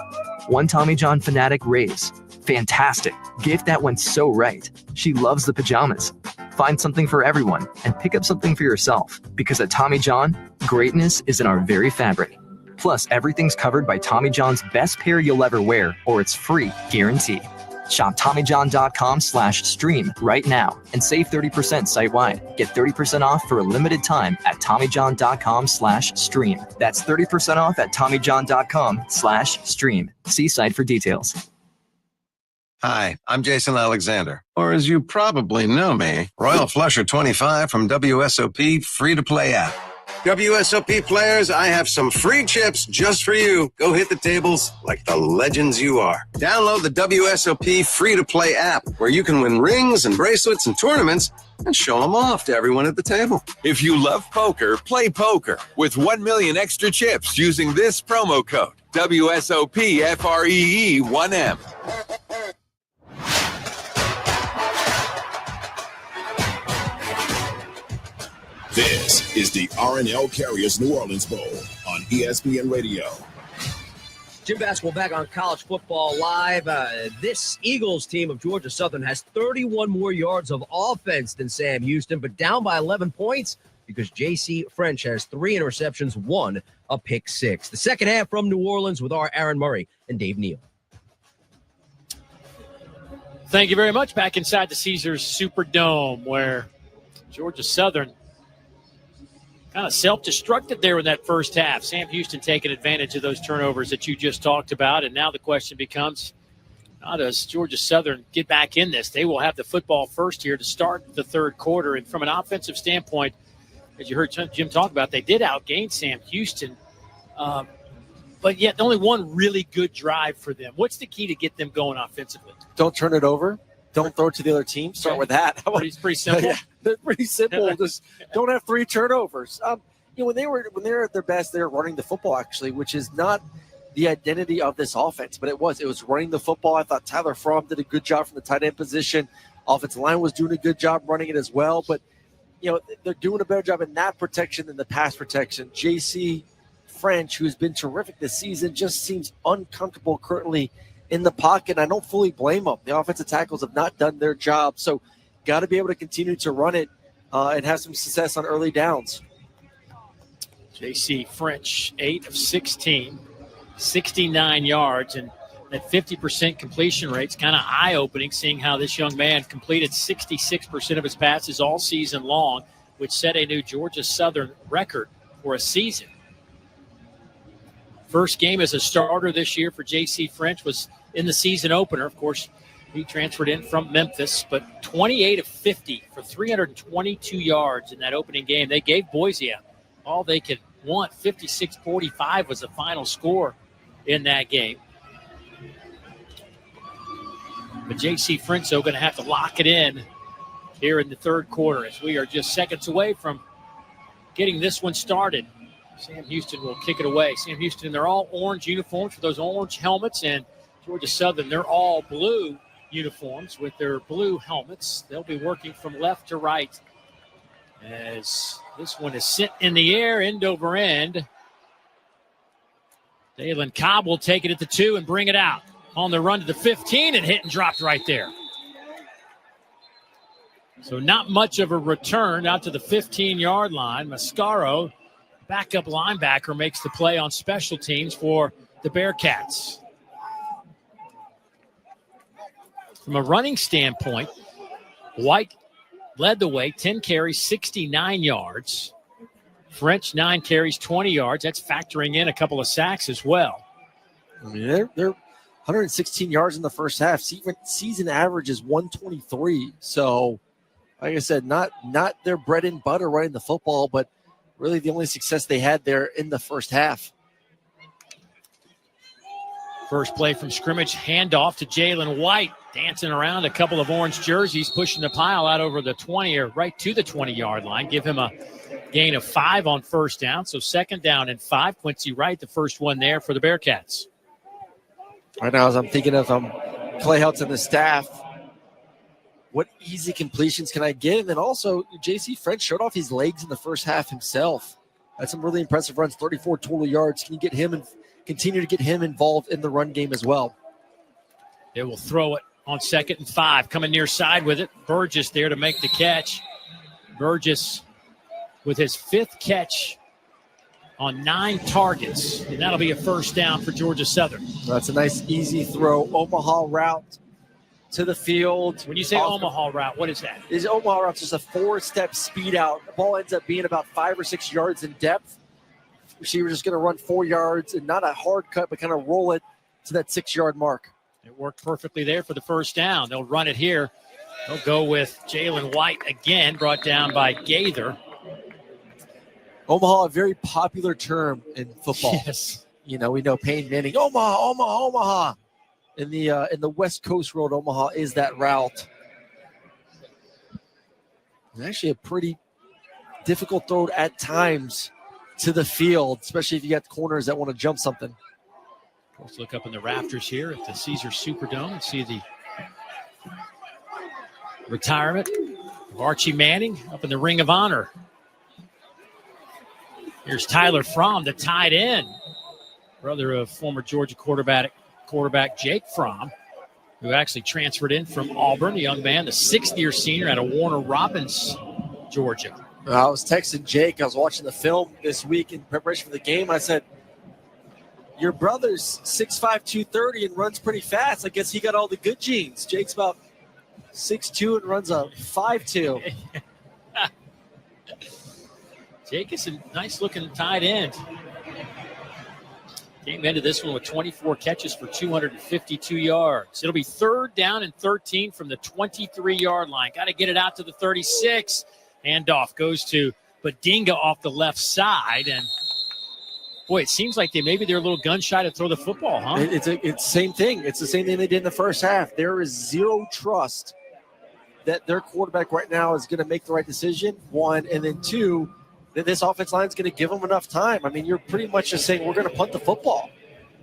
One Tommy John fanatic raves. Fantastic. Gift that went so right. She loves the pajamas. Find something for everyone and pick up something for yourself, because at Tommy John, greatness is in our very fabric. Plus, everything's covered by Tommy John's best pair you'll ever wear, or it's free guarantee. Shop TommyJohn.com/stream right now and save 30% site-wide. Get 30% off for a limited time at TommyJohn.com/stream. That's 30% off at TommyJohn.com/stream. See site for details. Hi, I'm Jason Alexander, or as you probably know me, Royal Flusher 25 from WSOP free-to-play app. WSOP players, I have some free chips just for you. Go hit the tables like the legends you are. Download the WSOP free-to-play app, where you can win rings and bracelets and tournaments and show them off to everyone at the table. If you love poker, play poker with 1 million extra chips using this promo code, WSOPFREE1M. This is the R+L Carriers New Orleans Bowl on ESPN Radio. Jim Basketball back on College Football Live. This Eagles team of Georgia Southern has 31 more yards of offense than Sam Houston, but down by 11 points because J.C. French has 3 interceptions, 1 a pick 6. The second half from New Orleans with our Aaron Murray and Dave Neal. Thank you very much. Back inside the Caesars Superdome, where Georgia Southern kind of self-destructed there in that first half. Sam Houston taking advantage of those turnovers that you just talked about. And now the question becomes, how does Georgia Southern get back in this? They will have the football first here to start the third quarter. And from an offensive standpoint, as you heard Jim talk about, they did outgain Sam Houston. But yet only one really good drive for them. What's the key to get them going offensively? Don't turn it over. Don't throw it to the other team. Start with that. Pretty simple. Yeah, they're pretty simple. Just don't have 3 turnovers. When they were at their best, they were running the football, actually, which is not the identity of this offense, but it was running the football. I thought Tyler Fromm did a good job from the tight end position. Offensive line was doing a good job running it as well, but they're doing a better job in that protection than the pass protection. J.C. French, who's been terrific this season, just seems uncomfortable currently in the pocket. I don't fully blame them. The offensive tackles have not done their job, so got to be able to continue to run it and have some success on early downs. J.C. French, 8 of 16, 69 yards, and that 50% completion rate's kind of eye-opening, seeing how this young man completed 66% of his passes all season long, which set a new Georgia Southern record for a season. First game as a starter this year for J.C. French was in the season opener. Of course, he transferred in from Memphis, but 28 of 50 for 322 yards in that opening game. They gave Boise all they could want. 56-45 was the final score in that game. But J.C. French, though, going to have to lock it in here in the third quarter as we are just seconds away from getting this one started. Sam Houston will kick it away. Sam Houston, they're all orange uniforms for those orange helmets, and Georgia Southern, they're all blue uniforms with their blue helmets. They'll be working from left to right as this one is sent in the air, end over end. Dalen Cobb will take it at the 2 and bring it out. On the run to the 15 and hit and dropped right there. So not much of a return out to the 15-yard line. Mascaro, backup linebacker, makes the play on special teams for the Bearcats. From a running standpoint, White led the way, 10 carries, 69 yards. French, 9 carries, 20 yards. That's factoring in a couple of sacks as well. I mean, they're 116 yards in the first half. Season average is 123. So, like I said, not their bread and butter running the football, but really the only success they had there in the first half. First play from scrimmage, handoff to Jalen White, dancing around a couple of orange jerseys, pushing the pile out over the 20 or right to the 20-yard line. Give him a gain of 5 on first down. So 2nd down and 5. Quincy Wright, the first one there for the Bearcats. Right now, as I'm thinking of Clay Heltz and the staff, what easy completions can I get? And then also, J.C. French showed off his legs in the first half himself. Had some really impressive runs, 34 total yards. Can you get him and continue to get him involved in the run game as well? They will throw it on 2nd and 5, coming near side with it. Burgess there to make the catch. Burgess with his 5th catch on 9 targets, and that'll be a first down for Georgia Southern. That's a nice, easy throw. Omaha route to the field. When you say Omaha route, what is that? Is Omaha route just a 4-step speed out? The ball ends up being about 5 or 6 yards in depth. She was just going to run 4 yards and not a hard cut, but kind of roll it to that 6-yard mark. It worked perfectly there for the first down. They'll run it here. They'll go with Jalen White again, brought down by Gaither. Omaha, a very popular term in football. Yes. You know, we know Peyton Manning, Omaha. In the West Coast road, Omaha is that route. It's actually a pretty difficult throw at times to the field, especially if you got corners that want to jump something. Let's look up in the rafters here at the Caesar Superdome and see the retirement of Archie Manning up in the Ring of Honor. Here's Tyler Fromm, the tight end, brother of former Georgia quarterback Jake Fromm, who actually transferred in from Auburn, a young man, the 6th-year senior out of Warner Robins, Georgia. I was texting Jake. I was watching the film this week in preparation for the game. I said, your brother's 6'5", 230 and runs pretty fast. I guess he got all the good genes. Jake's about 6'2" and runs a 5'2". Jake is a nice-looking tight end. Came into this one with 24 catches for 252 yards. It'll be 3rd down and 13 from the 23-yard line. Got to get it out to the 36. Handoff goes to Badinga off the left side. And, boy, it seems like they're a little gun-shy to throw the football, huh? It's the same thing. It's the same thing they did in the first half. There is zero trust that their quarterback right now is going to make the right decision, 1, and then 2, that this offense line is going to give them enough time. I mean, you're pretty much just saying we're going to punt the football.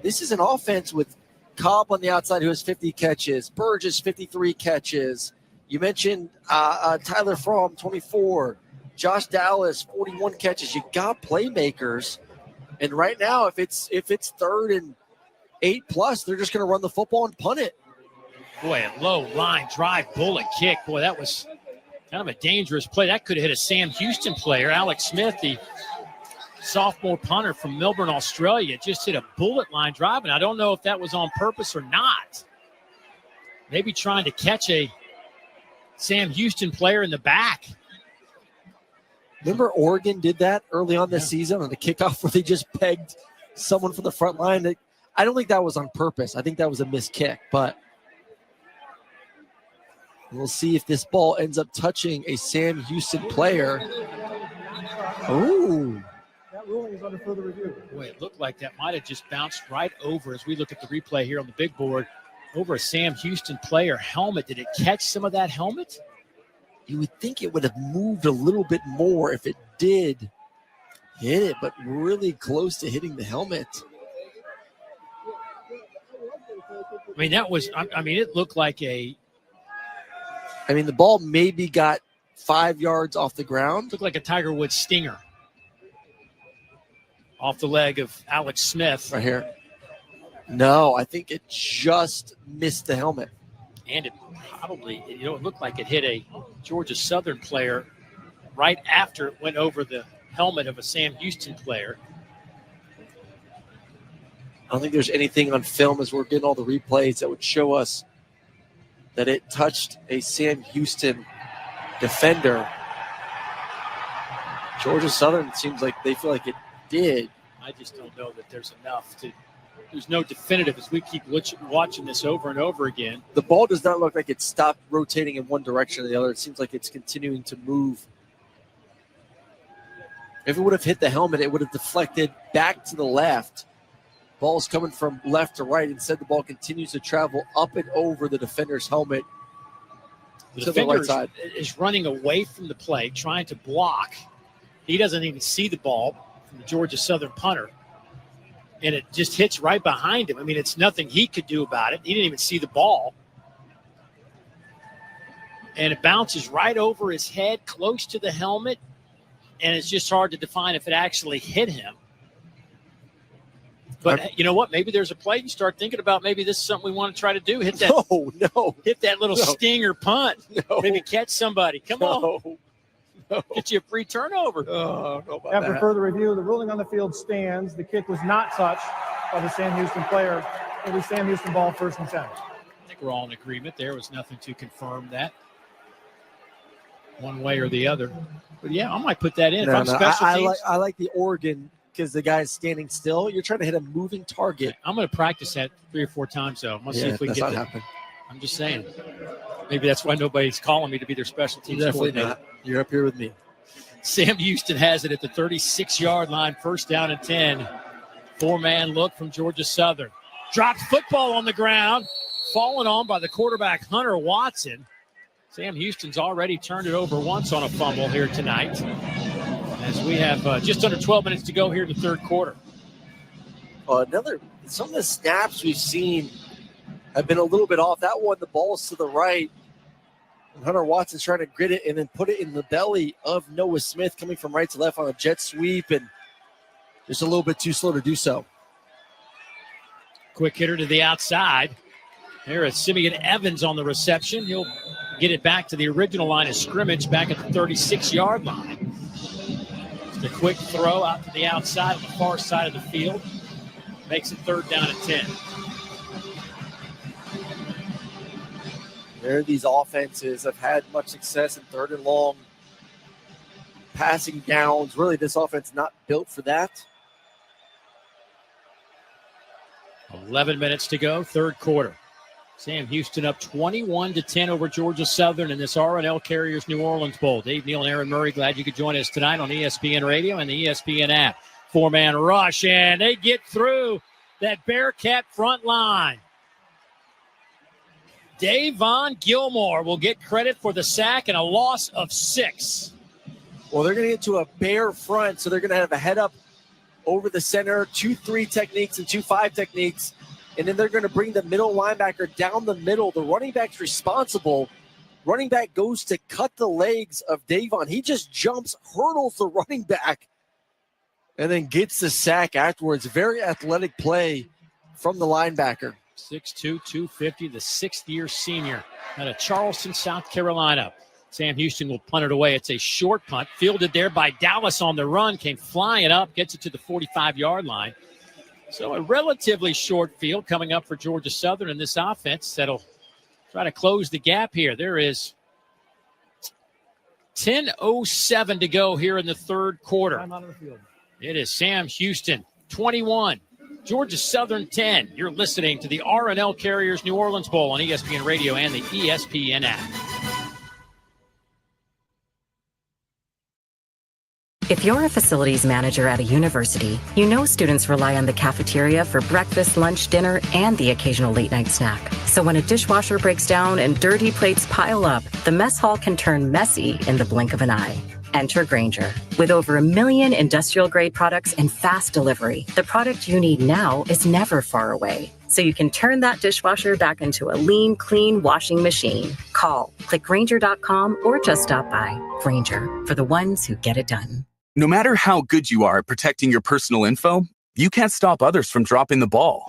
This is an offense with Cobb on the outside who has 50 catches, Burgess 53 catches. You mentioned Tyler Fromm, 24, Josh Dallas, 41 catches. You got playmakers, and right now, if it's 3rd and 8+, they're just going to run the football and punt it. Boy, a low line drive bullet kick. Boy, that was kind of a dangerous play. That could have hit a Sam Houston player. Alex Smith, the sophomore punter from Melbourne, Australia, just hit a bullet line drive, and I don't know if that was on purpose or not. Maybe trying to catch a Sam Houston player in the back. Remember Oregon did that early on this season on the kickoff where they just pegged someone from the front line? I don't think that was on purpose. I think that was a missed kick, but we'll see if this ball ends up touching a Sam Houston player. Ooh. That ruling is under further review. Boy, it looked like that might have just bounced right over, as we look at the replay here on the big board, over a Sam Houston player helmet. Did it catch some of that helmet? You would think it would have moved a little bit more if it did hit it, but really close to hitting the helmet. I mean, it looked like the ball maybe got 5 yards off the ground. Looked like a Tiger Woods stinger off the leg of Alex Smith. Right here. No, I think it just missed the helmet. And it probably, it looked like it hit a Georgia Southern player right after it went over the helmet of a Sam Houston player. I don't think there's anything on film as we're getting all the replays that would show us that it touched a Sam Houston defender. Georgia Southern seems like they feel like it did. I just don't know that there's enough to. There's no definitive as we keep watching this over and over again. The ball does not look like it stopped rotating in one direction or the other. It seems like it's continuing to move. If it would have hit the helmet, it would have deflected back to the left. Ball's coming from left to right. Instead, the ball continues to travel up and over the defender's helmet The to the right defender side. is running away from the play, trying to block. He doesn't even see the ball from the Georgia Southern punter. And it just hits right behind him. I mean, it's nothing he could do about it. He didn't even see the ball. And it bounces right over his head, close to the helmet. And it's just hard to define if it actually hit him. But you know what? Maybe there's a play you start thinking about. Maybe this is something we want to try to do. Hit that. Hit that little stinger punt. Maybe catch somebody. Come on. Get you a free turnover. After further review, the ruling on the field stands. The kick was not touched by the Sam Houston player. It was Sam Houston ball, 1st and 10. I think we're all in agreement. There was nothing to confirm that one way or the other. But yeah, I might put that in. If I'm special teams, I like the Oregon because the guy's standing still. You're trying to hit a moving target. I'm going to practice that 3 or 4 times, though. Let's see if we can get that. Happen. I'm just saying. Maybe that's why nobody's calling me to be their special teams Definitely coordinator. not. You're up here with me. Sam Houston has it at the 36-yard line, 1st down and 10. 4-man look from Georgia Southern. Dropped football on the ground, fallen on by the quarterback, Hunter Watson. Sam Houston's already turned it over once on a fumble here tonight. As we have just under 12 minutes to go here in the 3rd quarter. Some of the snaps we've seen have been a little bit off. That one, the ball's to the right. And Hunter Watson's trying to grit it and then put it in the belly of Noah Smith coming from right to left on a jet sweep, and just a little bit too slow to do so. Quick hitter to the outside. There is Simeon Evans on the reception. He'll get it back to the original line of scrimmage back at the 36-yard line. Just a quick throw out to the outside on the far side of the field. Makes it 3rd down and 10. There, these offenses have had much success in 3rd and long passing downs. Really, this offense not built for that. 11 minutes to go, 3rd quarter. Sam Houston up 21-10 over Georgia Southern in this R+L Carriers New Orleans Bowl. Dave Neal and Aaron Murray, glad you could join us tonight on ESPN Radio and the ESPN app. 4-man rush, and they get through that Bearcat front line. Davon Gilmore will get credit for the sack and a loss of 6. Well, they're going to get to a bare front, so they're going to have a head up over the center, 2-3 techniques and 2-5 techniques, and then they're going to bring the middle linebacker down the middle. The running back's responsible. Running back goes to cut the legs of Davon. He just jumps, hurdles the running back, and then gets the sack afterwards. Very athletic play from the linebacker. 6'2", 250, the 6th-year senior out of Charleston, South Carolina. Sam Houston will punt it away. It's a short punt, fielded there by Dallas on the run, came flying up, gets it to the 45-yard line. So a relatively short field coming up for Georgia Southern in this offense that'll try to close the gap here. There is 10:07 to go here in the 3rd quarter. Time out of the field. It is Sam Houston, 21. Georgia Southern 10. You're listening to the R+L Carriers New Orleans Bowl on ESPN Radio and the ESPN app. If you're a facilities manager at a university, you know students rely on the cafeteria for breakfast, lunch, dinner, and the occasional late-night snack. So when a dishwasher breaks down and dirty plates pile up, the mess hall can turn messy in the blink of an eye. Enter Grainger. With over 1 million industrial-grade products and fast delivery, the product you need now is never far away. so you can turn that dishwasher back into a lean, clean washing machine. Call, click Grainger.com, or just stop by. Grainger, for the ones who get it done. No matter how good you are at protecting your personal info, you can't stop others from dropping the ball.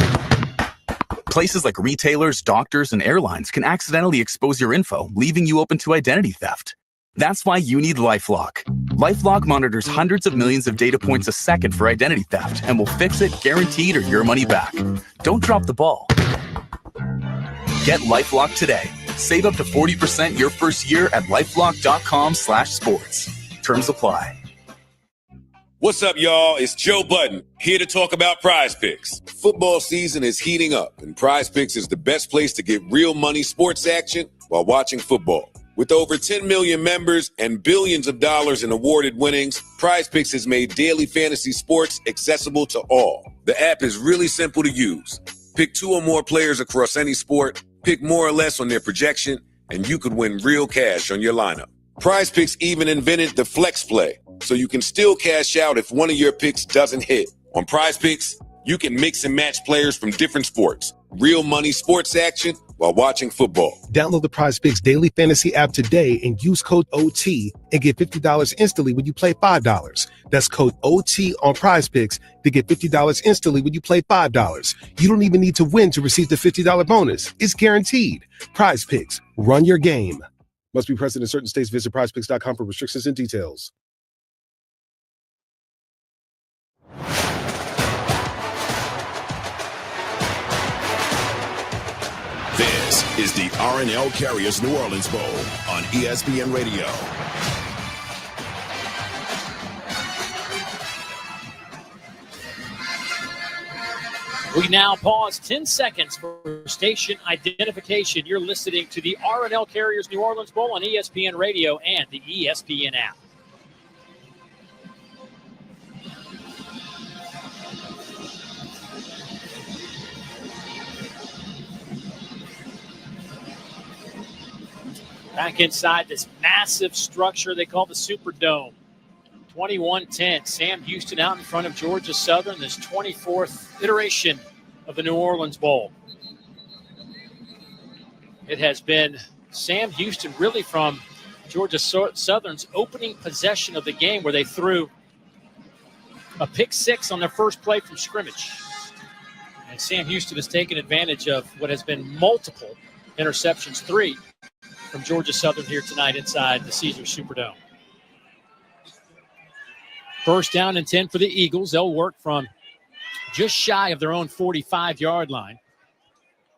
Places like retailers, doctors, and airlines can accidentally expose your info, leaving you open to identity theft. That's why you need LifeLock. LifeLock monitors hundreds of millions of data points a second for identity theft and will fix it guaranteed or your money back. Don't drop the ball. Get LifeLock today. Save up to 40% your first year at LifeLock.com/sports. Terms apply. What's up, y'all? It's Joe Budden, here to talk about Prize Picks. Football season is heating up, and Prize Picks is the best place to get real money sports action while watching football. With over 10 million members and billions of dollars in awarded winnings, Prize Picks has made daily fantasy sports accessible to all. The app is really simple to use. Pick 2 or more players across any sport, pick more or less on their projection, and you could win real cash on your lineup. Prize Picks even invented the flex play, so you can still cash out if one of your picks doesn't hit. On Prize Picks, you can mix and match players from different sports. Real money sports action while watching football. Download the Prize Picks daily fantasy app today and use code OT and get $50 instantly when you play $5. That's code OT on Prize Picks to get $50 instantly when you play $5. You don't even need to win to receive the $50 bonus. It's guaranteed. Prize Picks, run your game. Must be present in certain states. Visit prizepicks.com for restrictions and details. This is the R+L Carriers New Orleans Bowl on ESPN Radio. We now pause 10 seconds for station identification. You're listening to the R+L Carriers New Orleans Bowl on ESPN Radio and the ESPN app. Back inside this massive structure they call the Superdome. 21-10, Sam Houston out in front of Georgia Southern, this 24th iteration of the New Orleans Bowl. It has been Sam Houston really from Georgia Southern's opening possession of the game where they threw a pick six on their first play from scrimmage. And Sam Houston has taken advantage of what has been multiple interceptions, 3 from Georgia Southern here tonight inside the Caesars Superdome. First down and 10 for the Eagles. They'll work from just shy of their own 45-yard line.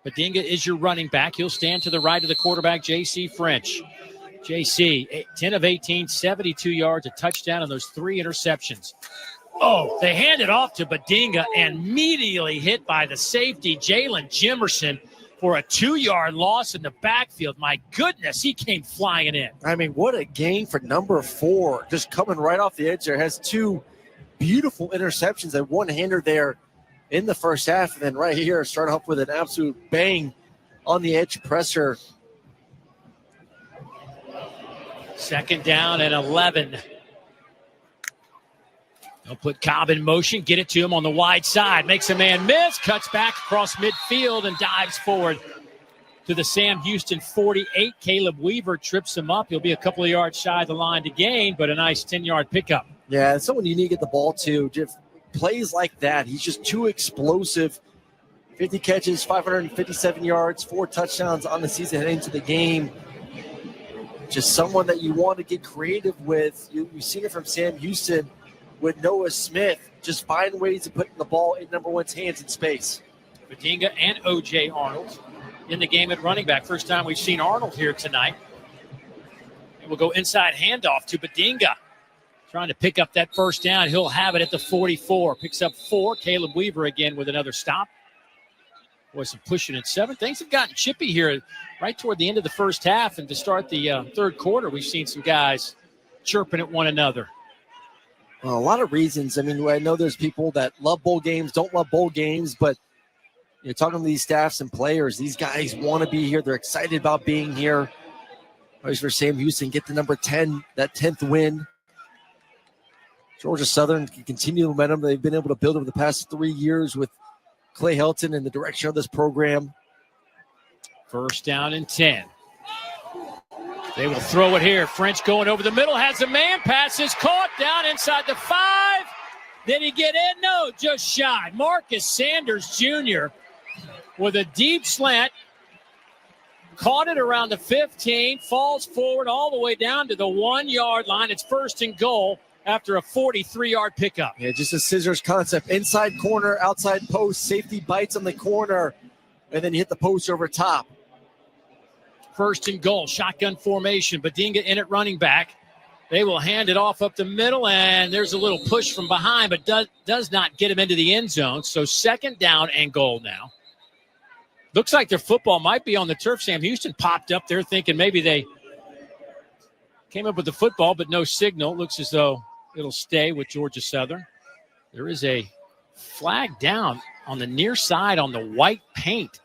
Badinga is your running back. He'll stand to the right of the quarterback, J.C. French. J.C., 10 of 18, 72 yards, a touchdown, and those 3 interceptions. Oh, they hand it off to Badinga and immediately hit by the safety, Jalen Jimerson, for a 2-yard loss in the backfield. My goodness, he came flying in. I mean, what a gain for number 4. Just coming right off the edge there. Has 2 beautiful interceptions, a one-hander there in the first half. And then right here, start off with an absolute bang on the edge presser. Second down and 11. They'll put Cobb in motion, get it to him on the wide side. Makes a man miss, cuts back across midfield and dives forward to the Sam Houston 48. Caleb Weaver trips him up. He'll be a couple of yards shy of the line to gain, but a nice 10-yard pickup. Yeah, it's someone you need to get the ball to. Just plays like that. He's just too explosive. 50 catches, 557 yards, 4 touchdowns on the season heading into the game. Just someone that you want to get creative with. You've seen it from Sam Houston with Noah Smith. Just find ways of putting the ball in number 1's hands in space. Badinga and O.J. Arnold in the game at running back. First time we've seen Arnold here tonight. And we'll go inside handoff to Badinga. Trying to pick up that first down. He'll have it at the 44. Picks up 4. Caleb Weaver again with another stop. Boy, some pushing at 7. Things have gotten chippy here right toward the end of the first half. And to start the third quarter, we've seen some guys chirping at one another. Well, a lot of reasons. I mean, I know there's people that love bowl games, don't love bowl games, but you're talking to these staffs and players. These guys want to be here. They're excited about being here. Always for Sam Houston, get the number 10, that 10th win. Georgia Southern can continue the momentum they've been able to build over the past 3 years with Clay Helton and the direction of this program. First down and 10. They will throw it here. French going over the middle, has a man, passes caught down inside the 5. Did he get in? No, just shy. Marcus Sanders Jr. with a deep slant. Caught it around the 15, falls forward all the way down to the 1-yard line. It's first and goal after a 43-yard pickup. Yeah, just a scissors concept. Inside corner, outside post, safety bites on the corner, and then you hit the post over top. First and goal, shotgun formation. Badinga in at running back. They will hand it off up the middle, and there's a little push from behind, but does not get him into the end zone. So second down and goal now. Looks like their football might be on the turf. Sam Houston popped up there thinking maybe they came up with the football, but no signal. Looks as though it'll stay with Georgia Southern. There is a flag down on the near side on the white paint.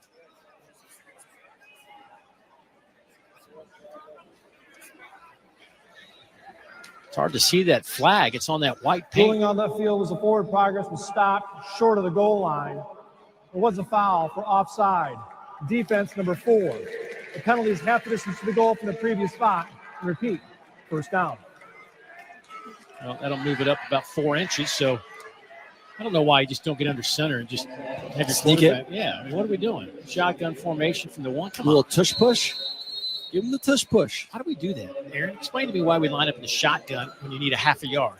It's hard to see that flag. It's on that white paint. Ruling on that field was a forward progress was stopped short of the goal line. It was a foul for offside. Defense number 4. The penalty is half the distance to the goal from the previous spot. Repeat, first down. Well, that'll move it up about 4 inches. So I don't know why you just don't get under center and just have your Sneak quarterback. it. Yeah, I mean, what are we doing? Shotgun formation from the 1. Come A little on. tush push. Give him the tush push. How do we do that, Aaron? Explain to me why we line up in the shotgun when you need a half a yard.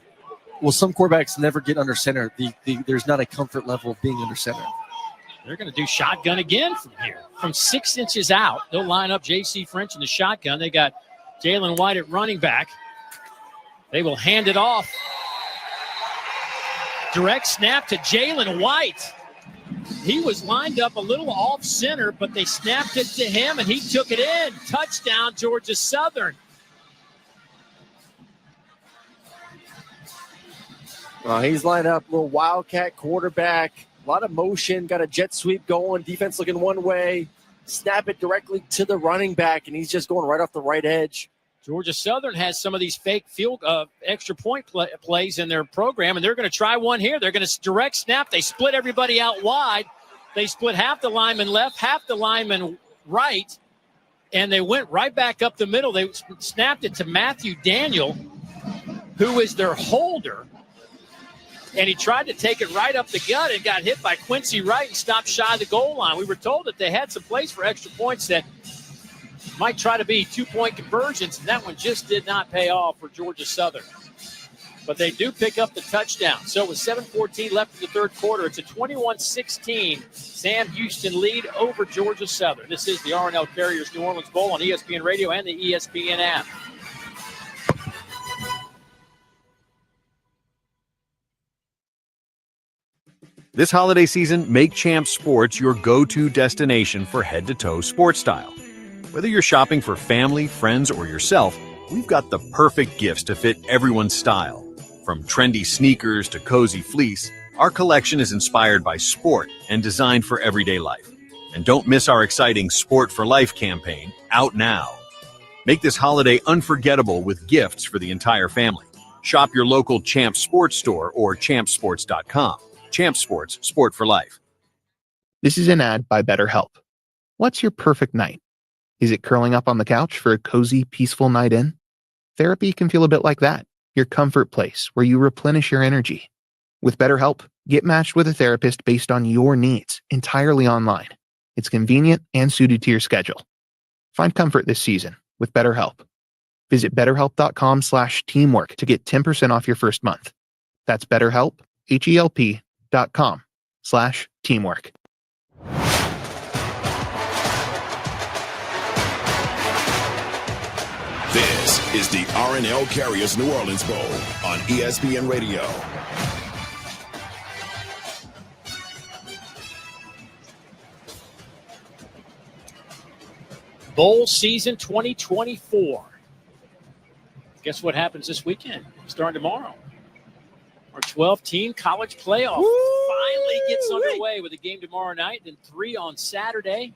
Well, some quarterbacks never get under center. There's not a comfort level of being under center. They're going to do shotgun again from here. From 6 inches out, they'll line up J.C. French in the shotgun. They got Jalen White at running back. They will hand it off. Direct snap to Jalen White. He was lined up a little off center, but they snapped it to him, and he took it in. Touchdown, Georgia Southern. He's lined up, little wildcat quarterback. A lot of motion, got a jet sweep going, defense looking one way, snap it directly to the running back, and he's just going right off the right edge. Georgia Southern has some of these fake field extra point plays in their program, and they're going to try one here. They're going to direct snap. They split everybody out wide. They split half the lineman left, half the lineman right, and they went right back up the middle. They snapped it to Matthew Daniel, who is their holder. And he tried to take it right up the gut and got hit by Quincy Wright and stopped shy of the goal line. We were told that they had some plays for extra points that might try to be 2-point conversions, and that one just did not pay off for Georgia Southern. But they do pick up the touchdown. So with 7:14 left in the third quarter, it's a 21-16 Sam Houston lead over Georgia Southern. This is the R+L Carriers New Orleans Bowl on ESPN Radio and the ESPN app. This holiday season, make Champs Sports your go-to destination for head-to-toe sports style. Whether you're shopping for family, friends, or yourself, we've got the perfect gifts to fit everyone's style. From trendy sneakers to cozy fleece, our collection is inspired by sport and designed for everyday life. And don't miss our exciting Sport for Life campaign, out now. Make this holiday unforgettable with gifts for the entire family. Shop your local Champs Sports store or champsports.com. Champ Sports, sport for life. This is an ad by BetterHelp. What's your perfect night? Is it curling up on the couch for a cozy, peaceful night in? Therapy can feel a bit like that, your comfort place where you replenish your energy. With BetterHelp, get matched with a therapist based on your needs, entirely online. It's convenient and suited to your schedule. Find comfort this season with BetterHelp. Visit betterhelp.com/teamwork to get 10% off your first month. That's BetterHelp, HELP.com/teamwork. This is the R+L Carriers New Orleans Bowl on ESPN Radio. Bowl season 2024. Guess what happens this weekend? Starting tomorrow. Our 12-team college playoff finally gets underway with a game tomorrow night and 3 on Saturday.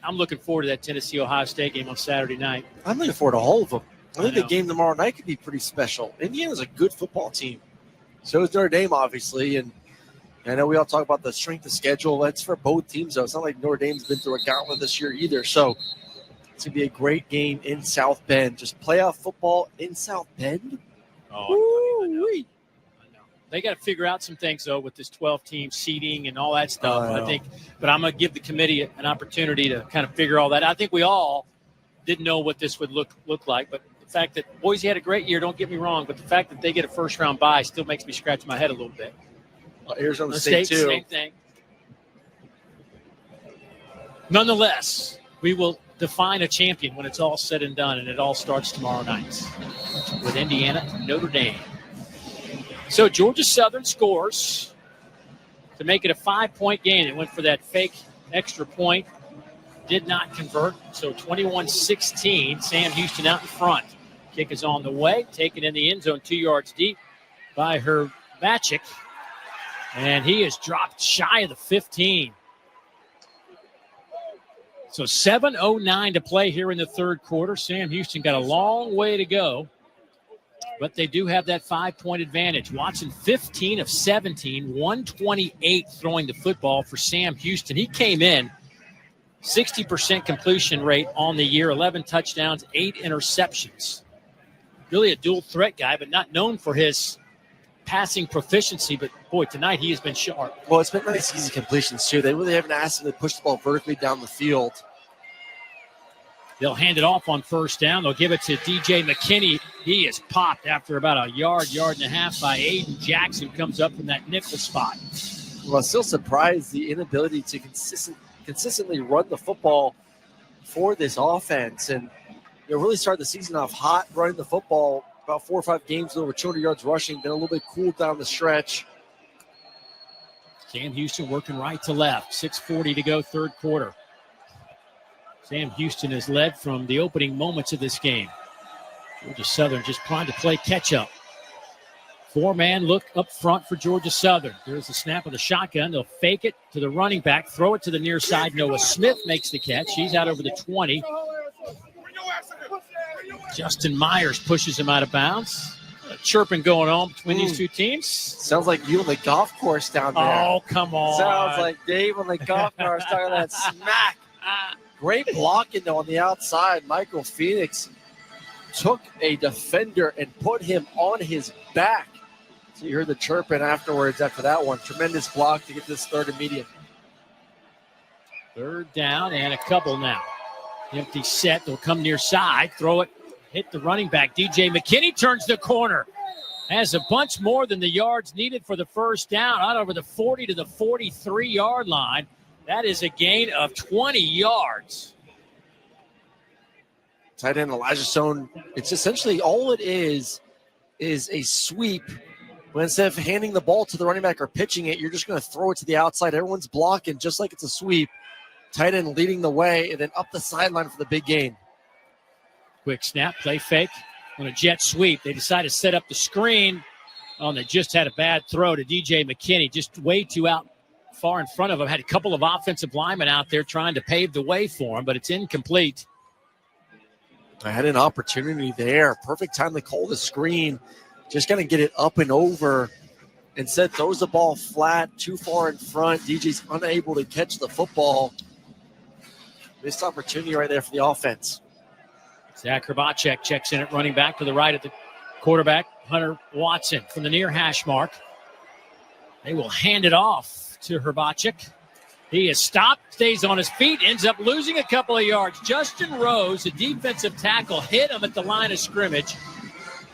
I'm looking forward to that Tennessee-Ohio State game on Saturday night. I'm looking forward to all of them. I think the game tomorrow night could be pretty special. Indiana's a good football team. So is Notre Dame, obviously. And I know we all talk about the strength of schedule. That's for both teams, though. It's not like Notre Dame's been through a gauntlet this year either. So it's going to be a great game in South Bend. Just playoff football in South Bend. Oh, I know. They got to figure out some things, though, with this 12-team seeding and all that stuff. I think, but I'm going to give the committee an opportunity to kind of figure all that. I think we all didn't know what this would look like, but the fact that Boise had a great year, don't get me wrong, but the fact that they get a first-round bye still makes me scratch my head a little bit. Arizona State, too. Same thing. Nonetheless, we will define a champion when it's all said and done, and it all starts tomorrow night with Indiana and Notre Dame. So Georgia Southern scores to make it a 5-point game. They went for that fake extra point, did not convert. So 21-16, Sam Houston out in front. Kick is on the way, taken in the end zone 2 yards deep by Hrbacic. And he is dropped shy of the 15. So 7:09 to play here in the third quarter. Sam Houston got a long way to go, but they do have that 5-point advantage. Watson 15 of 17, 128 throwing the football for Sam Houston. He came in 60% completion rate on the year, 11 touchdowns, 8 interceptions. Really a dual threat guy, but not known for his passing proficiency. But boy, tonight he has been sharp. Well, it's been nice easy completions too. They really haven't asked him to push the ball vertically down the field. They'll hand it off on first down. They'll give it to DJ McKinney. He is popped after about a yard and a half by Aiden Jackson. Comes up from that nickel spot. Well, I'm still surprised the inability to consistently run the football for this offense. And they really started the season off hot running the football. About 4 or 5 games, over 200 yards rushing. Been a little bit cooled down the stretch. Sam Houston working right to left. 6:40 to go, third quarter. Sam Houston has led from the opening moments of this game. Georgia Southern just trying to play catch-up. 4-man look up front for Georgia Southern. There's the snap of the shotgun. They'll fake it to the running back, throw it to the near side. Noah Smith makes the catch. He's out over the 20. Justin Myers pushes him out of bounds. Chirping going on between these two teams. Sounds like you on the golf course down there. Oh, come on. Sounds like Dave on the golf course talking that smack. Great blocking, though, on the outside. Michael Phoenix took a defender and put him on his back. So you heard the chirping afterwards after that one. Tremendous block to get this third and medium. Third down and a couple now. Empty set. They'll come near side. Throw it. Hit the running back. DJ McKinney turns the corner. Has a bunch more than the yards needed for the first down. Out over the 40 to the 43-yard line. That is a gain of 20 yards. Tight end Elijah Stone. It's essentially all it is a sweep. But instead of handing the ball to the running back or pitching it, you're just going to throw it to the outside. Everyone's blocking just like it's a sweep. Tight end leading the way, and then up the sideline for the big gain. Quick snap, play fake on a jet sweep. They decide to set up the screen. Oh, they just had a bad throw to DJ McKinney, just way too out far in front of him. Had a couple of offensive linemen out there trying to pave the way for him, but it's incomplete. I had an opportunity there. Perfect time to call the screen. Just going to get it up and over. Instead, throws the ball flat, too far in front. DJ's unable to catch the football. Missed opportunity right there for the offense. Zach Hrbacic checks in at running back to the right of the quarterback, Hunter Watson, from the near hash mark. They will hand it off to Hrbacic. He is stopped, stays on his feet, ends up losing a couple of yards. Justin Rose, a defensive tackle, hit him at the line of scrimmage,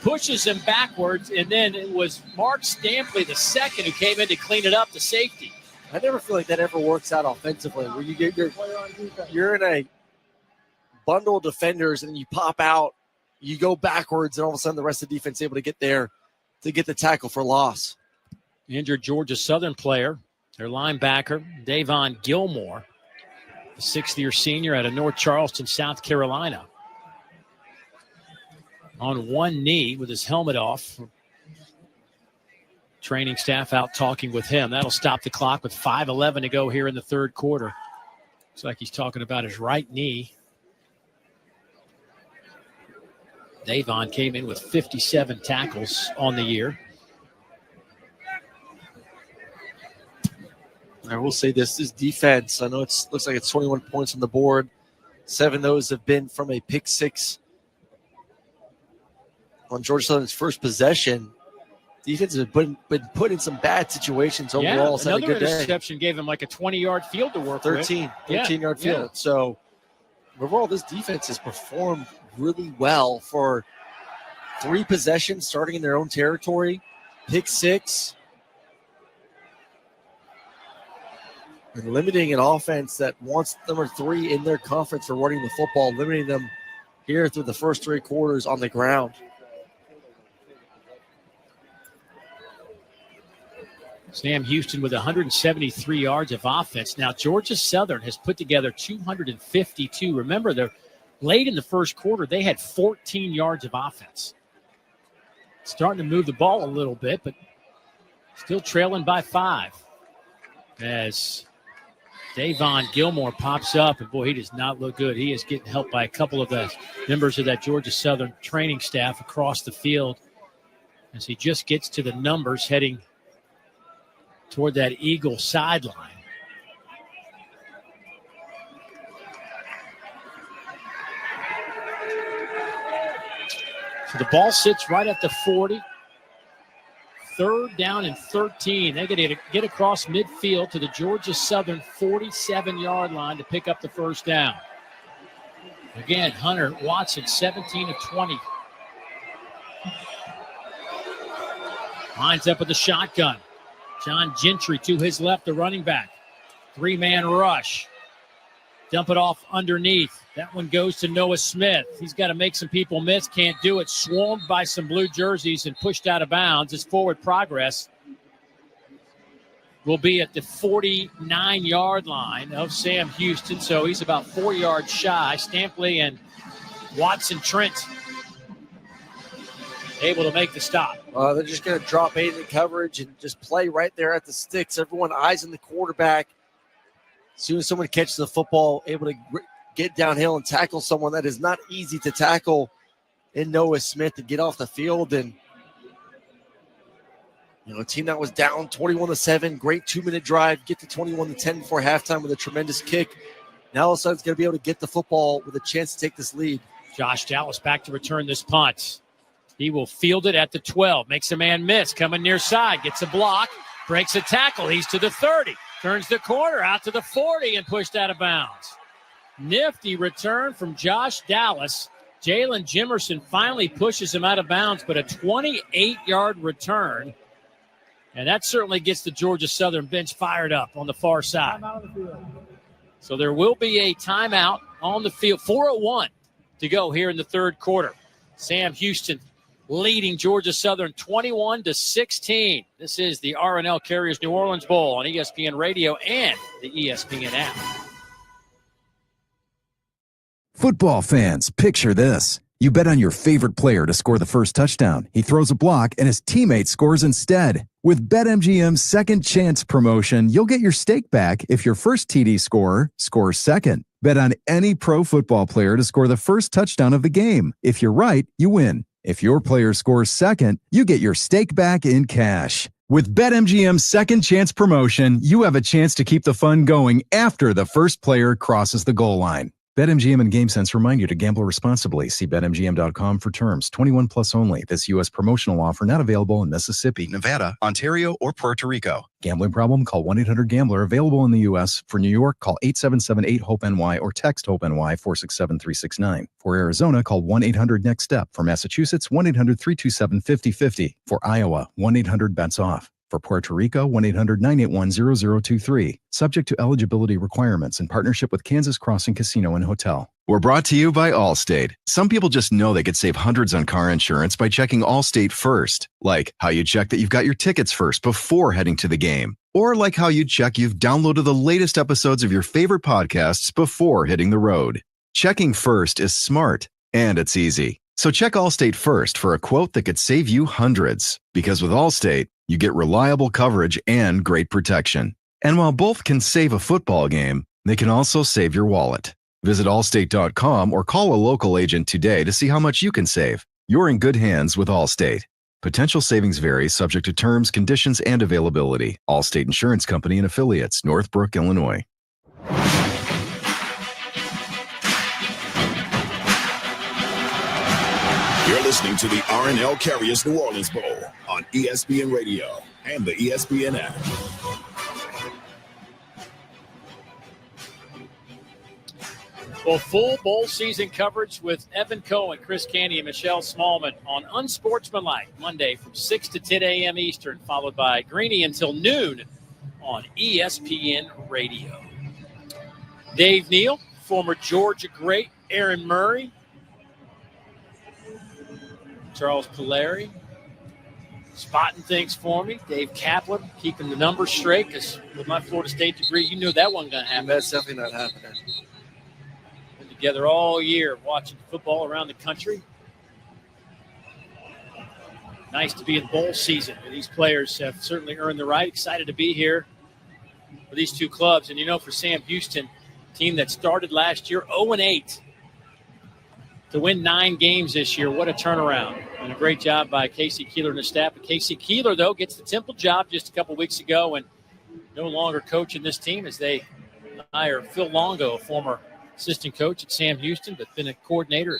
pushes him backwards, and then it was Mark Stampley, the second, who came in to clean it up, the safety. I never feel like that ever works out offensively, where you get you're in a bundle of defenders and you pop out, you go backwards, and all of a sudden the rest of the defense is able to get there to get the tackle for loss. Injured Georgia Southern player, their linebacker, Davon Gilmore, the sixth-year senior out of North Charleston, South Carolina. On one knee with his helmet off. Training staff out talking with him. That'll stop the clock with 5:11 to go here in the third quarter. Looks like he's talking about his right knee. Davon came in with 57 tackles on the year. I will say this defense, I know it looks like it's 21 points on the board. 7 of those have been from a pick six on Georgia Southern's first possession. Defense has been put in some bad situations overall. It's had a another good day. interception gave him like a 20-yard field to work 13-yard field. So overall, this defense has performed really well for 3 possessions starting in their own territory. Pick 6. And limiting an offense that wants number 3 in their conference for running the football, limiting them here through the first 3 quarters on the ground. Sam Houston with 173 yards of offense. Now, Georgia Southern has put together 252. Remember, they're late in the first quarter, they had 14 yards of offense. Starting to move the ball a little bit, but still trailing by 5. As Davon Gilmore pops up, and boy, he does not look good. He is getting helped by a couple of the members of that Georgia Southern training staff across the field as he just gets to the numbers heading toward that Eagle sideline. So the ball sits right at the 40. 3rd down and 13. They're going to get across midfield to the Georgia Southern 47-yard line to pick up the first down. Again, Hunter Watson, 17 of 20. Lines up with the shotgun. John Gentry to his left, the running back. 3-man rush. Dump it off underneath. That one goes to Noah Smith. He's got to make some people miss. Can't do it. Swarmed by some blue jerseys and pushed out of bounds. His forward progress will be at the 49-yard line of Sam Houston. So he's about 4 yards shy. Stampley and Watson Trent able to make the stop. They're just going to drop 8 in coverage and just play right there at the sticks. Everyone eyes on the quarterback. As soon as someone catches the football, able to get downhill and tackle someone that is not easy to tackle in Noah Smith to get off the field. And, a team that was down 21-7, great 2-minute drive, get to 21-10 before halftime with a tremendous kick. Now all of a sudden it's going to be able to get the football with a chance to take this lead. Josh Dallas back to return this punt. He will field it at the 12. Makes a man miss. Coming near side. Gets a block. Breaks a tackle. He's to the 30. Turns the corner out to the 40 and pushed out of bounds. Nifty return from Josh Dallas. Jalen Jimerson finally pushes him out of bounds, but a 28-yard return. And that certainly gets the Georgia Southern bench fired up on the far side. So there will be a timeout on the field. 4:01 to go here in the third quarter. Sam Houston leading Georgia Southern 21-16. This is the R+L Carriers New Orleans Bowl on ESPN Radio and the ESPN app. Football fans, picture this. You bet on your favorite player to score the first touchdown. He throws a block and his teammate scores instead. With BetMGM's second chance promotion, you'll get your stake back if your first TD scorer scores second. Bet on any pro football player to score the first touchdown of the game. If you're right, you win. If your player scores second, you get your stake back in cash. With BetMGM's second chance promotion, you have a chance to keep the fun going after the first player crosses the goal line. BetMGM and GameSense remind you to gamble responsibly. See BetMGM.com for terms. 21 plus only. This U.S. promotional offer not available in Mississippi, Nevada, Ontario, or Puerto Rico. Gambling problem? Call 1-800-GAMBLER. Available in the U.S. For New York, call 877-8-HOPE-NY or text HOPE-NY 467-369. For Arizona, call 1-800-NEXT-STEP. For Massachusetts, 1-800-327-5050. For Iowa, 1-800-BETS-OFF. For Puerto Rico, 1-800-981-0023. Subject to eligibility requirements in partnership with Kansas Crossing Casino and Hotel. We're brought to you by Allstate. Some people just know they could save hundreds on car insurance by checking Allstate first. Like how you check that you've got your tickets first before heading to the game. Or like how you check you've downloaded the latest episodes of your favorite podcasts before hitting the road. Checking first is smart, and it's easy. So check Allstate first for a quote that could save you hundreds. Because with Allstate, you get reliable coverage and great protection. And while both can save a football game, they can also save your wallet. Visit allstate.com or call a local agent today to see how much you can save. You're in good hands with Allstate. Potential savings vary, subject to terms, conditions, and availability. Allstate Insurance Company and affiliates, Northbrook, Illinois. You're listening to the RNL Carriers New Orleans Bowl on ESPN Radio and the ESPN app. Well, full bowl season coverage with Evan Cohen, Chris Candy, and Michelle Smallman on Unsportsmanlike, Monday from 6 to 10 a.m. Eastern, followed by Greeny until noon on ESPN Radio. Dave Neal, former Georgia great, Aaron Murray, Charles Polari, spotting things for me. Dave Kaplan, keeping the numbers straight, because with my Florida State degree, you knew that wasn't going to happen. That's definitely not happening. Been together all year watching football around the country. Nice to be in bowl season. These players have certainly earned the right. Excited to be here for these two clubs. And, you know, for Sam Houston, team that started last year 0-8, to win 9 games this year, what a turnaround. And a great job by Casey Keeler and the staff. But Casey Keeler, though, gets the Temple job just a couple weeks ago and no longer coaching this team as they hire Phil Longo, a former assistant coach at Sam Houston, but been a coordinator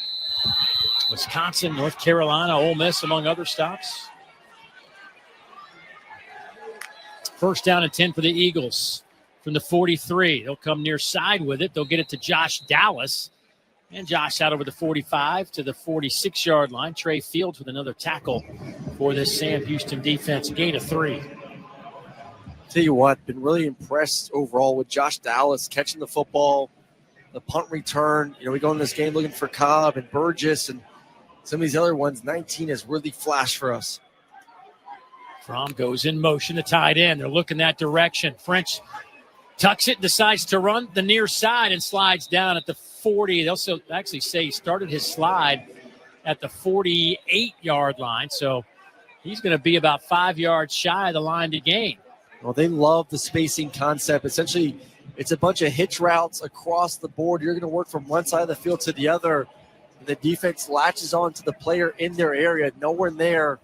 at Wisconsin, North Carolina, Ole Miss, among other stops. First down and 10 for the Eagles from the 43. They'll come near side with it. They'll get it to Josh Dallas. And Josh out over the 45 to the 46-yard line. Trey Fields with another tackle for this Sam Houston defense. Gain of 3. Tell you what, been really impressed overall with Josh Dallas catching the football, the punt return. You know, we go in this game looking for Cobb and Burgess and some of these other ones. 19 has really flashed for us. Fromm goes in motion, the tight end. They're looking that direction. French tucks it, decides to run the near side and slides down at the 40. They'll also actually say he started his slide at the 48-yard line. So he's going to be about 5 yards shy of the line to gain. Well, they love the spacing concept. Essentially, it's a bunch of hitch routes across the board. You're going to work from one side of the field to the other. The defense latches on to the player in their area. Nowhere there.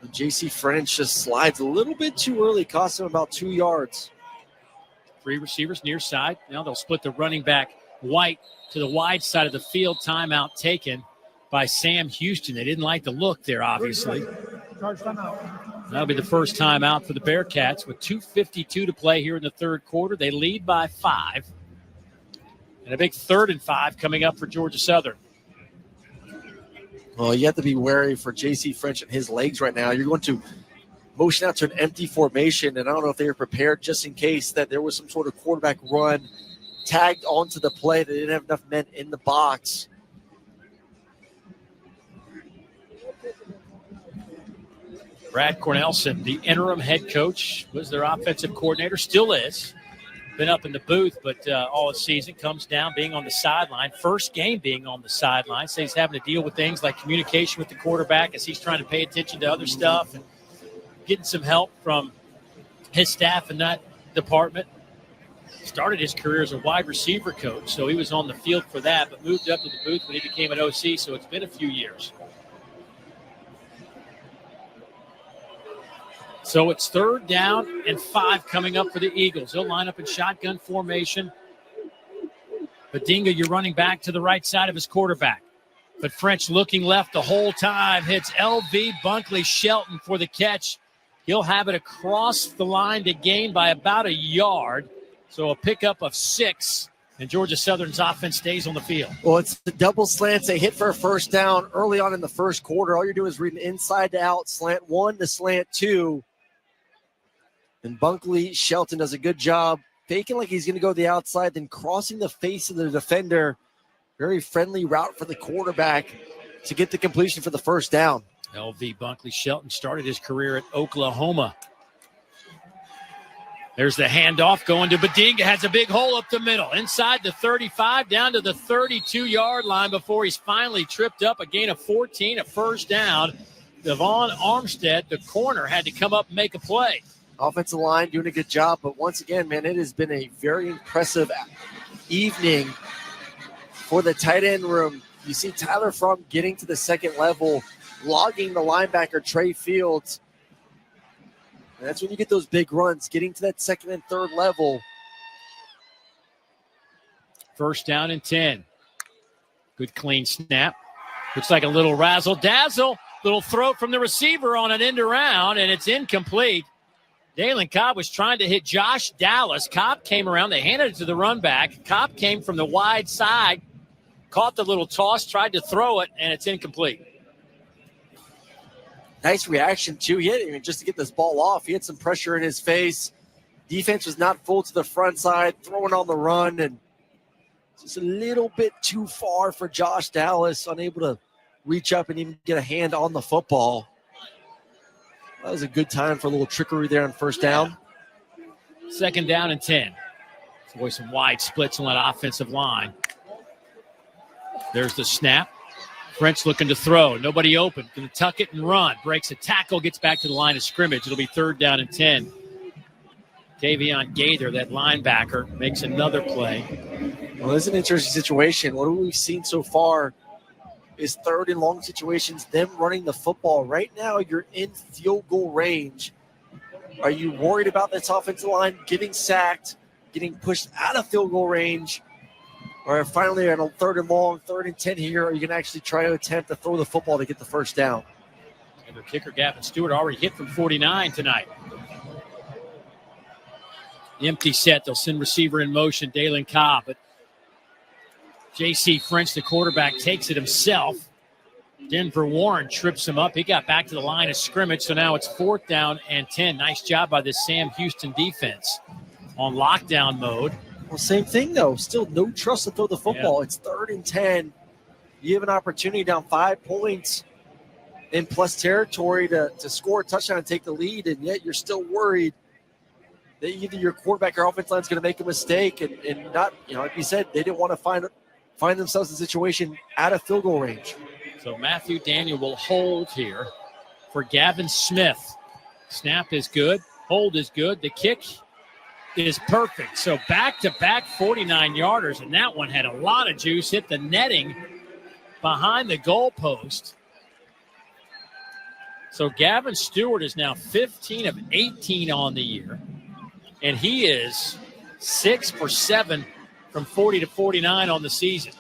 And J.C. French just slides a little bit too early, costs him about 2 yards. 3 receivers near side. Now they'll split the running back White to the wide side of the field. Timeout taken by Sam Houston. They didn't like the look there, obviously. Charge timeout. That'll be the first timeout for the Bearcats with 2:52 to play here in the third quarter. They lead by 5. And a big 3rd and 5 coming up for Georgia Southern. Well, you have to be wary for J.C. French and his legs right now. You're going to motion out to an empty formation, and I don't know if they were prepared just in case that there was some sort of quarterback run tagged onto the play. They didn't have enough men in the box. Brad Cornelson, the interim head coach, was their offensive coordinator, still is. Been up in the booth, but all season comes down being on the sideline. First game being on the sideline. So he's having to deal with things like communication with the quarterback as he's trying to pay attention to other stuff and getting some help from his staff in that department. Started his career as a wide receiver coach, so he was on the field for that, but moved up to the booth when he became an OC, so it's been a few years. So it's 3rd down and 5 coming up for the Eagles. They'll line up in shotgun formation. Badinga, you're running back to the right side of his quarterback. But French looking left the whole time. Hits L.V. Bunkley Shelton for the catch. He'll have it across the line to gain by about a yard. So a pickup of 6. And Georgia Southern's offense stays on the field. Well, it's the double slants. They hit for a first down early on in the first quarter. All you're doing is reading inside to out, slant 1 to slant 2. And Bunkley Shelton does a good job faking like he's going to go to the outside, then crossing the face of the defender. Very friendly route for the quarterback to get the completion for the first down. L.V. Bunkley Shelton started his career at Oklahoma. There's the handoff going to Badinga. Has a big hole up the middle. Inside the 35, down to the 32-yard line before he's finally tripped up. A gain of 14, a first down. Devon Armstead, the corner, had to come up and make a play. Offensive line doing a good job, but once again, man, it has been a very impressive evening for the tight end room. You see Tyler Frum getting to the second level, logging the linebacker Trey Fields. And that's when you get those big runs, getting to that second and third level. First down and 10. Good clean snap. Looks like a little razzle-dazzle. Little throw from the receiver on an end around, and it's incomplete. Dalen Cobb was trying to hit Josh Dallas. Cobb came around. They handed it to the run back. Cobb came from the wide side, caught the little toss, tried to throw it, and it's incomplete. Nice reaction, too. He had, just to get this ball off, he had some pressure in his face. Defense was not full to the front side, throwing on the run, and just a little bit too far for Josh Dallas, unable to reach up and even get a hand on the football. That was a good time for a little trickery there on first down. Second down and 10. Boy, some wide splits on that offensive line. There's the snap. French looking to throw. Nobody open. Going to tuck it and run. Breaks a tackle, gets back to the line of scrimmage. It'll be third down and 10. Tavion Gaither, that linebacker, makes another play. Well, this is an interesting situation. What we've seen so far is third and long situations, them running the football. Right now, you're in field goal range. Are you worried about this offensive line getting sacked, getting pushed out of field goal range? Or finally, on a third and long, third and 10 here, are you going to actually try to attempt to throw the football to get the first down? And their kicker, Gavin Stewart, already hit from 49 tonight. Empty set. They'll send receiver in motion, Dalen Cobb. But J.C. French, the quarterback, takes it himself. Denver Warren trips him up. He got back to the line of scrimmage, so now it's fourth down and 10. Nice job by this Sam Houston defense on lockdown mode. Well, same thing, though. Still no trust to throw the football. Yeah. It's third and 10. You have an opportunity down 5 points in plus territory to score a touchdown and take the lead, and yet you're still worried that either your quarterback or offense line is going to make a mistake and not, like you said, they didn't want to find themselves in a situation out of field goal range. So Matthew Daniel will hold here for Gavin Smith. Snap is good. Hold is good. The kick is perfect. So back-to-back 49-yarders, and that one had a lot of juice, hit the netting behind the goalpost. So Gavin Stewart is now 15 of 18 on the year, and he is 6 for 7 from 40 to 49 on the season.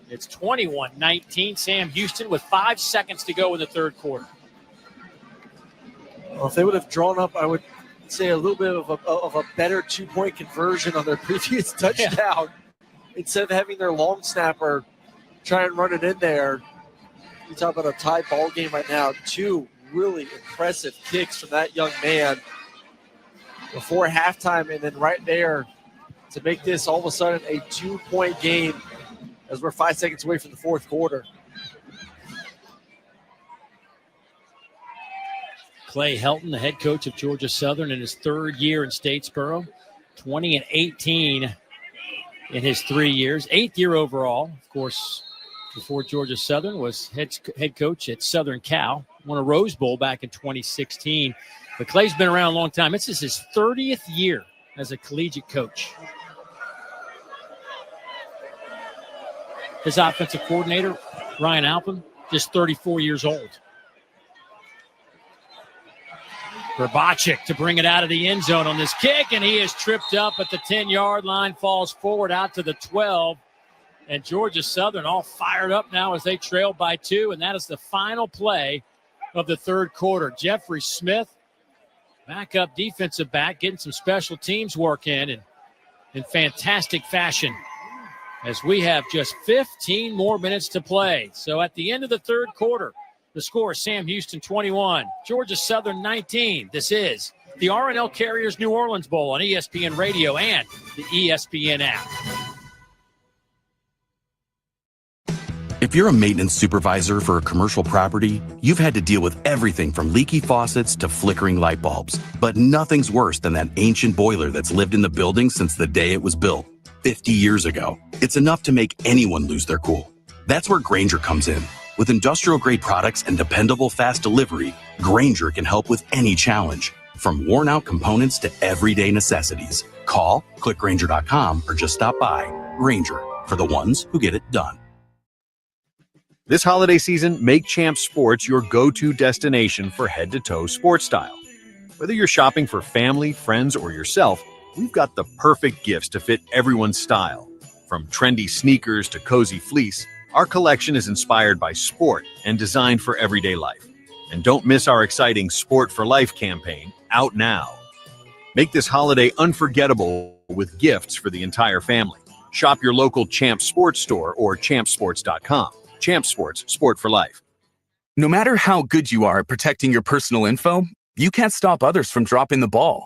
It's 21-19. Sam Houston with 5 seconds to go in the third quarter. Well, if they would have drawn up, I would say a little bit of a better 2-point conversion on their previous touchdown. Yeah. Instead of having their long snapper try and run it in there. You talk about a tied ball game right now. 2 really impressive kicks from that young man before halftime, and then right there to make this all of a sudden a 2-point game as we're 5 seconds away from the fourth quarter. Clay Helton, the head coach of Georgia Southern in his third year in Statesboro, 20 and 18 in his 3 years, 8th year overall. Of course, before Georgia Southern was head coach at Southern Cal, won a Rose Bowl back in 2016. But Clay's been around a long time. This is his 30th year as a collegiate coach. His offensive coordinator, Ryan Alpin, just 34 years old. Grabacic to bring it out of the end zone on this kick, and he is tripped up at the 10-yard line, falls forward out to the 12. And Georgia Southern all fired up now as they trail by 2, and that is the final play of the third quarter. Jeffrey Smith, backup defensive back, getting some special teams work in fantastic fashion as we have just 15 more minutes to play. So at the end of the third quarter, the score, Sam Houston 21, Georgia Southern 19. This is the RNL Carriers New Orleans Bowl on ESPN Radio and the ESPN app. If you're a maintenance supervisor for a commercial property, you've had to deal with everything from leaky faucets to flickering light bulbs. But nothing's worse than that ancient boiler that's lived in the building since the day it was built, 50 years ago. It's enough to make anyone lose their cool. That's where Grainger comes in. With industrial-grade products and dependable fast delivery, Grainger can help with any challenge, from worn-out components to everyday necessities. Call, click Grainger.com, or just stop by. Grainger, for the ones who get it done. This holiday season, make Champs Sports your go-to destination for head-to-toe sports style. Whether you're shopping for family, friends, or yourself, we've got the perfect gifts to fit everyone's style. From trendy sneakers to cozy fleece, our collection is inspired by sport and designed for everyday life. And don't miss our exciting Sport for Life campaign, out now. Make this holiday unforgettable with gifts for the entire family. Shop your local Champs Sports store or champsports.com. Champs Sports, sport for life. No matter how good you are at protecting your personal info, you can't stop others from dropping the ball.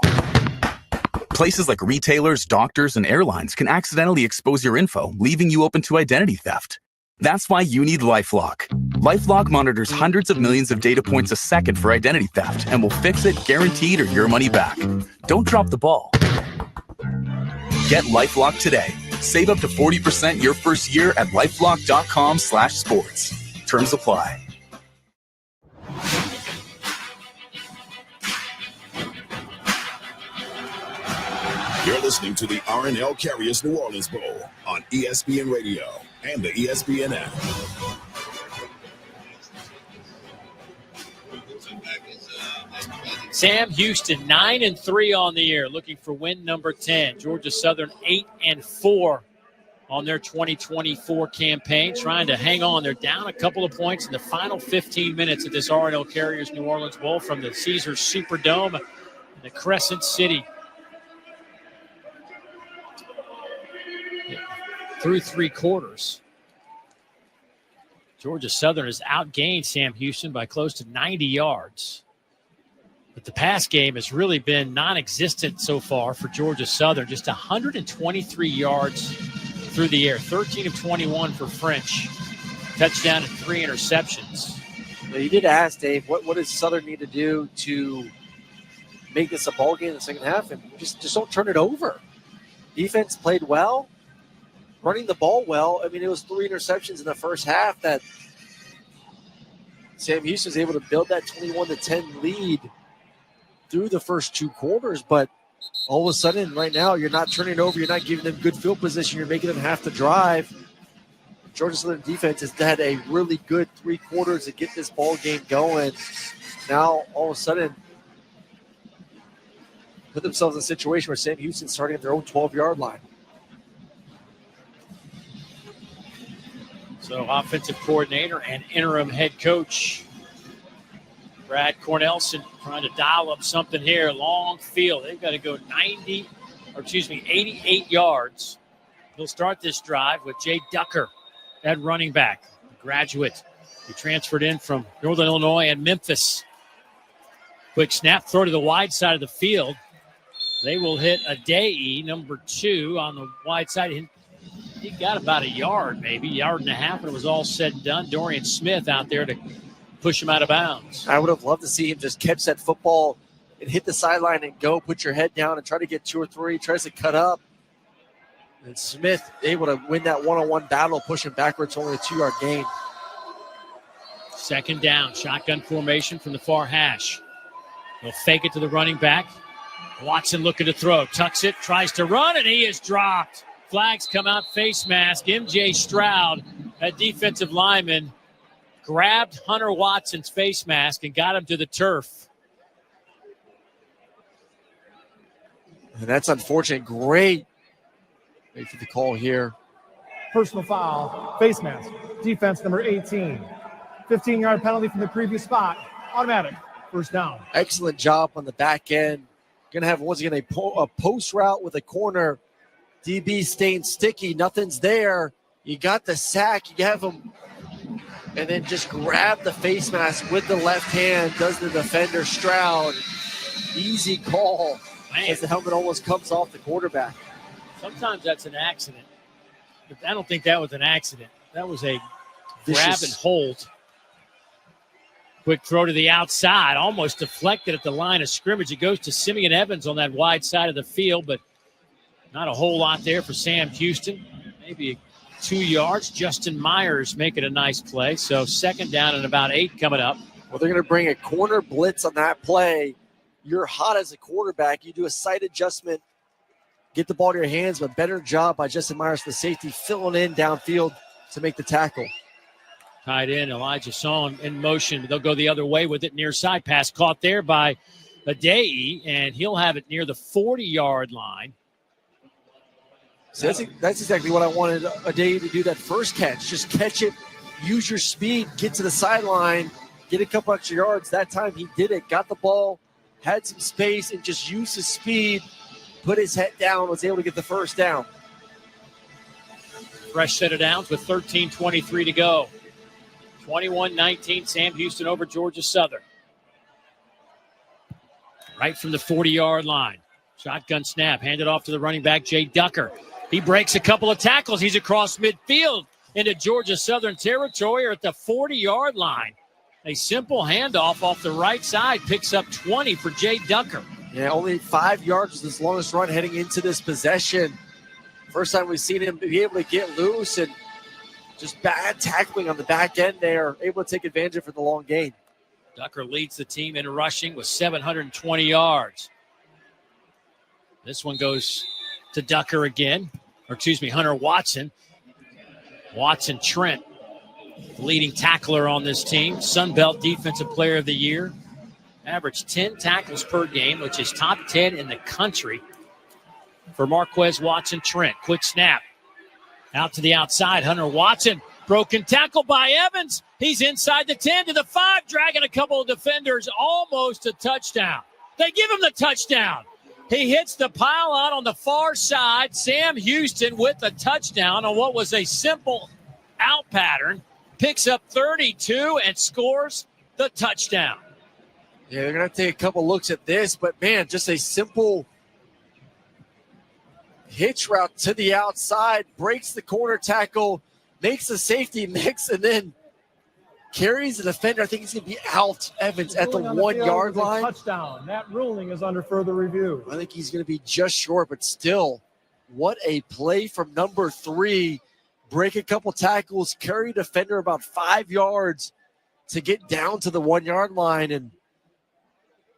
Places like retailers, doctors, and airlines can accidentally expose your info, leaving you open to identity theft. That's why you need LifeLock. LifeLock monitors hundreds of millions of data points a second for identity theft and will fix it guaranteed or your money back. Don't drop the ball. Get LifeLock today. Save up to 40% your first year at LifeLock.com/sports. Terms apply. You're listening to the R+L Carriers New Orleans Bowl on ESPN Radio and the ESPN app. Sam Houston 9-3 on the year, looking for win number 10. Georgia Southern 8-4 on their 2024 campaign, trying to hang on. They're down a couple of points in the final 15 minutes of this R+L Carriers New Orleans Bowl from the Caesars Superdome in the Crescent City. Through three quarters, Georgia Southern has outgained Sam Houston by close to 90 yards. But the pass game has really been non-existent so far for Georgia Southern. Just 123 yards through the air, 13 of 21 for French. Touchdown and 3 interceptions. Now, you did ask, Dave, what does Southern need to do to make this a ball game in the second half? And just don't turn it over. Defense played well. Running the ball well. I mean, it was 3 interceptions in the first half that Sam Houston was able to build that 21-10 lead through the first 2 quarters. But all of a sudden, right now, you're not turning it over. You're not giving them good field position. You're making them have to drive. Georgia Southern defense has had a really good 3 quarters to get this ball game going. Now, all of a sudden, put themselves in a situation where Sam Houston's starting at their own 12-yard line. So offensive coordinator and interim head coach Brad Cornelson trying to dial up something here. Long field. They've got to go 88 yards. He'll start this drive with Jay Ducker at running back, a graduate who transferred in from Northern Illinois and Memphis. Quick snap, throw to the wide side of the field. They will hit Adei, number 2, on the wide side. He got about a yard, maybe, yard and a half, and it was all said and done. Dorian Smith out there to push him out of bounds. I would have loved to see him just catch that football and hit the sideline and go, put your head down and try to get 2 or 3, tries to cut up. And Smith able to win that one-on-one battle, push him backwards, only a 2-yard gain. Second down, shotgun formation from the far hash. They'll fake it to the running back. Watson looking to throw, tucks it, tries to run, and he is dropped. Flags come out, face mask. MJ Stroud, a defensive lineman, grabbed Hunter Watson's face mask and got him to the turf. And that's unfortunate. Great. Wait for the call here. Personal foul, face mask, defense number 18. 15-yard penalty from the previous spot. Automatic, first down. Excellent job on the back end. Going to have, once again, a post route with a corner. DB staying sticky. Nothing's there. You got the sack. You have him. And then just grab the face mask with the left hand. Does the defender, Stroud. Easy call. Man. As the helmet almost comes off the quarterback. Sometimes that's an accident. But I don't think that was an accident. That was a grab and hold. Quick throw to the outside. Almost deflected at the line of scrimmage. It goes to Simeon Evans on that wide side of the field, but not a whole lot there for Sam Houston. Maybe 2 yards. Justin Myers making a nice play. So second down and about 8 coming up. Well, they're going to bring a corner blitz on that play. You're hot as a quarterback. You do a sight adjustment, get the ball to your hands, but better job by Justin Myers, the safety, filling in downfield to make the tackle. Tied in, Elijah Song in motion. They'll go the other way with it. Near side pass caught there by Adei, and he'll have it near the 40-yard line. So that's exactly what I wanted Adei to do that first catch. Just catch it, use your speed, get to the sideline, get a couple extra yards. That time he did it, got the ball, had some space, and just used his speed, put his head down, was able to get the first down. Fresh set of downs with 13:23 to go. 21-19, Sam Houston over Georgia Southern. Right from the 40-yard line. Shotgun snap, handed off to the running back, Jay Ducker. He breaks a couple of tackles. He's across midfield into Georgia Southern territory or at the 40-yard line. A simple handoff off the right side picks up 20 for Jay Ducker. Yeah, only 5 yards was his longest run heading into this possession. First time we've seen him be able to get loose and just bad tackling on the back end there, able to take advantage of it for the long gain. Ducker leads the team in rushing with 720 yards. This one goes to Ducker again, Hunter Watson. Watson Trent, leading tackler on this team, Sunbelt Defensive Player of the Year. Averaged 10 tackles per game, which is top 10 in the country for Marquez Watson Trent. Quick snap. Out to the outside, Hunter Watson. Broken tackle by Evans. He's inside the 10 to the 5, dragging a couple of defenders, almost a touchdown. They give him the touchdown. He hits the pile out on the far side. Sam Houston with a touchdown on what was a simple out pattern. Picks up 32 and scores the touchdown. Yeah, they're going to take a couple looks at this, but, man, just a simple hitch route to the outside, breaks the corner tackle, makes the safety mix, and then carries the defender. I think he's going to be out, Evans, at the 1 yard line. Touchdown. That ruling is under further review. I think he's going to be just short, but still, what a play from number 3. Break a couple tackles, carry defender about 5 yards to get down to the 1 yard line. And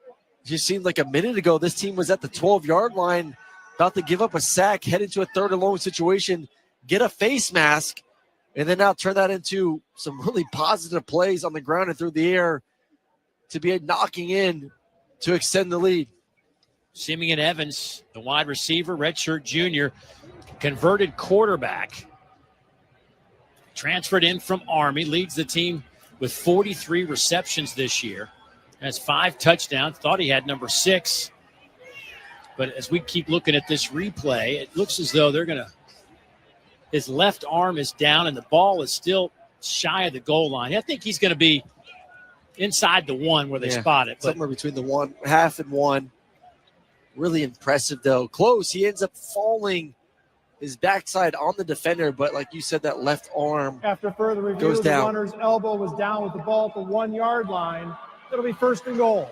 it just seemed like a minute ago, this team was at the 12-yard line, about to give up a sack, head into a third and long situation, get a face mask, and then now turn that into some really positive plays on the ground and through the air to be knocking in to extend the lead. Simeon Evans, the wide receiver, redshirt junior, converted quarterback, transferred in from Army, leads the team with 43 receptions this year, has 5 touchdowns, thought he had number 6. But as we keep looking at this replay, it looks as though they're going to – his left arm is down and the ball is still shy of the goal line. I think he's going to be inside the 1 where they spot it. But somewhere between the 1.5 and 1. Really impressive, though. Close. He ends up falling his backside on the defender, but like you said, that left arm After further review, goes down. The runner's elbow was down with the ball at the 1 yard line. It'll be first and goal.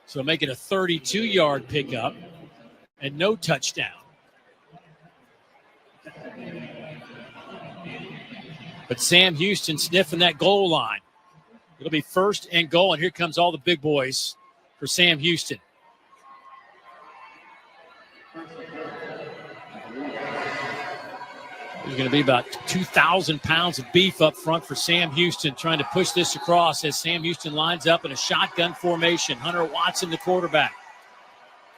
So make it a 32-yard pickup and no touchdown. But Sam Houston sniffing that goal line. It'll be first and goal, and here comes all the big boys for Sam Houston. There's going to be about 2,000 pounds of beef up front for Sam Houston, trying to push this across as Sam Houston lines up in a shotgun formation. Hunter Watson, the quarterback.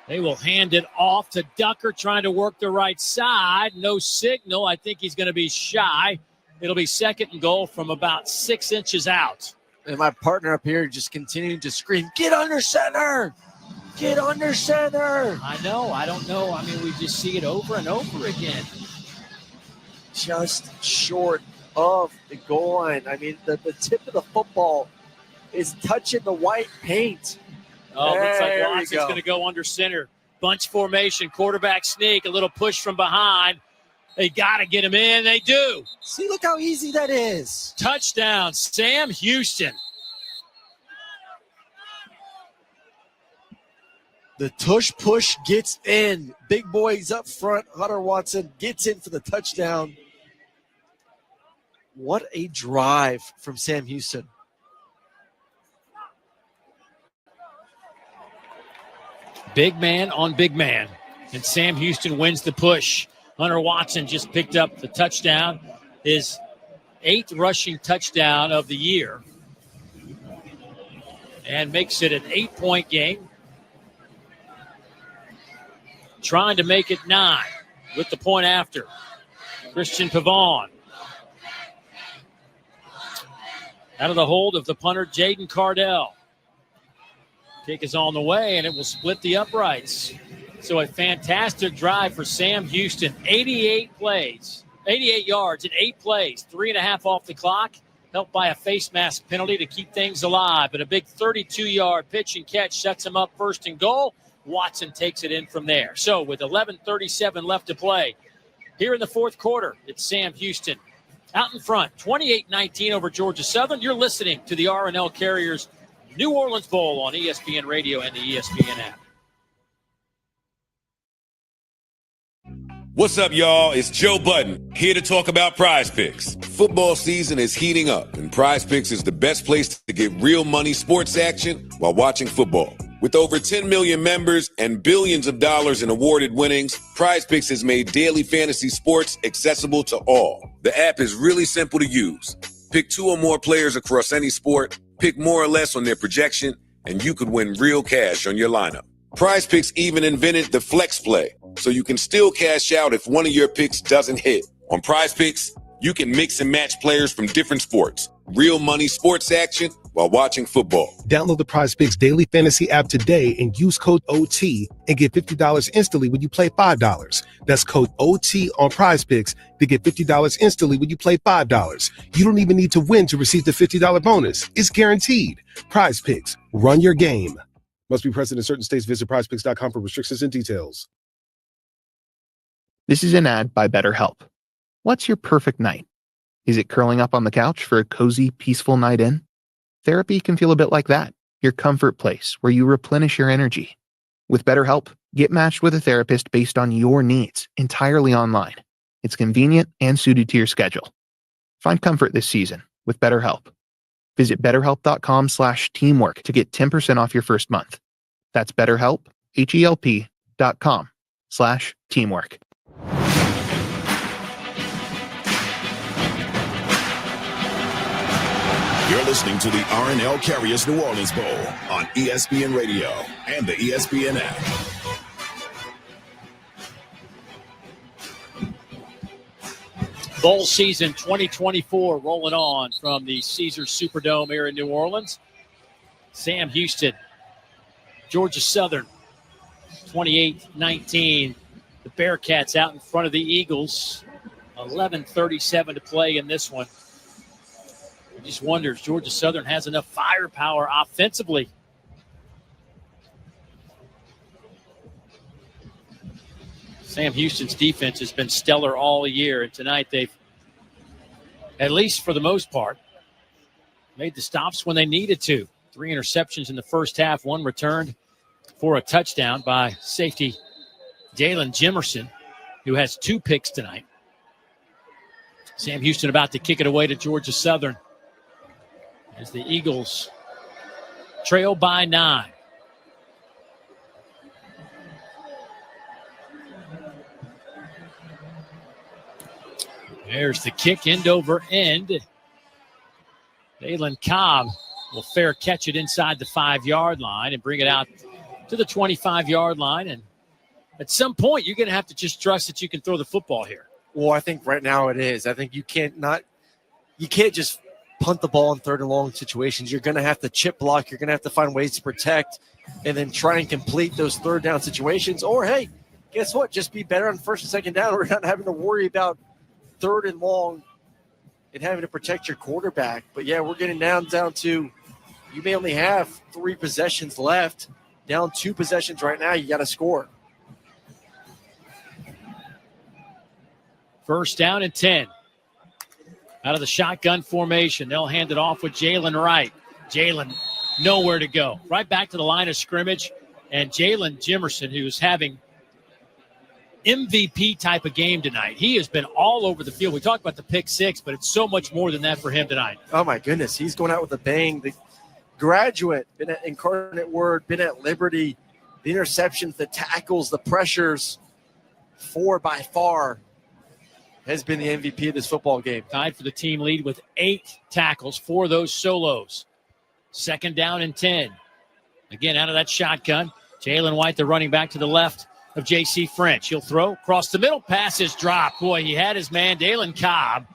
They will hand it off to Ducker, trying to work the right side. No signal. I think he's going to be shy. It'll be second and goal from about 6 inches out. And my partner up here just continuing to scream, "Get under center! Get under center!" I know. I don't know. I mean, we just see it over and over again. Just short of the goal line. I mean, the tip of the football is touching the white paint. Oh, looks like Watson's going to go under center. Bunch formation, quarterback sneak, a little push from behind. They got to get him in. They do. See, look how easy that is. Touchdown, Sam Houston. The tush push gets in. Big boys up front. Hunter Watson gets in for the touchdown. What a drive from Sam Houston. Big man on big man. And Sam Houston wins the push. Hunter Watson just picked up the touchdown. His 8th rushing touchdown of the year and makes it an 8-point game. Trying to make it 9 with the point after. Christian Pavon. Out of the hold of the punter, Jaden Cardell. Kick is on the way, and it will split the uprights. So a fantastic drive for Sam Houston. 88 yards in 8 plays, 3.5 off the clock, helped by a face mask penalty to keep things alive. But a big 32-yard pitch and catch sets him up first and goal. Watson takes it in from there. So with 11:37 left to play, here in the fourth quarter, it's Sam Houston out in front, 28-19 over Georgia Southern. You're listening to the R+L Carriers New Orleans Bowl on ESPN Radio and the ESPN app. What's up, y'all? It's Joe Budden, here to talk about Prize Picks. Football season is heating up, and Prize Picks is the best place to get real money sports action while watching football. With over 10 million members and billions of dollars in awarded winnings, Prize Picks has made daily fantasy sports accessible to all. The app is really simple to use. Pick 2 or more players across any sport, pick more or less on their projection, and you could win real cash on your lineup. Prize Picks even invented the flex play, so you can still cash out if one of your picks doesn't hit. On Prize Picks, you can mix and match players from different sports. Real money sports action while watching football. Download the Prize Picks daily fantasy app today and use code OT and get $50 instantly when you play $5. That's code OT on Prize Picks to get $50 instantly when you play $5. You don't even need to win to receive the $50 bonus. It's guaranteed. Prize Picks. Run your game. Must be present in certain states. Visit prizepicks.com for restrictions and details. This is an ad by BetterHelp. What's your perfect night? Is it curling up on the couch for a cozy, peaceful night in? Therapy can feel a bit like that, your comfort place where you replenish your energy. With BetterHelp, get matched with a therapist based on your needs, entirely online. It's convenient and suited to your schedule. Find comfort this season with BetterHelp. Visit BetterHelp.com/teamwork to get 10% off your first month. That's BetterHelp, HELP.com/teamwork. You're listening to the R+L Carriers New Orleans Bowl on ESPN Radio and the ESPN app. Bowl season 2024 rolling on from the Caesars Superdome here in New Orleans. Sam Houston, Georgia Southern, 28-19. The Bearcats out in front of the Eagles. 11:37 to play in this one. I just wonder if Georgia Southern has enough firepower offensively. Sam Houston's defense has been stellar all year, and tonight they've, at least for the most part, made the stops when they needed to. 3 interceptions in the first half, 1 returned for a touchdown by safety Jalen Jimerson, who has 2 picks tonight. Sam Houston about to kick it away to Georgia Southern as the Eagles trail by 9. There's the kick, end over end. Dalen Cobb will fair catch it inside the 5-yard line and bring it out to the 25-yard line. And at some point, you're going to have to just trust that you can throw the football here. Well, I think right now it is. I think you can't just punt the ball in 3rd and long situations. You're going to have to chip block. You're going to have to find ways to protect and then try and complete those 3rd down situations. Or, hey, guess what? Just be better on 1st and 2nd down. We're not having to worry about 3rd and long and having to protect your quarterback. But, yeah, we're getting down to you may only have 3 possessions left. Down 2 possessions right now. You got to score. 1st down and 10. Out of the shotgun formation, they'll hand it off with Jalen Wright. Jalen, nowhere to go. Right back to the line of scrimmage. And Jalen Jimerson, who's having MVP type of game tonight. He has been all over the field. We talked about the pick 6, but it's so much more than that for him tonight. Oh, my goodness. He's going out with a bang. The graduate, been at Incarnate Word, been at Liberty. The interceptions, the tackles, the pressures, 4 by far. has been the MVP of this football game. Tied for the team lead with 8 tackles, 4 of those solos. 2nd down and 10. Again, out of that shotgun, Jalen White, the running back to the left of J.C. French. He'll throw across the middle. Pass is dropped. Boy, he had his man, Dalen Cobb.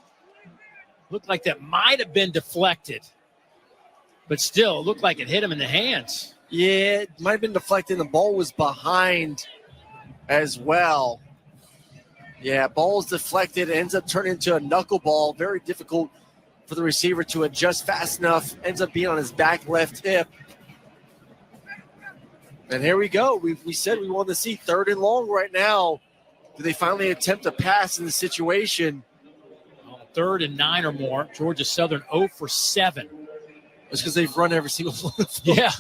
Looked like that might have been deflected. But still, it looked like it hit him in the hands. Yeah, it might have been deflected. The ball was behind as well. Yeah, ball's deflected. It ends up turning into a knuckleball. Very difficult for the receiver to adjust fast enough. Ends up being on his back left hip. And here we go. We said we wanted to see 3rd and long right now. Do they finally attempt a pass in the situation? 3rd and 9 or more. Georgia Southern 0 for 7. That's because they've run every single one of them. Yeah.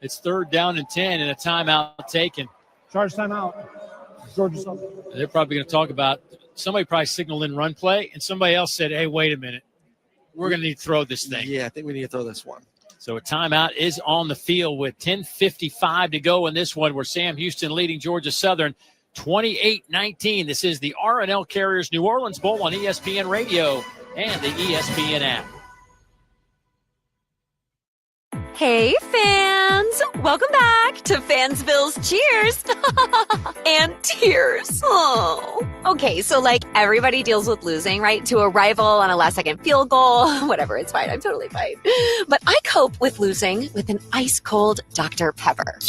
It's 3rd down and 10 and a timeout taken. Charge timeout. Georgia Southern. They're probably going to talk about somebody probably signaled in run play, and somebody else said, hey, wait a minute. We're going to need to throw this thing. Yeah, I think we need to throw this one. So a timeout is on the field with 10:55 to go in this one, where Sam Houston leading Georgia Southern 28-19. This is the R+L Carriers New Orleans Bowl on ESPN Radio and the ESPN app. Hey, fans! Welcome back to Fansville's Cheers and Tears. Oh. Okay, so like everybody deals with losing, right? To a rival on a last-second field goal. Whatever, it's fine. I'm totally fine. But I cope with losing with an ice-cold Dr. Pepper.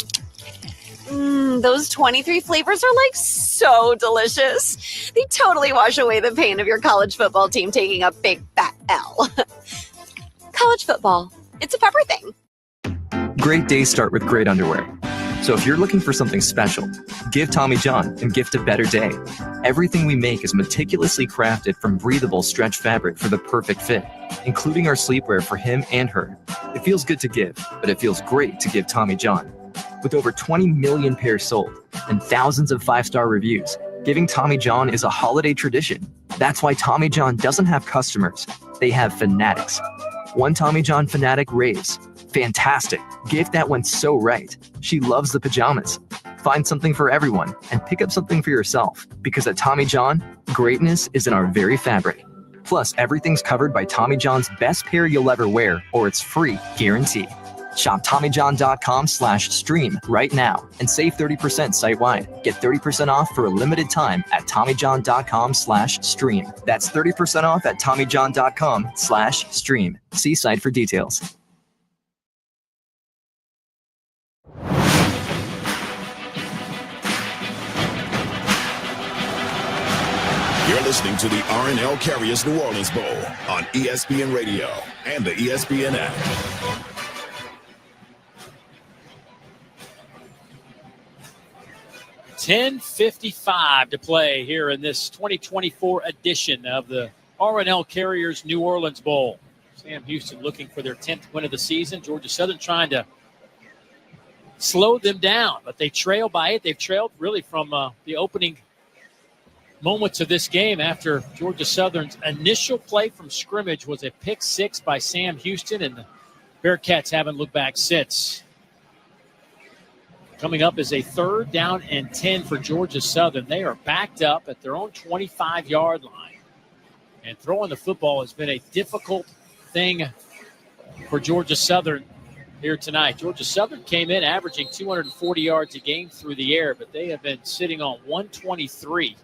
Those 23 flavors are like so delicious. They totally wash away the pain of your college football team taking a big fat L. College football, it's a pepper thing. Great days start with great underwear. So if you're looking for something special, give Tommy John and gift a better day. Everything we make is meticulously crafted from breathable stretch fabric for the perfect fit, including our sleepwear for him and her. It feels good to give, but it feels great to give Tommy John. With over 20 million pairs sold and thousands of 5-star reviews, giving Tommy John is a holiday tradition. That's why Tommy John doesn't have customers. They have fanatics. One Tommy John fanatic raves. Fantastic. Gift that went so right. She loves the pajamas. Find something for everyone and pick up something for yourself, because at Tommy John, greatness is in our very fabric. Plus, everything's covered by Tommy John's best pair you'll ever wear, or it's free guarantee. Shop TommyJohn.com/stream right now and save 30% site-wide. Get 30% off for a limited time at TommyJohn.com/stream. That's 30% off at TommyJohn.com/stream. See site for details. You're listening to the R+L Carriers New Orleans Bowl on ESPN Radio and the ESPN app. $10:55 to play here in this 2024 edition of the R+L Carriers New Orleans Bowl. Sam Houston looking for their 10th win of the season. Georgia Southern trying to slow them down, but they trail by it. They've trailed really from the opening moments of this game after Georgia Southern's initial play from scrimmage was a pick 6 by Sam Houston, and the Bearcats haven't looked back since. Coming up is a 3rd down and 10 for Georgia Southern. They are backed up at their own 25-yard line, and throwing the football has been a difficult thing for Georgia Southern here tonight. Georgia Southern came in averaging 240 yards a game through the air, but they have been sitting on 123.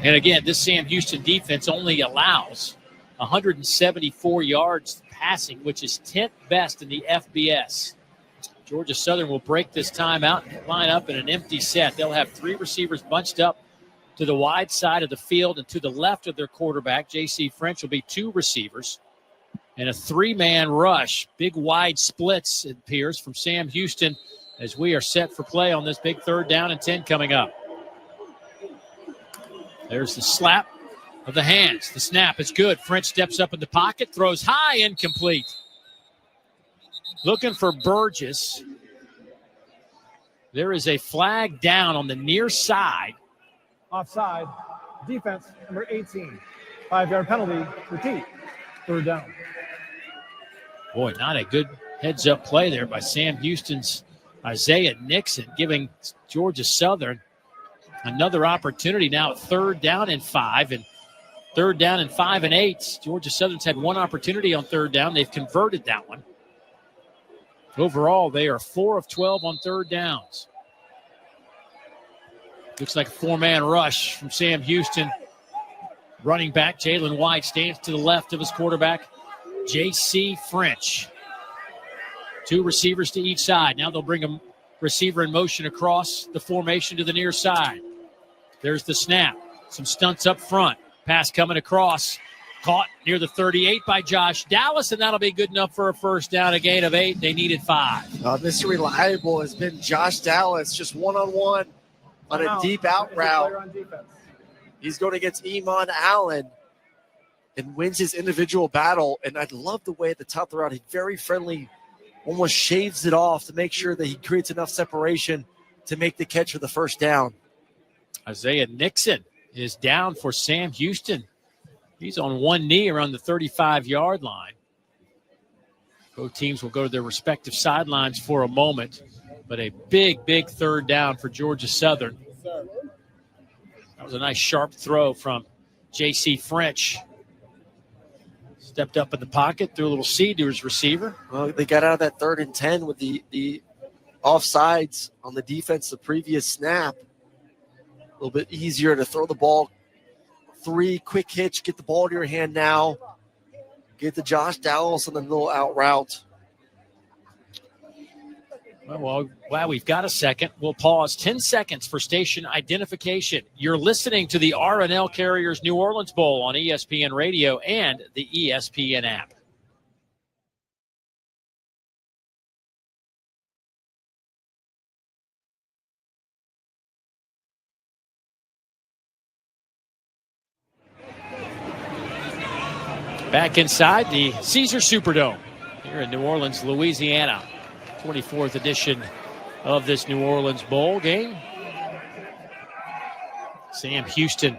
And again, this Sam Houston defense only allows 174 yards passing, which is 10th best in the FBS. Georgia Southern will break this time out and line up in an empty set. They'll have 3 receivers bunched up to the wide side of the field, and to the left of their quarterback, J.C. French, will be 2 receivers. And a 3-man rush. Big wide splits, it appears, from Sam Houston as we are set for play on this big 3rd down and 10 coming up. There's the slap of the hands. The snap is good. French steps up in the pocket, throws high, incomplete. Looking for Burgess. There is a flag down on the near side. Offside. Defense, number 18. 5-yard penalty. Repeat. 3rd down. Boy, not a good heads-up play there by Sam Houston's Isaiah Nixon, giving Georgia Southern Another opportunity now at 3rd down and 5, and 3rd down and 5 and 8. Georgia Southern's had one opportunity on 3rd down. They've converted that one. Overall, they are 4 of 12 on 3rd downs. Looks like a 4-man rush from Sam Houston. Running back Jalen White stands to the left of his quarterback, J.C. French. 2 receivers to each side. Now they'll bring a receiver in motion across the formation to the near side. There's the snap. Some stunts up front. Pass coming across. Caught near the 38 by Josh Dallas, and that'll be good enough for a first down, a gain of 8. They needed 5. Mr. Reliable has been Josh Dallas, just one-on-one on a deep out route. He's going against Iman Allen and wins his individual battle. And I love the way at the top of the route, he's very friendly, almost shaves it off to make sure that he creates enough separation to make the catch for the first down. Isaiah Nixon is down for Sam Houston. He's on one knee around the 35-yard line. Both teams will go to their respective sidelines for a moment, but a big, big 3rd down for Georgia Southern. That was a nice sharp throw from J.C. French. Stepped up in the pocket, threw a little seed to his receiver. Well, they got out of that 3rd and 10 with the offsides on the defense the previous snap. A little bit easier to throw the ball. 3 quick hitch, get the ball to your hand now. Get to Josh Dallas on the little out route. Well, wow, we've got a second. We'll pause 10 seconds for station identification. You're listening to the R+L Carriers New Orleans Bowl on ESPN Radio and the ESPN app. Back inside the Caesar Superdome here in New Orleans, Louisiana. 24th edition of this New Orleans Bowl game. Sam Houston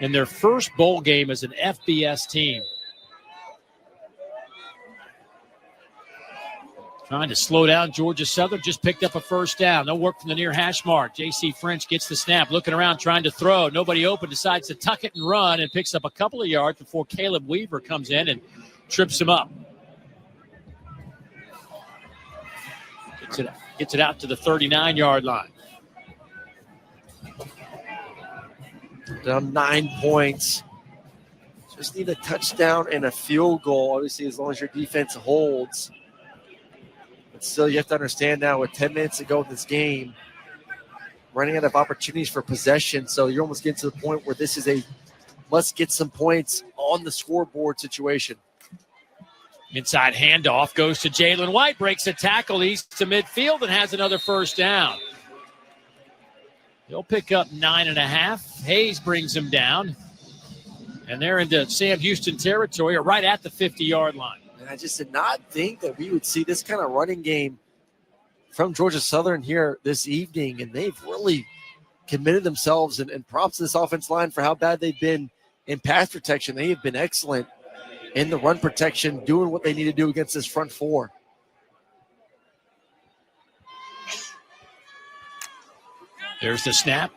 in their first bowl game as an FBS team. Trying to slow down Georgia Southern, just picked up a first down. No work from the near hash mark. J.C. French gets the snap, looking around, trying to throw. Nobody open, decides to tuck it and run, and picks up a couple of yards before Caleb Weaver comes in and trips him up. Gets it out to the 39-yard line. Down 9 points. Just need a touchdown and a field goal, obviously, as long as your defense holds. But still, you have to understand now with 10 minutes to go in this game, running out of opportunities for possession. So you're almost getting to the point where this is a let's get some points on the scoreboard situation. Inside handoff goes to Jalen White, breaks a tackle east to midfield and has another first down. He'll pick up 9.5. Hayes brings him down. And they're into Sam Houston territory, or right at the 50-yard line. And I just did not think that we would see this kind of running game from Georgia Southern here this evening. And they've really committed themselves, and props to this offensive line for how bad they've been in pass protection. They have been excellent in the run protection, doing what they need to do against this front four. There's the snap.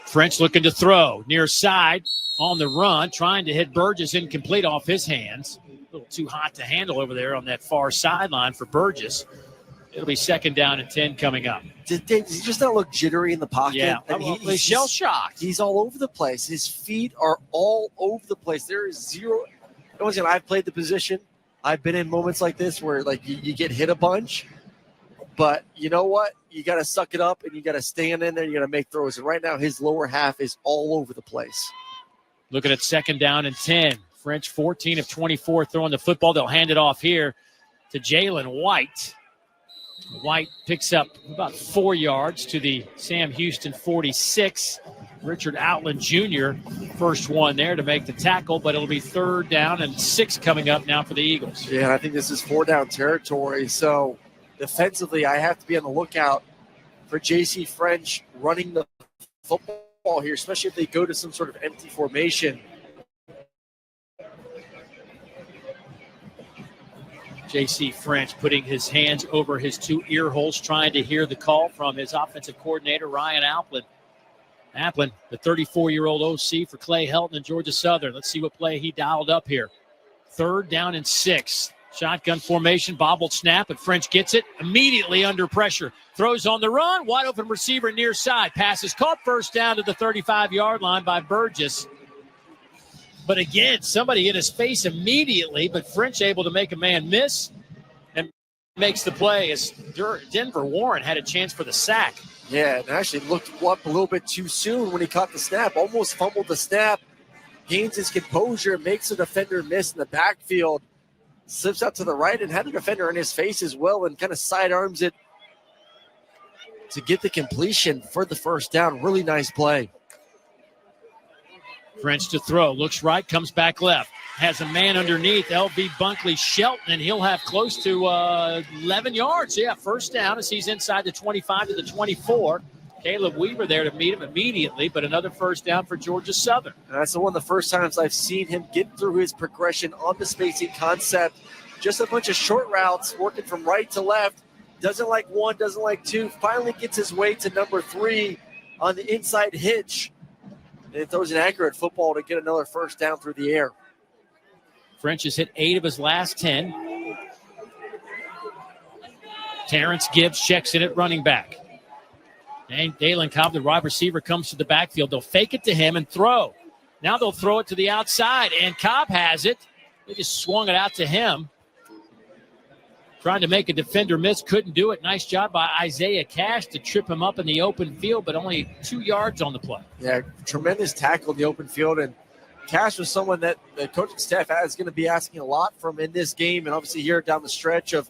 French looking to throw. Near side on the run, trying to hit Burgess, incomplete off his hands. A little too hot to handle over there on that far sideline for Burgess. It'll be 2nd down and 10 coming up. Does he just not look jittery in the pocket? Yeah, I mean, he's shell-shocked. He's all over the place. His feet are all over the place. There is zero. I've played the position. I've been in moments like this where like you get hit a bunch. But you know what? You got to suck it up, and you got to stand in there. You got to make throws. And right now, his lower half is all over the place. Looking at 2nd down and 10. French 14 of 24 throwing the football. They'll hand it off here to Jalen White. White picks up about 4 yards to the Sam Houston 46. Richard Outland Jr., first one there to make the tackle, but it'll be 3rd down and 6 coming up now for the Eagles. Yeah, and I think this is 4-down territory. So defensively, I have to be on the lookout for J.C. French running the football here, especially if they go to some sort of empty formation. J.C. French putting his hands over his 2 ear holes, trying to hear the call from his offensive coordinator, Ryan Alplen. Applin, the 34-year-old OC for Clay Helton and Georgia Southern. Let's see what play he dialed up here. 3rd down and 6. Shotgun formation, bobbled snap, and French gets it immediately under pressure. Throws on the run, wide open receiver near side. Pass is caught, first down to the 35-yard line by Burgess. But again, somebody in his face immediately, but French able to make a man miss and makes the play as Denver Warren had a chance for the sack. Yeah, and actually looked up a little bit too soon when he caught the snap. Almost fumbled the snap. Gains his composure, makes a defender miss in the backfield. Slips out to the right and had a defender in his face as well and kind of sidearms it to get the completion for the first down. Really nice play. French to throw. Looks right, comes back left. Has a man underneath, L.B. Bunkley Shelton, and he'll have close to 11 yards. Yeah, first down as he's inside the 25 to the 24. Caleb Weaver there to meet him immediately, but another first down for Georgia Southern. And that's one of the first times I've seen him get through his progression on the spacing concept. Just a bunch of short routes, working from right to left. Doesn't like 1, doesn't like 2. Finally gets his way to number 3 on the inside hitch. And it throws an accurate football to get another first down through the air. French has hit 8 of his last 10. Terrence Gibbs checks in at running back. And Dalen Cobb, the wide receiver, comes to the backfield. They'll fake it to him and throw. Now they'll throw it to the outside, and Cobb has it. They just swung it out to him. Trying to make a defender miss, couldn't do it. Nice job by Isaiah Cash to trip him up in the open field, but only 2 yards on the play. Yeah, tremendous tackle in the open field, and Cash was someone that the coaching staff is going to be asking a lot from in this game, and obviously here down the stretch of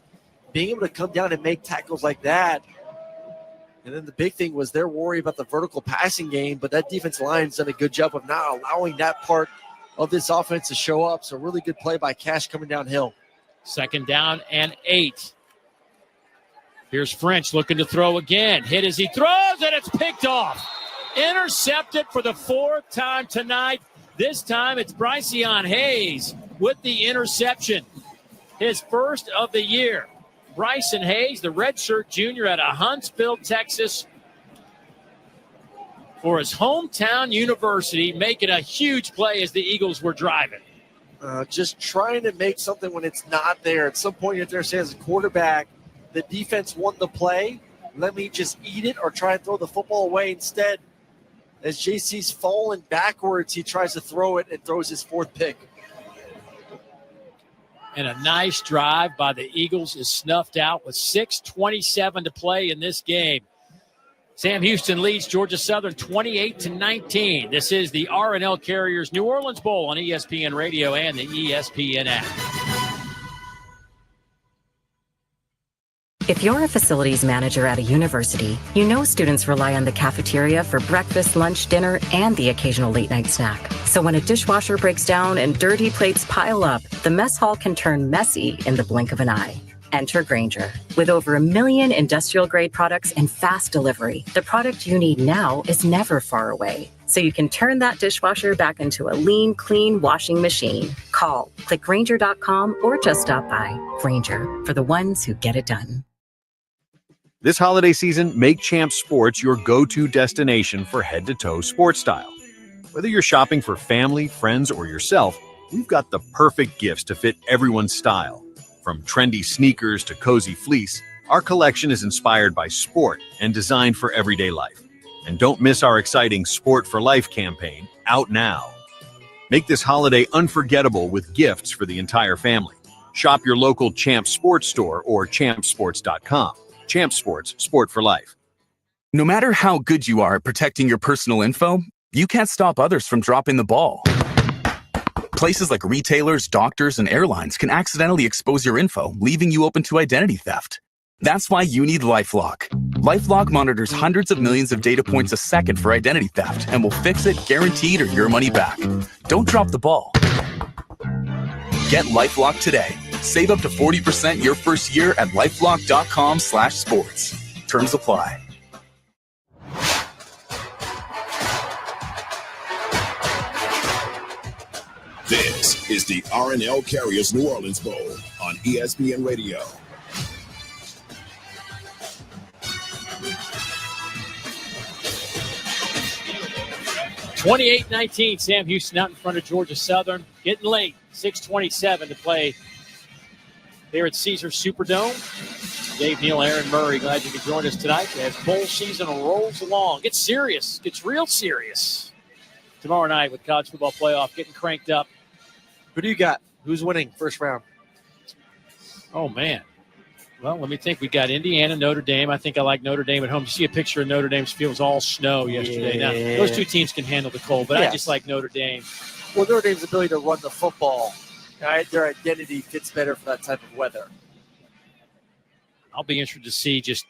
being able to come down and make tackles like that. And then the big thing was their worry about the vertical passing game, but that defense line's done a good job of not allowing that part of this offense to show up. So really good play by Cash coming downhill. 2nd down and 8. Here's French looking to throw again. Hit as he throws, and it's picked off. Intercepted for the 4th time tonight. This time it's Bryceon Hayes with the interception. His first of the year. Bryson Hayes, the redshirt junior out of Huntsville, Texas, for his hometown university, making a huge play as the Eagles were driving. Just trying to make something when it's not there. At some point, you're there saying as a quarterback, the defense won the play. Let me just eat it or try and throw the football away instead. As JC's falling backwards, he tries to throw it and throws his 4th pick. And a nice drive by the Eagles is snuffed out with 6:27 to play in this game. Sam Houston leads Georgia Southern 28-19. This is the R+L Carriers New Orleans Bowl on ESPN Radio and the ESPN app. If you're a facilities manager at a university, you know students rely on the cafeteria for breakfast, lunch, dinner, and the occasional late-night snack. So when a dishwasher breaks down and dirty plates pile up, the mess hall can turn messy in the blink of an eye. Enter Grainger. With over 1 million industrial-grade products and fast delivery, the product you need now is never far away. So you can turn that dishwasher back into a lean, clean washing machine. Call, click Grainger.com, or just stop by. Grainger, for the ones who get it done. This holiday season, make Champs Sports your go-to destination for head-to-toe sports style. Whether you're shopping for family, friends, or yourself, we've got the perfect gifts to fit everyone's style. From trendy sneakers to cozy fleece, our collection is inspired by sport and designed for everyday life. And don't miss our exciting Sport for Life campaign, out now. Make this holiday unforgettable with gifts for the entire family. Shop your local Champs Sports store or champsports.com. Champs Sports, sport for life. No matter how good you are at protecting your personal info, you can't stop others from dropping the ball. Places like retailers, doctors, and airlines can accidentally expose your info, leaving you open to identity theft. That's why you need LifeLock. LifeLock monitors hundreds of millions of data points a second for identity theft and will fix it guaranteed or your money back. Don't drop the ball. Get LifeLock today. Save up to 40% your first year at LifeLock.com/sports. Terms apply. This is the R+L Carriers New Orleans Bowl on ESPN Radio. 28-19, Sam Houston out in front of Georgia Southern. Getting late, 6:27 to play here at Caesars Superdome. Dave Neal, Aaron Murray, glad you could join us tonight as bowl season rolls along. Gets serious, gets real serious tomorrow night with college football playoff getting cranked up. Who do you got? Who's winning first round? Oh, man. Well, let me think. We got Indiana, Notre Dame. I think I like Notre Dame at home. You see a picture of Notre Dame's field. It was all snow yesterday. Now, those two teams can handle the cold, but I just like Notre Dame. Well, Notre Dame's ability to run the football, right? Their identity fits better for that type of weather. I'll be interested to see just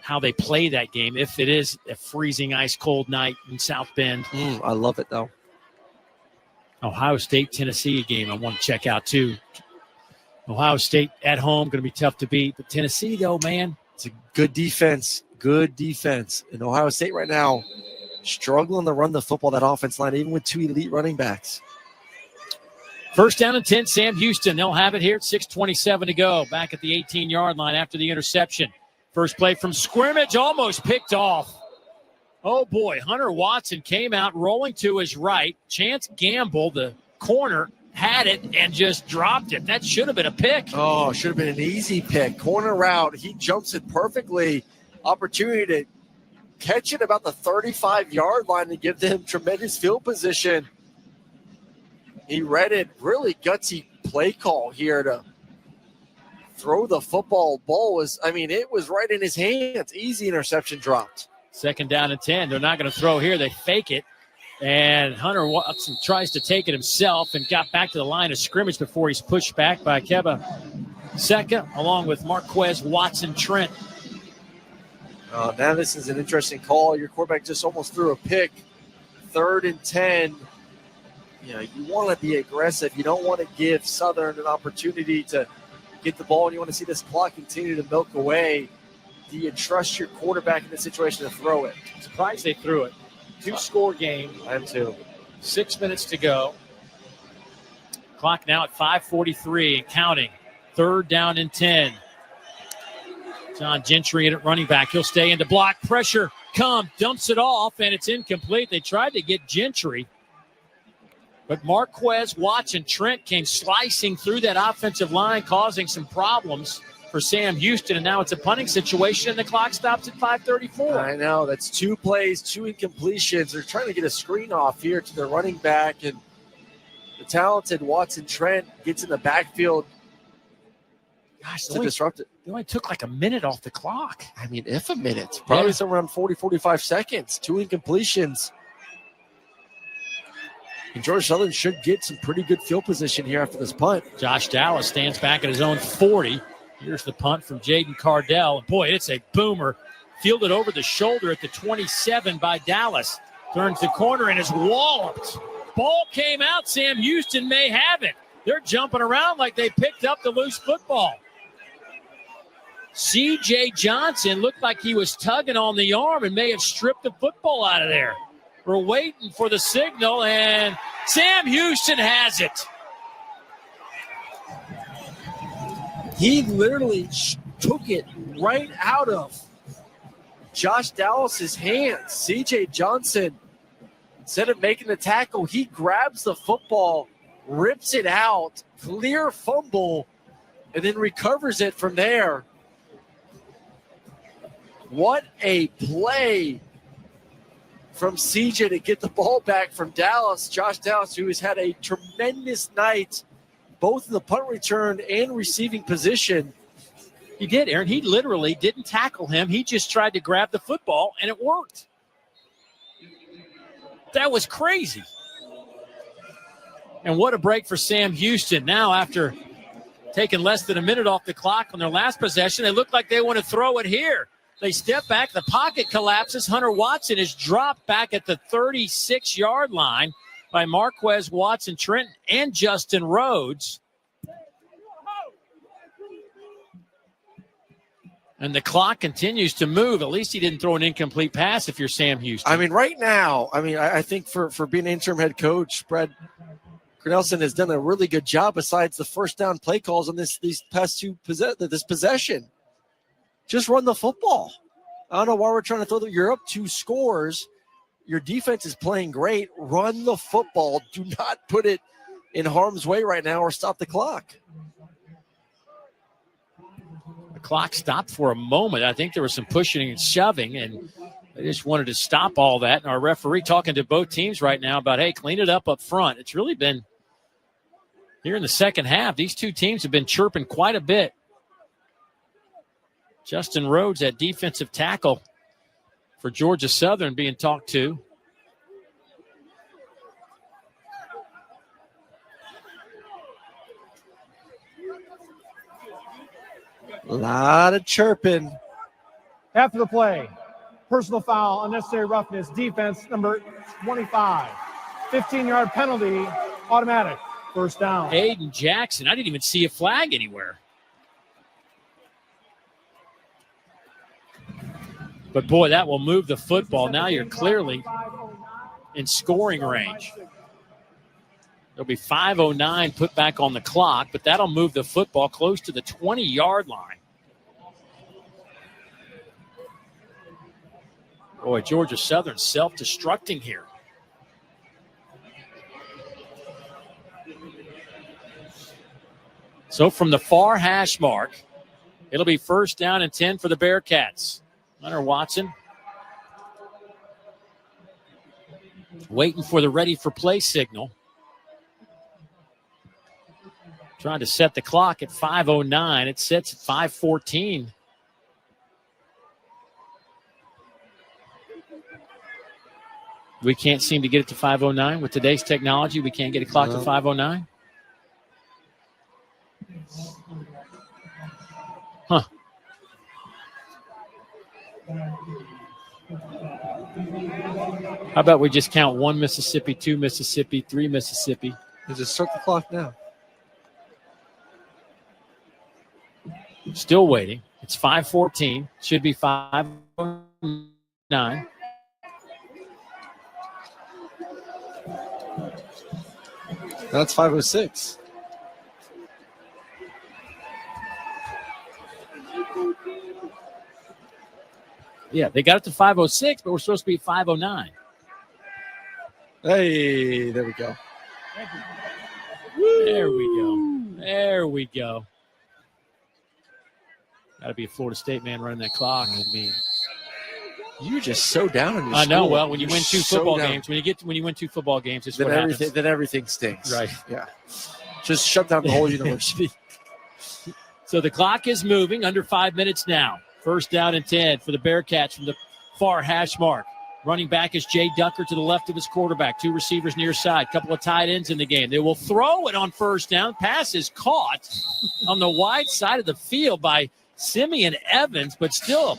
how they play that game if it is a freezing, ice-cold night in South Bend. I love it, though. Ohio State, Tennessee game I want to check out, too. Ohio State at home, going to be tough to beat. But Tennessee, though, man. It's a good defense. Good defense. And Ohio State right now struggling to run the football, that offense line, even with two elite running backs. First down and 10, Sam Houston. They'll have it here at 6:27 to go. Back at the 18-yard line after the interception. First play from scrimmage, almost picked off. Oh, boy. Hunter Watson came out rolling to his right. Chance Gamble, the corner, had it and just dropped it. That should have been a pick. Oh, should have been an easy pick. Corner route. He jumps it perfectly. Opportunity to catch it about the 35-yard line to give them tremendous field position. He read it. Really gutsy play call here to throw the football. It was right in his hands. Easy interception dropped. Second down and 10. They're not going to throw here. They fake it. And Hunter Watson tries to take it himself and got back to the line of scrimmage before he's pushed back by Keba Seka, along with Marquez Watson-Trent. Now this is an interesting call. Your quarterback just almost threw a pick. 3rd and 10. You want to be aggressive. You don't want to give Southern an opportunity to get the ball, and you want to see this clock continue to milk away. Do you trust your quarterback in this situation to throw it? I'm surprised they threw it. 2-score game. I am too. 6 minutes to go. Clock now at 5:43 and counting. 3rd down and 10. John Gentry at running back. He'll stay into block. Pressure dumps it off, and it's incomplete. They tried to get Gentry, but Marquez Watson-Trent came slicing through that offensive line, causing some problems for Sam Houston, and now it's a punting situation, and the clock stops at 5:34. I know. That's 2 plays, 2 incompletions. They're trying to get a screen off here to their running back, and the talented Watson-Trent gets in the backfield. Gosh, to disrupt it. They only took like a minute off the clock. If a minute. Probably somewhere around 40, 45 seconds. 2 incompletions. And Georgia Southern should get some pretty good field position here after this punt. Josh Dallas stands back at his own 40. Here's the punt from Jaden Cardell. And boy, it's a boomer. Fielded over the shoulder at the 27 by Dallas. Turns the corner and is walloped. Ball came out. Sam Houston may have it. They're jumping around like they picked up the loose football. C.J. Johnson looked like he was tugging on the arm and may have stripped the football out of there. We're waiting for the signal, and Sam Houston has it. He literally took it right out of Josh Dallas's hands. C.J. Johnson, instead of making the tackle, he grabs the football, rips it out, clear fumble, and then recovers it from there. What a play from CJ to get the ball back from Dallas. Josh Dallas, who has had a tremendous night, both in the punt return and receiving position. He did, Aaron. He literally didn't tackle him. He just tried to grab the football, and it worked. That was crazy. And what a break for Sam Houston. Now, after taking less than a minute off the clock on their last possession, they look like they want to throw it here. They step back. The pocket collapses. Hunter Watson is dropped back at the 36-yard line by Marquez Watson-Trent and Justin Rhodes. And the clock continues to move. At least he didn't throw an incomplete pass if you're Sam Houston. Right now, I think for being an interim head coach, Brad Cornelson has done a really good job besides the first down play calls on these past this possession. Just run the football. I don't know why we're trying to throw you're up 2 scores. Your defense is playing great. Run the football. Do not put it in harm's way right now or stop the clock. The clock stopped for a moment. I think there was some pushing and shoving, and they just wanted to stop all that. And our referee talking to both teams right now about, hey, clean it up front. It's really been here in the second half. These two teams have been chirping quite a bit. Justin Rhodes, that defensive tackle for Georgia Southern, being talked to. A lot of chirping. After the play, personal foul, unnecessary roughness, defense number 25. 15-yard penalty, automatic. First down. Aiden Jackson. I didn't even see a flag anywhere. But, boy, that will move the football. Now you're clearly in scoring range. There'll be 5:09 put back on the clock, but that'll move the football close to the 20-yard line. Boy, Georgia Southern self-destructing here. So from the far hash mark, it'll be first down and 10 for the Bearcats. Leonard Watson waiting for the ready for play signal. Trying to set the clock at 5:09. It sets at 5:14. We can't seem to get it to 5:09 with today's technology. We can't get a clock to 5:09. Huh. How about we just count 1 Mississippi, 2 Mississippi, 3 Mississippi? And just start the clock now. Still waiting. It's 5:14. Should be 5:09. That's 5:06. Yeah, they got it to 5:06, but we're supposed to be at 5:09. Hey, there we go. There we go. There we go. Got to be a Florida State man running that clock. I mean, you're just so down on your I know. school. Well, when you You're win two so football down. games, when you win 2 football games, it's Then what everything, happens. then everything stinks. Right. Yeah. Just shut down the whole university. So the clock is moving under 5 minutes now. First down and 10 for the Bearcats from the far hash mark. Running back is Jay Ducker to the left of his quarterback. 2 receivers near side. Couple of tight ends in the game. They will throw it on first down. Pass is caught on the wide side of the field by Simeon Evans, but still.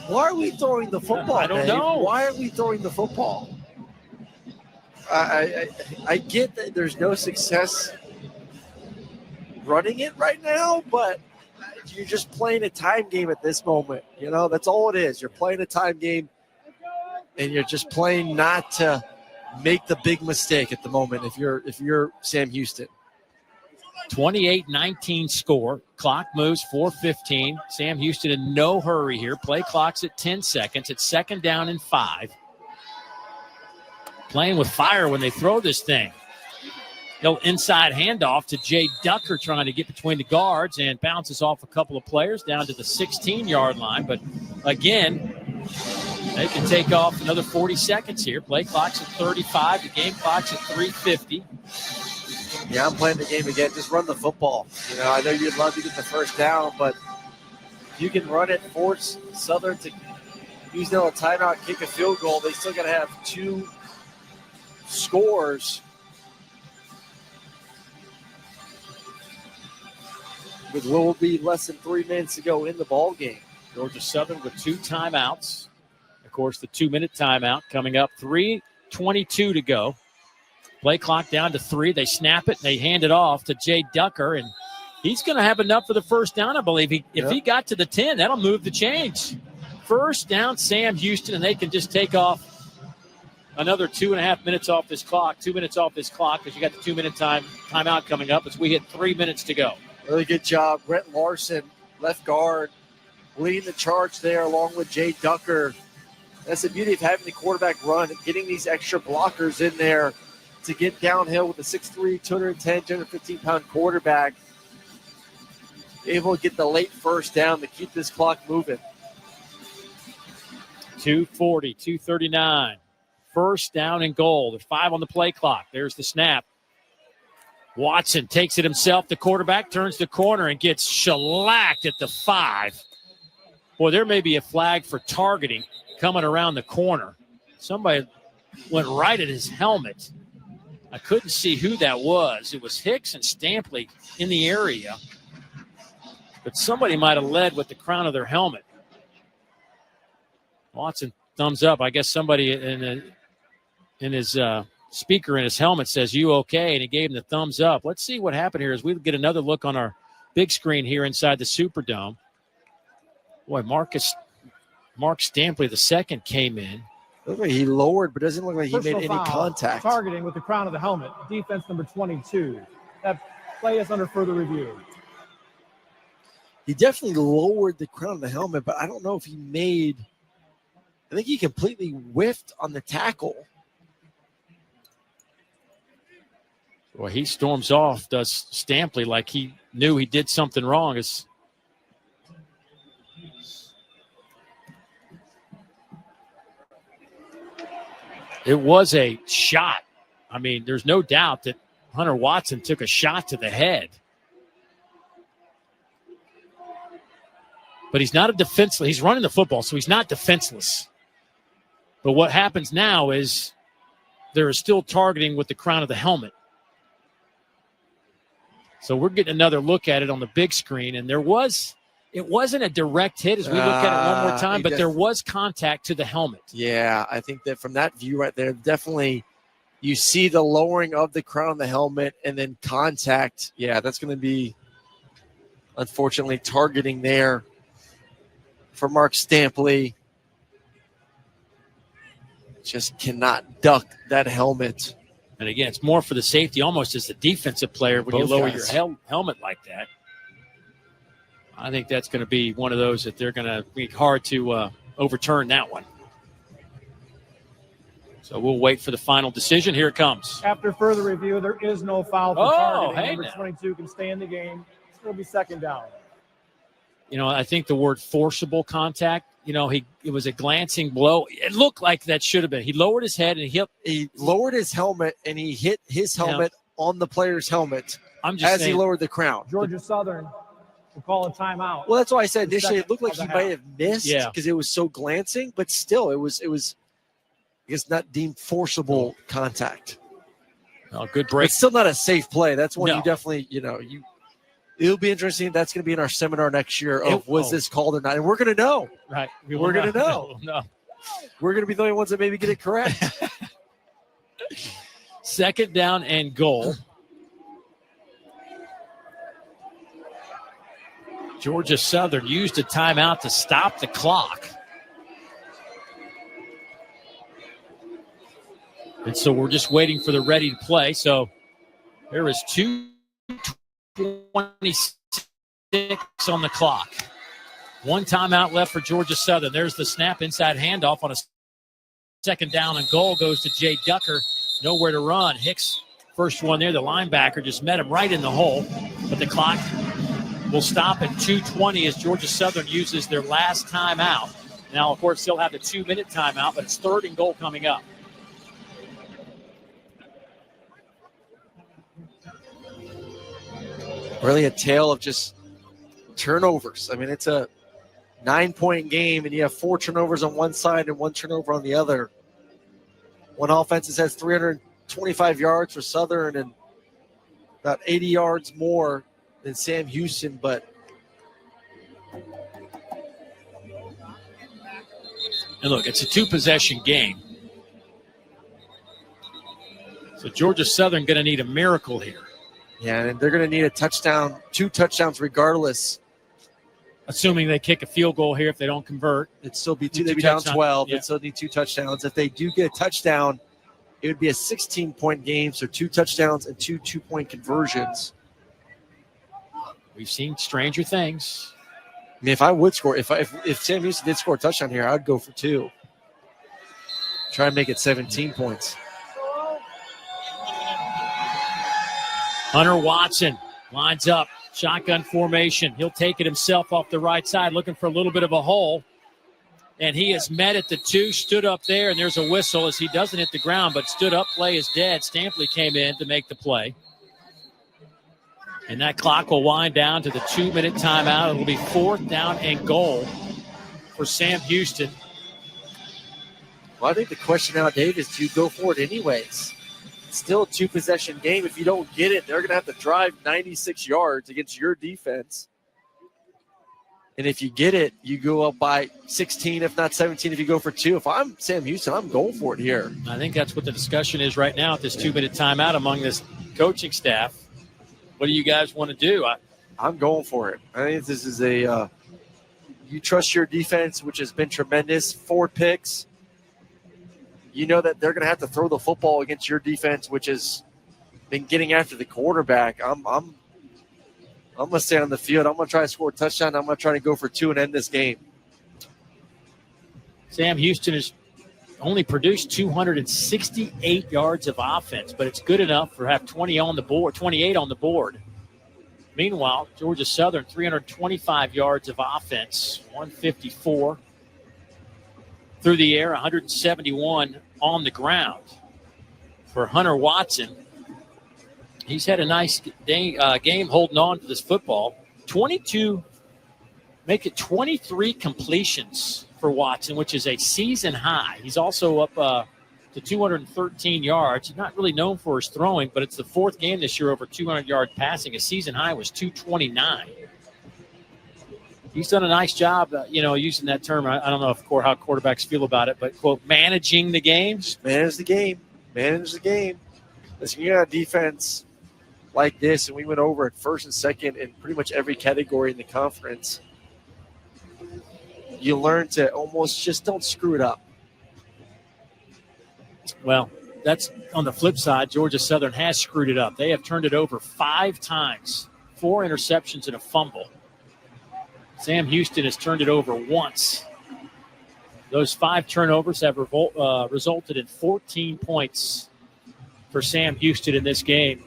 Why are we throwing the football? I don't Dave? know. Why are we throwing the football? I get that there's no success running it right now, but you're just playing a time game at this moment. You know, that's all it is. You're playing a time game, and you're just playing not to make the big mistake at the moment if you're Sam Houston. 28-19 score. Clock moves, 4:15. Sam Houston in no hurry here. Play clock's at 10 seconds. It's second down and 5. Playing with fire when they throw this thing. No inside handoff to Jay Ducker trying to get between the guards and bounces off a couple of players down to the 16-yard line. But again, they can take off another 40 seconds here. Play clock's at 35. The game clock's at 3:50. Yeah, I'm playing the game again. Just run the football. You know, I know you'd love to get the first down, but if you can run it, force Southern to use a timeout, kick a field goal, they still got to have 2 scores with what will be less than 3 minutes to go in the ball game. Georgia Southern with 2 timeouts. Of course, the 2-minute timeout coming up. 3:22 to go. Play clock down to 3. They snap it, and they hand it off to Jay Ducker, and he's going to have enough for the first down, I believe. If he got to the 10, that'll move the chains. First down, Sam Houston, and they can just take off another 2.5 minutes off this clock. 2 minutes off this clock because you got the 2-minute timeout coming up as we hit 3 minutes to go. Really good job. Brett Larson, left guard, leading the charge there along with Jay Ducker. That's the beauty of having the quarterback run, getting these extra blockers in there to get downhill with a 6'3", 210, 215-pound quarterback. Able to get the late first down to keep this clock moving. 2:40, 2:39. First down and goal. There's 5 on the play clock. There's the snap. Watson takes it himself. The quarterback turns the corner and gets shellacked at the 5. Boy, there may be a flag for targeting coming around the corner. Somebody went right at his helmet. I couldn't see who that was. It was Hicks and Stampley in the area. But somebody might have led with the crown of their helmet. Watson thumbs up. I guess somebody in his speaker in his helmet says, "You okay?" And he gave him the thumbs up. Let's see what happened here as we get another look on our big screen here inside the Superdome. Boy, Mark Stampley II came in. Looked like he lowered, but doesn't look like he Personal made any foul, contact. Targeting with the crown of the helmet. Defense number 22. That play is under further review. He definitely lowered the crown of the helmet, but I don't know if he made. I think he completely whiffed on the tackle. Well, he storms off, does Stampley, like he knew he did something wrong. It was a shot. I mean, there's no doubt that Hunter Watson took a shot to the head. But he's not a defenseless. He's running the football, so he's not defenseless. But what happens now is there is still targeting with the crown of the helmet. So we're getting another look at it on the big screen, and it wasn't a direct hit as we look at it one more time, but there was contact to the helmet. Yeah, I think that from that view right there, definitely you see the lowering of the crown of the helmet and then contact. Yeah, that's going to be, unfortunately, targeting there for Mark Stampley. Just cannot duck that helmet. And again, it's more for the safety almost as the defensive player when Both you lower guys. your helmet like that. I think that's going to be one of those that they're going to be hard to overturn that one. So we'll wait for the final decision. Here it comes. After further review, there is no foul for targeting. Hey Number now. 22 can stay in the game. It's going to be second down. You know, I think the word forcible contact, you know, it was a glancing blow. It looked like that should have been. He lowered his head and he lowered his helmet and he hit his helmet on the player's helmet as he lowered the crown. Georgia Southern will call a timeout. Well, that's why I said The initially it second looked like of he the might half. have missed because it was so glancing, but still it was I guess not deemed forcible contact. Oh, good break. It's still not a safe play. That's one No. you definitely, it'll be interesting. That's going to be in our seminar next year of was this called or not? And we're going to know. Right. We're going to know. No. We're going to be the only ones that maybe get it correct. Second down and goal. Georgia Southern used a timeout to stop the clock. And so we're just waiting for the ready to play. So there is 2:26 on the clock. One timeout left for Georgia Southern. There's the snap, inside handoff on a second down and goal goes to Jay Ducker. Nowhere to run. Hicks, first one there. The linebacker just met him right in the hole. But the clock will stop at 2:20 as Georgia Southern uses their last timeout. Now, of course, they'll have the 2-minute timeout, but it's third and goal coming up. Really a tale of just turnovers. I mean, it's a 9-point game, and you have 4 turnovers on one side and 1 turnover on the other. One offense has 325 yards for Southern and about 80 yards more than Sam Houston, but And look, it's a 2-possession game. So Georgia Southern going to need a miracle here. yeah, and they're going to need a touchdown, 2 touchdowns regardless. Assuming they kick a field goal here if they don't convert. It'd still be 2. Two They'd be down touchdowns. 12. Yeah. They'd still need 2 touchdowns. If they do get a touchdown, it would be a 16-point game, so 2 touchdowns and 2 2-point conversions. We've seen stranger things. I mean, if I would score, if Sam Houston did score a touchdown here, I'd go for 2. Try and make it 17 points. Hunter Watson lines up, shotgun formation. He'll take it himself off the right side, looking for a little bit of a hole. And he is met at the 2, stood up there, and there's a whistle as he doesn't hit the ground, but stood up, play is dead. Stampley came in to make the play. And that clock will wind down to the 2-minute timeout. It'll be 4th down and goal for Sam Houston. Well, I think the question now, Dave, is do you go for it anyways? It's still a 2-possession game. If you don't get it, they're going to have to drive 96 yards against your defense. And if you get it, you go up by 16, if not 17, if you go for 2. If I'm Sam Houston, I'm going for it here. I think that's what the discussion is right now at this 2-minute timeout among this coaching staff. What do you guys want to do? I'm going for it. I think this is you trust your defense, which has been tremendous. 4 picks. You know that they're going to have to throw the football against your defense, which has been getting after the quarterback. I'm going to stay on the field. I'm going to try to score a touchdown. I'm going to try to go for 2 and end this game. Sam Houston has only produced 268 yards of offense, but it's good enough for have 28 on the board. Meanwhile, Georgia Southern, 325 yards of offense, 154 through the air, 171 on the ground. For Hunter Watson, he's had a nice game holding on to this football. 23 completions for Watson, which is a season high. He's also up to 213 yards. He's not really known for his throwing, but it's the 4th game this year over 200-yard passing. His season high was 229. He's done a nice job, using that term. I don't know how quarterbacks feel about it, but, quote, managing the games. Manage the game. Manage the game. Listen, you got a defense like this, and we went over it 1st and 2nd in pretty much every category in the conference. You learn to almost just don't screw it up. Well, that's on the flip side. Georgia Southern has screwed it up. They have turned it over 5 times, 4 interceptions and a fumble. Sam Houston has turned it over once. Those 5 turnovers have resulted in 14 points for Sam Houston in this game.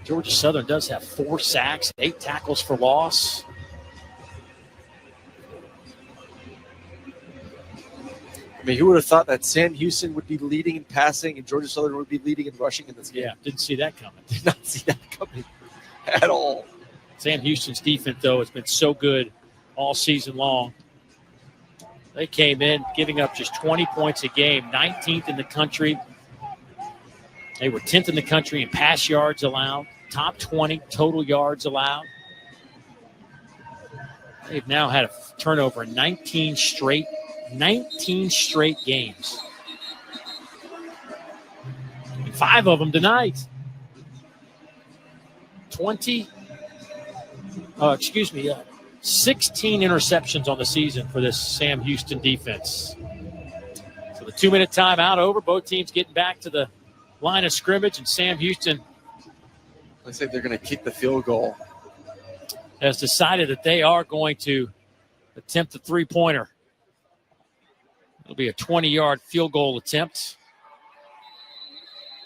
Georgia Southern does have 4 sacks, 8 tackles for loss. I mean, who would have thought that Sam Houston would be leading in passing and Georgia Southern would be leading in rushing in this game? Yeah, didn't see that coming. Did not see that coming at all. Sam Houston's defense, though, has been so good all season long. They came in giving up just 20 points a game, 19th in the country. They were 10th in the country in pass yards allowed, top 20 total yards allowed. They've now had a turnover in 19 straight games. And 5 of them tonight. 16 interceptions on the season for this Sam Houston defense. So the 2-minute timeout over. Both teams getting back to the line of scrimmage, and Sam Houston, looks like they're going to kick the field goal, has decided that they are going to attempt the 3-pointer. It'll be a 20-yard field goal attempt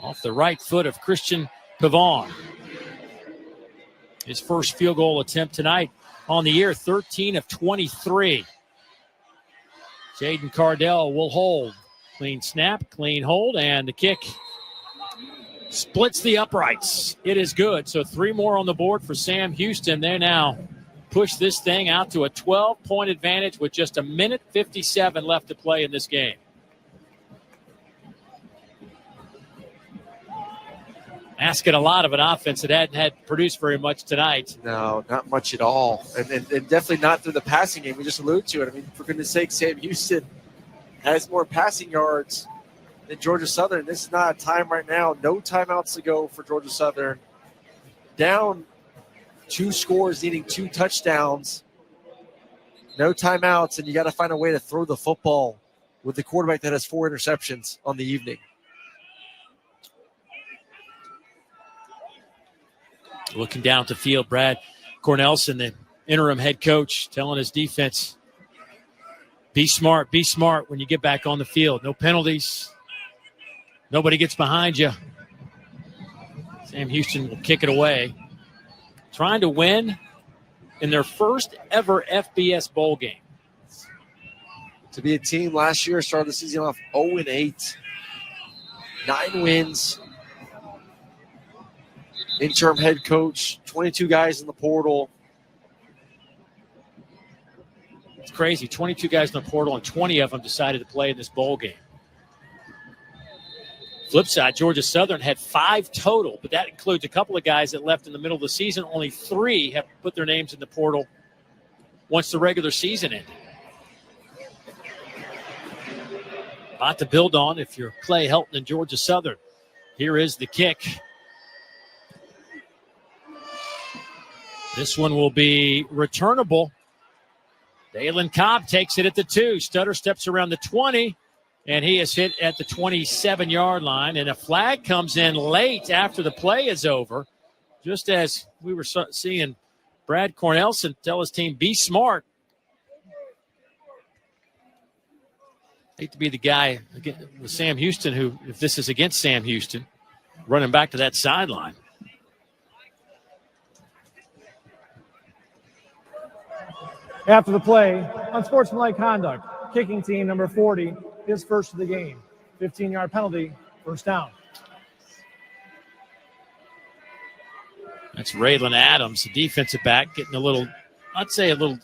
off the right foot of Christian Pavon. His first field goal attempt tonight on the year, 13 of 23. Jaden Cardell will hold. Clean snap, clean hold, and the kick splits the uprights. It is good. So 3 more on the board for Sam Houston. They now push this thing out to a 12-point advantage with just 1:57 left to play in this game. Asking a lot of an offense that hadn't had produced very much tonight. No, not much at all. And definitely not through the passing game. We just alluded to it. I mean, for goodness sake, Sam Houston has more passing yards than Georgia Southern. This is not a time right now. No timeouts to go for Georgia Southern. Down 2 scores, needing 2 touchdowns. No timeouts, and you got to find a way to throw the football with the quarterback that has 4 interceptions on the evening. Looking down at the field, Brad Cornelson, the interim head coach, telling his defense, Be smart when you get back on the field. No penalties. Nobody gets behind you. Sam Houston will kick it away. Trying to win in their first ever FBS bowl game. To be a team last year, started the season off 0-8. 9 wins. Interim head coach, 22 guys in the portal. It's crazy. 22 guys in the portal, and 20 of them decided to play in this bowl game. Flip side, Georgia Southern had 5 total, but that includes a couple of guys that left in the middle of the season. Only 3 have put their names in the portal once the regular season ended. A lot to build on if you're Clay Helton and Georgia Southern. Here is the kick. This one will be returnable. Dalen Cobb takes it at the 2. Stutter steps around the 20, and he is hit at the 27-yard line. And a flag comes in late after the play is over, just as we were seeing Brad Cornelson tell his team, be smart. Hate to be the guy with Sam Houston who, if this is against Sam Houston, running back to that sideline. After the play, unsportsmanlike conduct, kicking team number 40 is first of the game. 15-yard penalty, first down. That's Raylan Adams, the defensive back, getting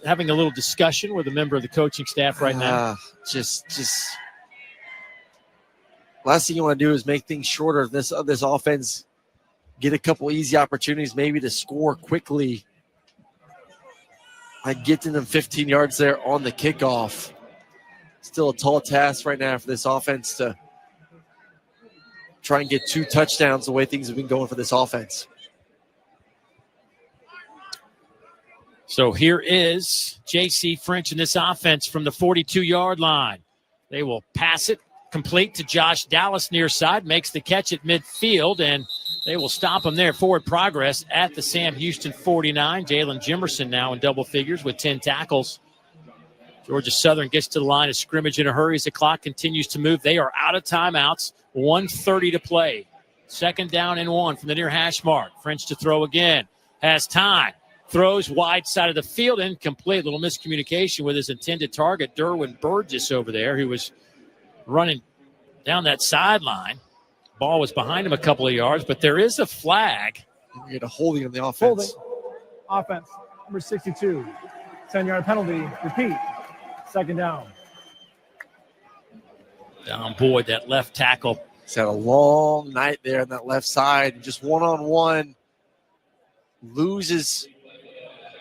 having a little discussion with a member of the coaching staff right now. Just last thing you want to do is make things shorter of this offense, get a couple easy opportunities maybe to score quickly. Like getting them 15 yards there on the kickoff. Still a tall task right now for this offense to try and get 2 touchdowns the way things have been going for this offense. So here is J.C. French in this offense from the 42-yard line. They will pass it complete to Josh Dallas near side, makes the catch at midfield, and they will stop him there. Forward progress at the Sam Houston 49. Jalen Jimerson now in double figures with 10 tackles. Georgia Southern gets to the line of scrimmage in a hurry as the clock continues to move. They are out of timeouts. 1:30 to play. 2nd down and 1 from the near hash mark. French to throw again. Has time. Throws wide side of the field. Incomplete. Little miscommunication with his intended target, Derwin Burgess over there, who was running down that sideline. Ball was behind him a couple of yards, but there is a flag. You get a holding on the offense. Offense, number 62. 10-yard penalty. Repeat. 2nd down. Down Boyd, that left tackle. He's had a long night there on that left side. Just one-on-one. Loses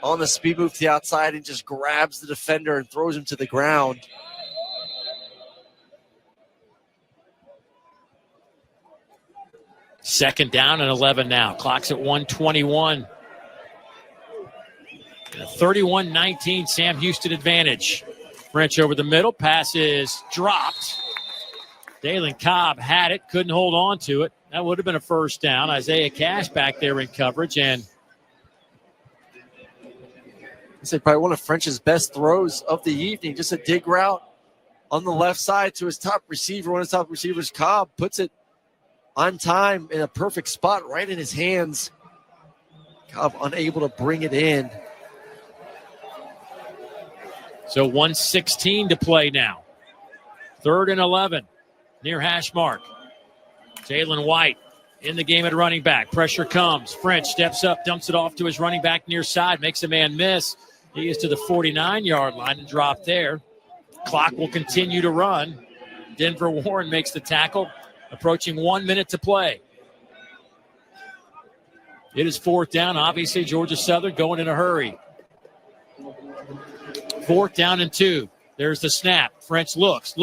on the speed move to the outside and just grabs the defender and throws him to the ground. Second down and 11 now. Clock's at 1:21. 31-19 Sam Houston advantage. French over the middle. Pass is dropped. Dalen Cobb had it. Couldn't hold on to it. That would have been a first down. Isaiah Cash back there in coverage. And I'd say probably one of French's best throws of the evening. Just a dig route on the left side to his top receiver. One of his top receivers, Cobb, puts it on time in a perfect spot right in his hands. Cobb unable to bring it in. So 1:16 to play now. 3rd and 11. Near hash mark. Jalen White in the game at running back. Pressure comes. French steps up, dumps it off to his running back near side, makes a man miss. He is to the 49-yard line and dropped there. Clock will continue to run. Denver Warren makes the tackle. Approaching 1 minute to play. It is 4th down. Obviously, Georgia Southern going in a hurry. 4th down and 2. There's the snap. French looks,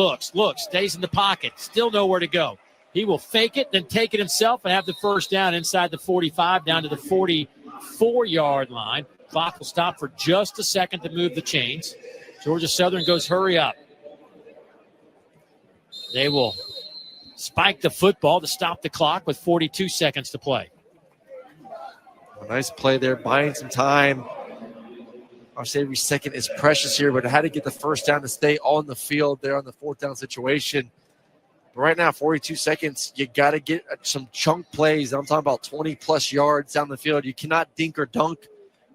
stays in the pocket. Still nowhere to go. He will fake it, then take it himself and have the first down inside the 45 down to the 44-yard line. Clock will stop for just a second to move the chains. Georgia Southern goes hurry up. They will spike the football to stop the clock with 42 seconds to play. A nice play there, buying some time. Obviously, every second is precious here, but I had to get the first down to stay on the field there on the fourth down situation. But right now, 42 seconds, you got to get some chunk plays. I'm talking about 20-plus yards down the field. You cannot dink or dunk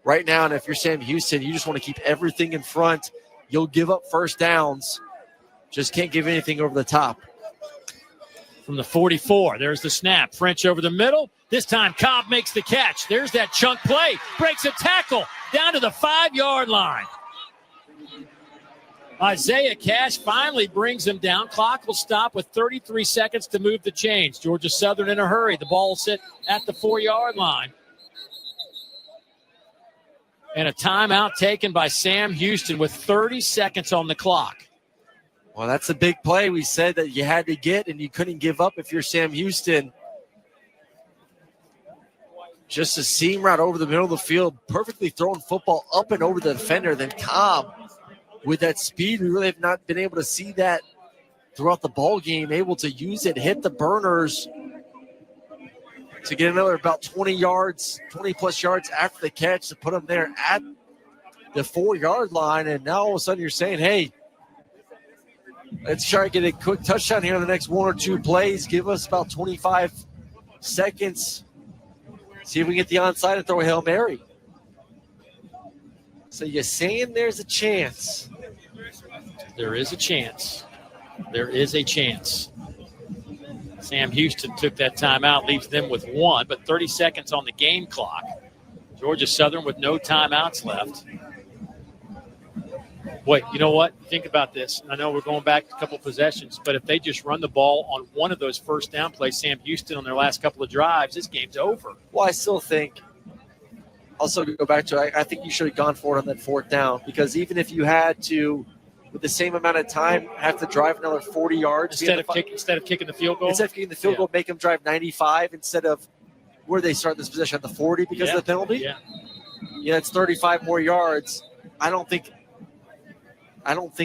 right now, and if you're Sam Houston, you just want to keep everything in front. You'll give up first downs. Just can't give anything over the top. From the 44, there's the snap. French over the middle. This time, Cobb makes the catch. There's that chunk play. Breaks a tackle down to the 5-yard line. Isaiah Cash finally brings him down. Clock will stop with 33 seconds to move the chains. Georgia Southern in a hurry. The ball will sit at the 4-yard line. And a timeout taken by Sam Houston with 30 seconds on the clock. Well, that's a big play we said that you had to get and you couldn't give up if you're Sam Houston. Just a seam route over the middle of the field, perfectly throwing football up and over the defender. Then Cobb, with that speed, we really have not been able to see that throughout the ball game, able to use it, hit the burners to get another about 20 yards, 20-plus yards after the catch to put them there at the 4-yard line. And now all of a sudden you're saying, hey, let's try to get a quick touchdown here in the next 1 or 2 plays. Give us about 25 seconds. See if we can get the onside and throw a Hail Mary. So you're saying there's a chance. There is a chance. There is a chance. Sam Houston took that timeout, leaves them with 1, but 30 seconds on the game clock. Georgia Southern with no timeouts left. Wait, you know what? Think about this. I know we're going back a couple possessions, but if they just run the ball on one of those first down plays, Sam Houston on their last couple of drives, this game's over. Well, I still think, also go back to, I think you should have gone for it on that 4th down, because even if you had to, with the same amount of time, have to drive another 40 yards. Instead of kicking the field goal? Instead of kicking the field goal, make them drive 95 instead of where they start this possession at the 40 because of the penalty. Yeah, it's 35 more yards. I don't think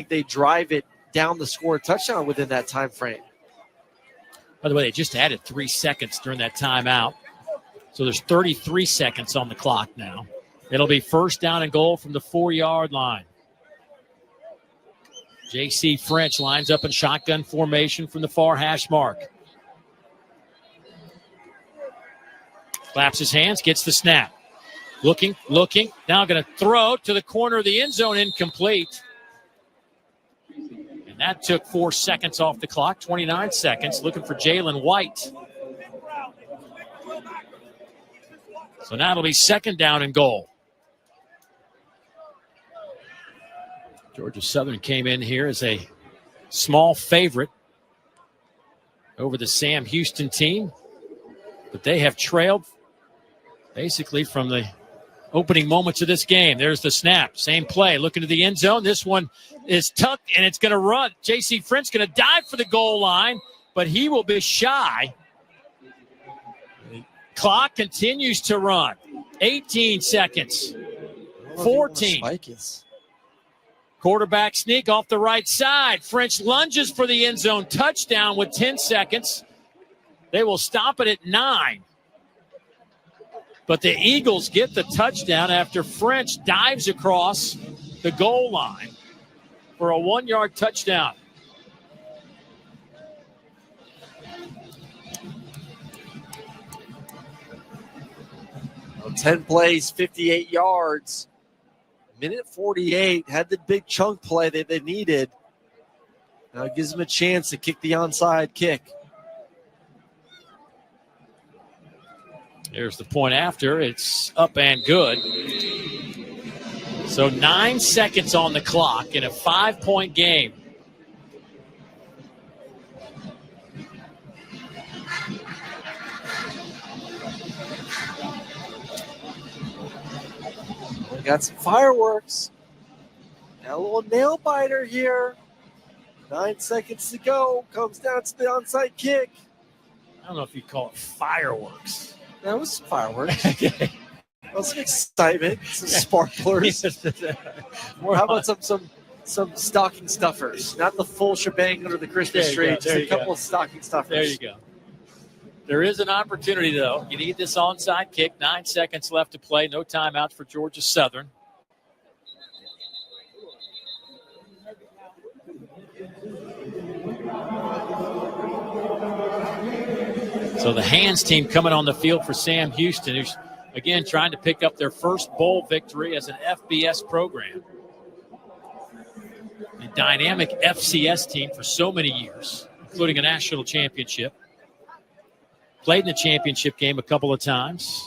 they drive it down the score touchdown within that time frame. By the way, they just added 3 seconds during that timeout. So there's 33 seconds on the clock now. It'll be first down and goal from the 4-yard line. J.C. French lines up in shotgun formation from the far hash mark. Claps his hands, gets the snap. Looking. Now going to throw to the corner of the end zone, incomplete. And that took 4 seconds off the clock, 29 seconds, looking for Jalen White. So now it'll be second down and goal. Georgia Southern came in here as a small favorite over the Sam Houston team, but they have trailed basically from the opening moments of this game. There's the snap, same play, looking to the end zone. This one is tucked, and it's going to run. J.C. French going to dive for the goal line, but he will be shy. The clock continues to run. 18 seconds. 14. Quarterback sneak off the right side. French lunges for the end zone touchdown with 10 seconds. They will stop it at 9. But the Eagles get the touchdown after French dives across the goal line for a 1-yard touchdown. Well, 10 plays, 58 yards. Minute 48, had the big chunk play that they needed. Now it gives them a chance to kick the onside kick. There's the point after. It's up and good. So 9 seconds on the clock in a 5-point game. We got some fireworks. Got a little nail biter here. 9 seconds to go. Comes down to the onside kick. I don't know if you call it fireworks. That was fireworks. That was some excitement, some sparklers. How about some stocking stuffers? Not the full shebang under the Christmas tree, just a couple of stocking stuffers. There you go. There is an opportunity, though. You need this onside kick. 9 seconds left to play. No timeouts for Georgia Southern. So the Hands team coming on the field for Sam Houston, who's, again, trying to pick up their first bowl victory as an FBS program. A dynamic FCS team for so many years, including a national championship. Played in the championship game a couple of times.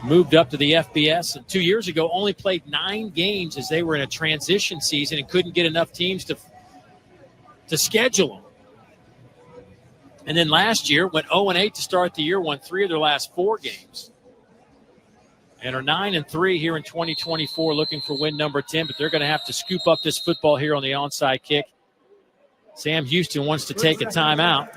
Moved up to the FBS, and 2 years ago only played 9 games as they were in a transition season and couldn't get enough teams to schedule them. And then last year went 0-8 to start the year, won 3 of their last 4 games. And are 9-3 here in 2024, looking for win number 10, but they're going to have to scoop up this football here on the onside kick. Sam Houston wants to take a timeout.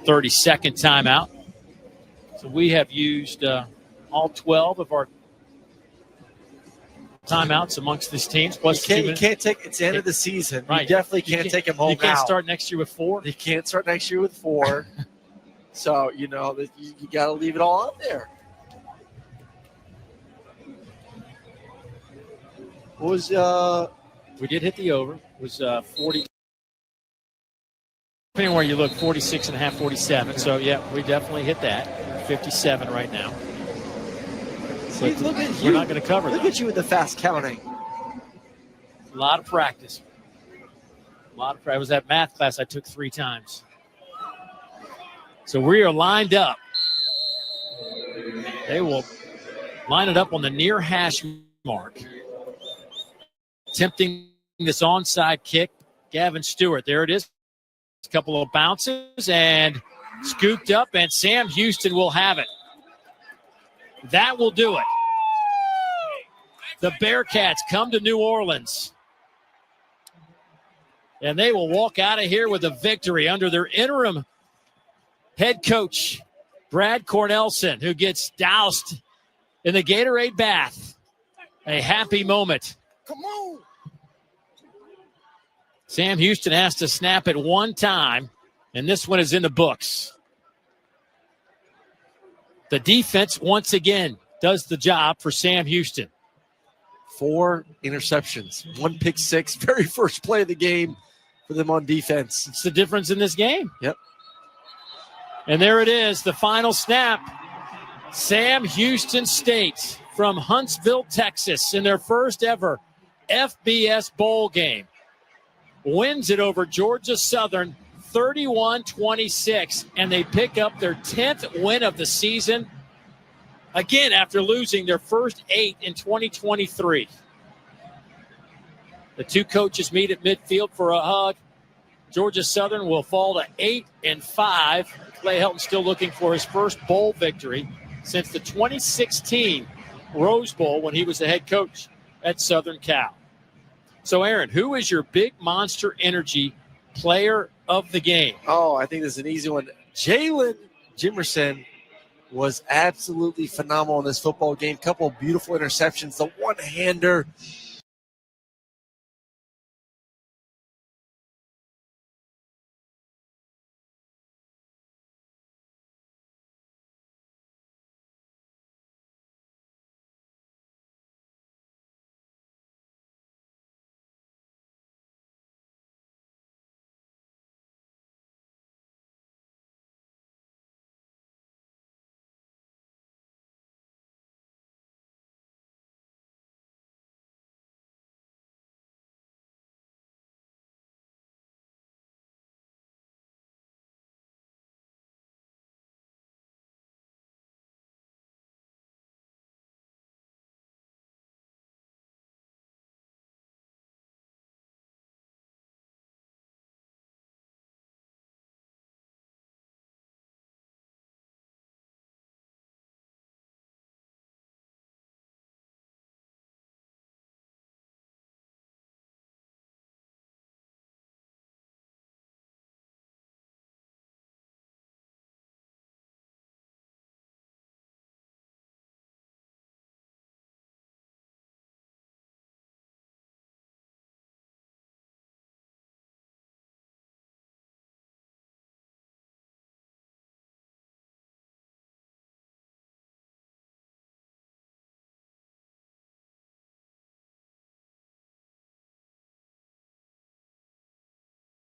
30-second timeout. So we have used all 12 of our timeouts amongst these teams. Plus You can't take it's the end of the season. Right. You definitely can't take them home. You can't now. start next year with 4. You can't start next year with 4. So, you got to leave it all out there. What was we did hit the over. It was 40. Depending where you look, 46.5, 47. So, yeah, we definitely hit that. 57 right now. See, look at we're not going to cover Look that. at you with the fast counting. A lot of practice. It was that math class I took 3 times. So we are lined up. They will line it up on the near hash mark. Attempting this onside kick, Gavin Stewart. There it is. A couple of bounces and scooped up, and Sam Houston will have it. That will do it. The Bearcats come to New Orleans. And they will walk out of here with a victory under their interim head coach, Brad Cornelson, who gets doused in the Gatorade bath. A happy moment. Come on. Sam Houston has to snap it one time, and this one is in the books. The defense, once again, does the job for Sam Houston. 4 interceptions, 1 pick six, very first play of the game for them on defense. It's the difference in this game. Yep. And there it is, the final snap. Sam Houston State from Huntsville, Texas, in their first ever FBS bowl game, wins it over Georgia Southern 31-26, and they pick up their 10th win of the season, again after losing their first 8 in 2023. The two coaches meet at midfield for a hug. Georgia Southern will fall to 8-5. Clay Helton still looking for his first bowl victory since the 2016 Rose Bowl when he was the head coach at Southern Cal. So, Aaron, who is your big Monster Energy player of the game? Oh, I think this is an easy one. Jalen Jimerson was absolutely phenomenal in this football game. Couple of beautiful interceptions. The one-hander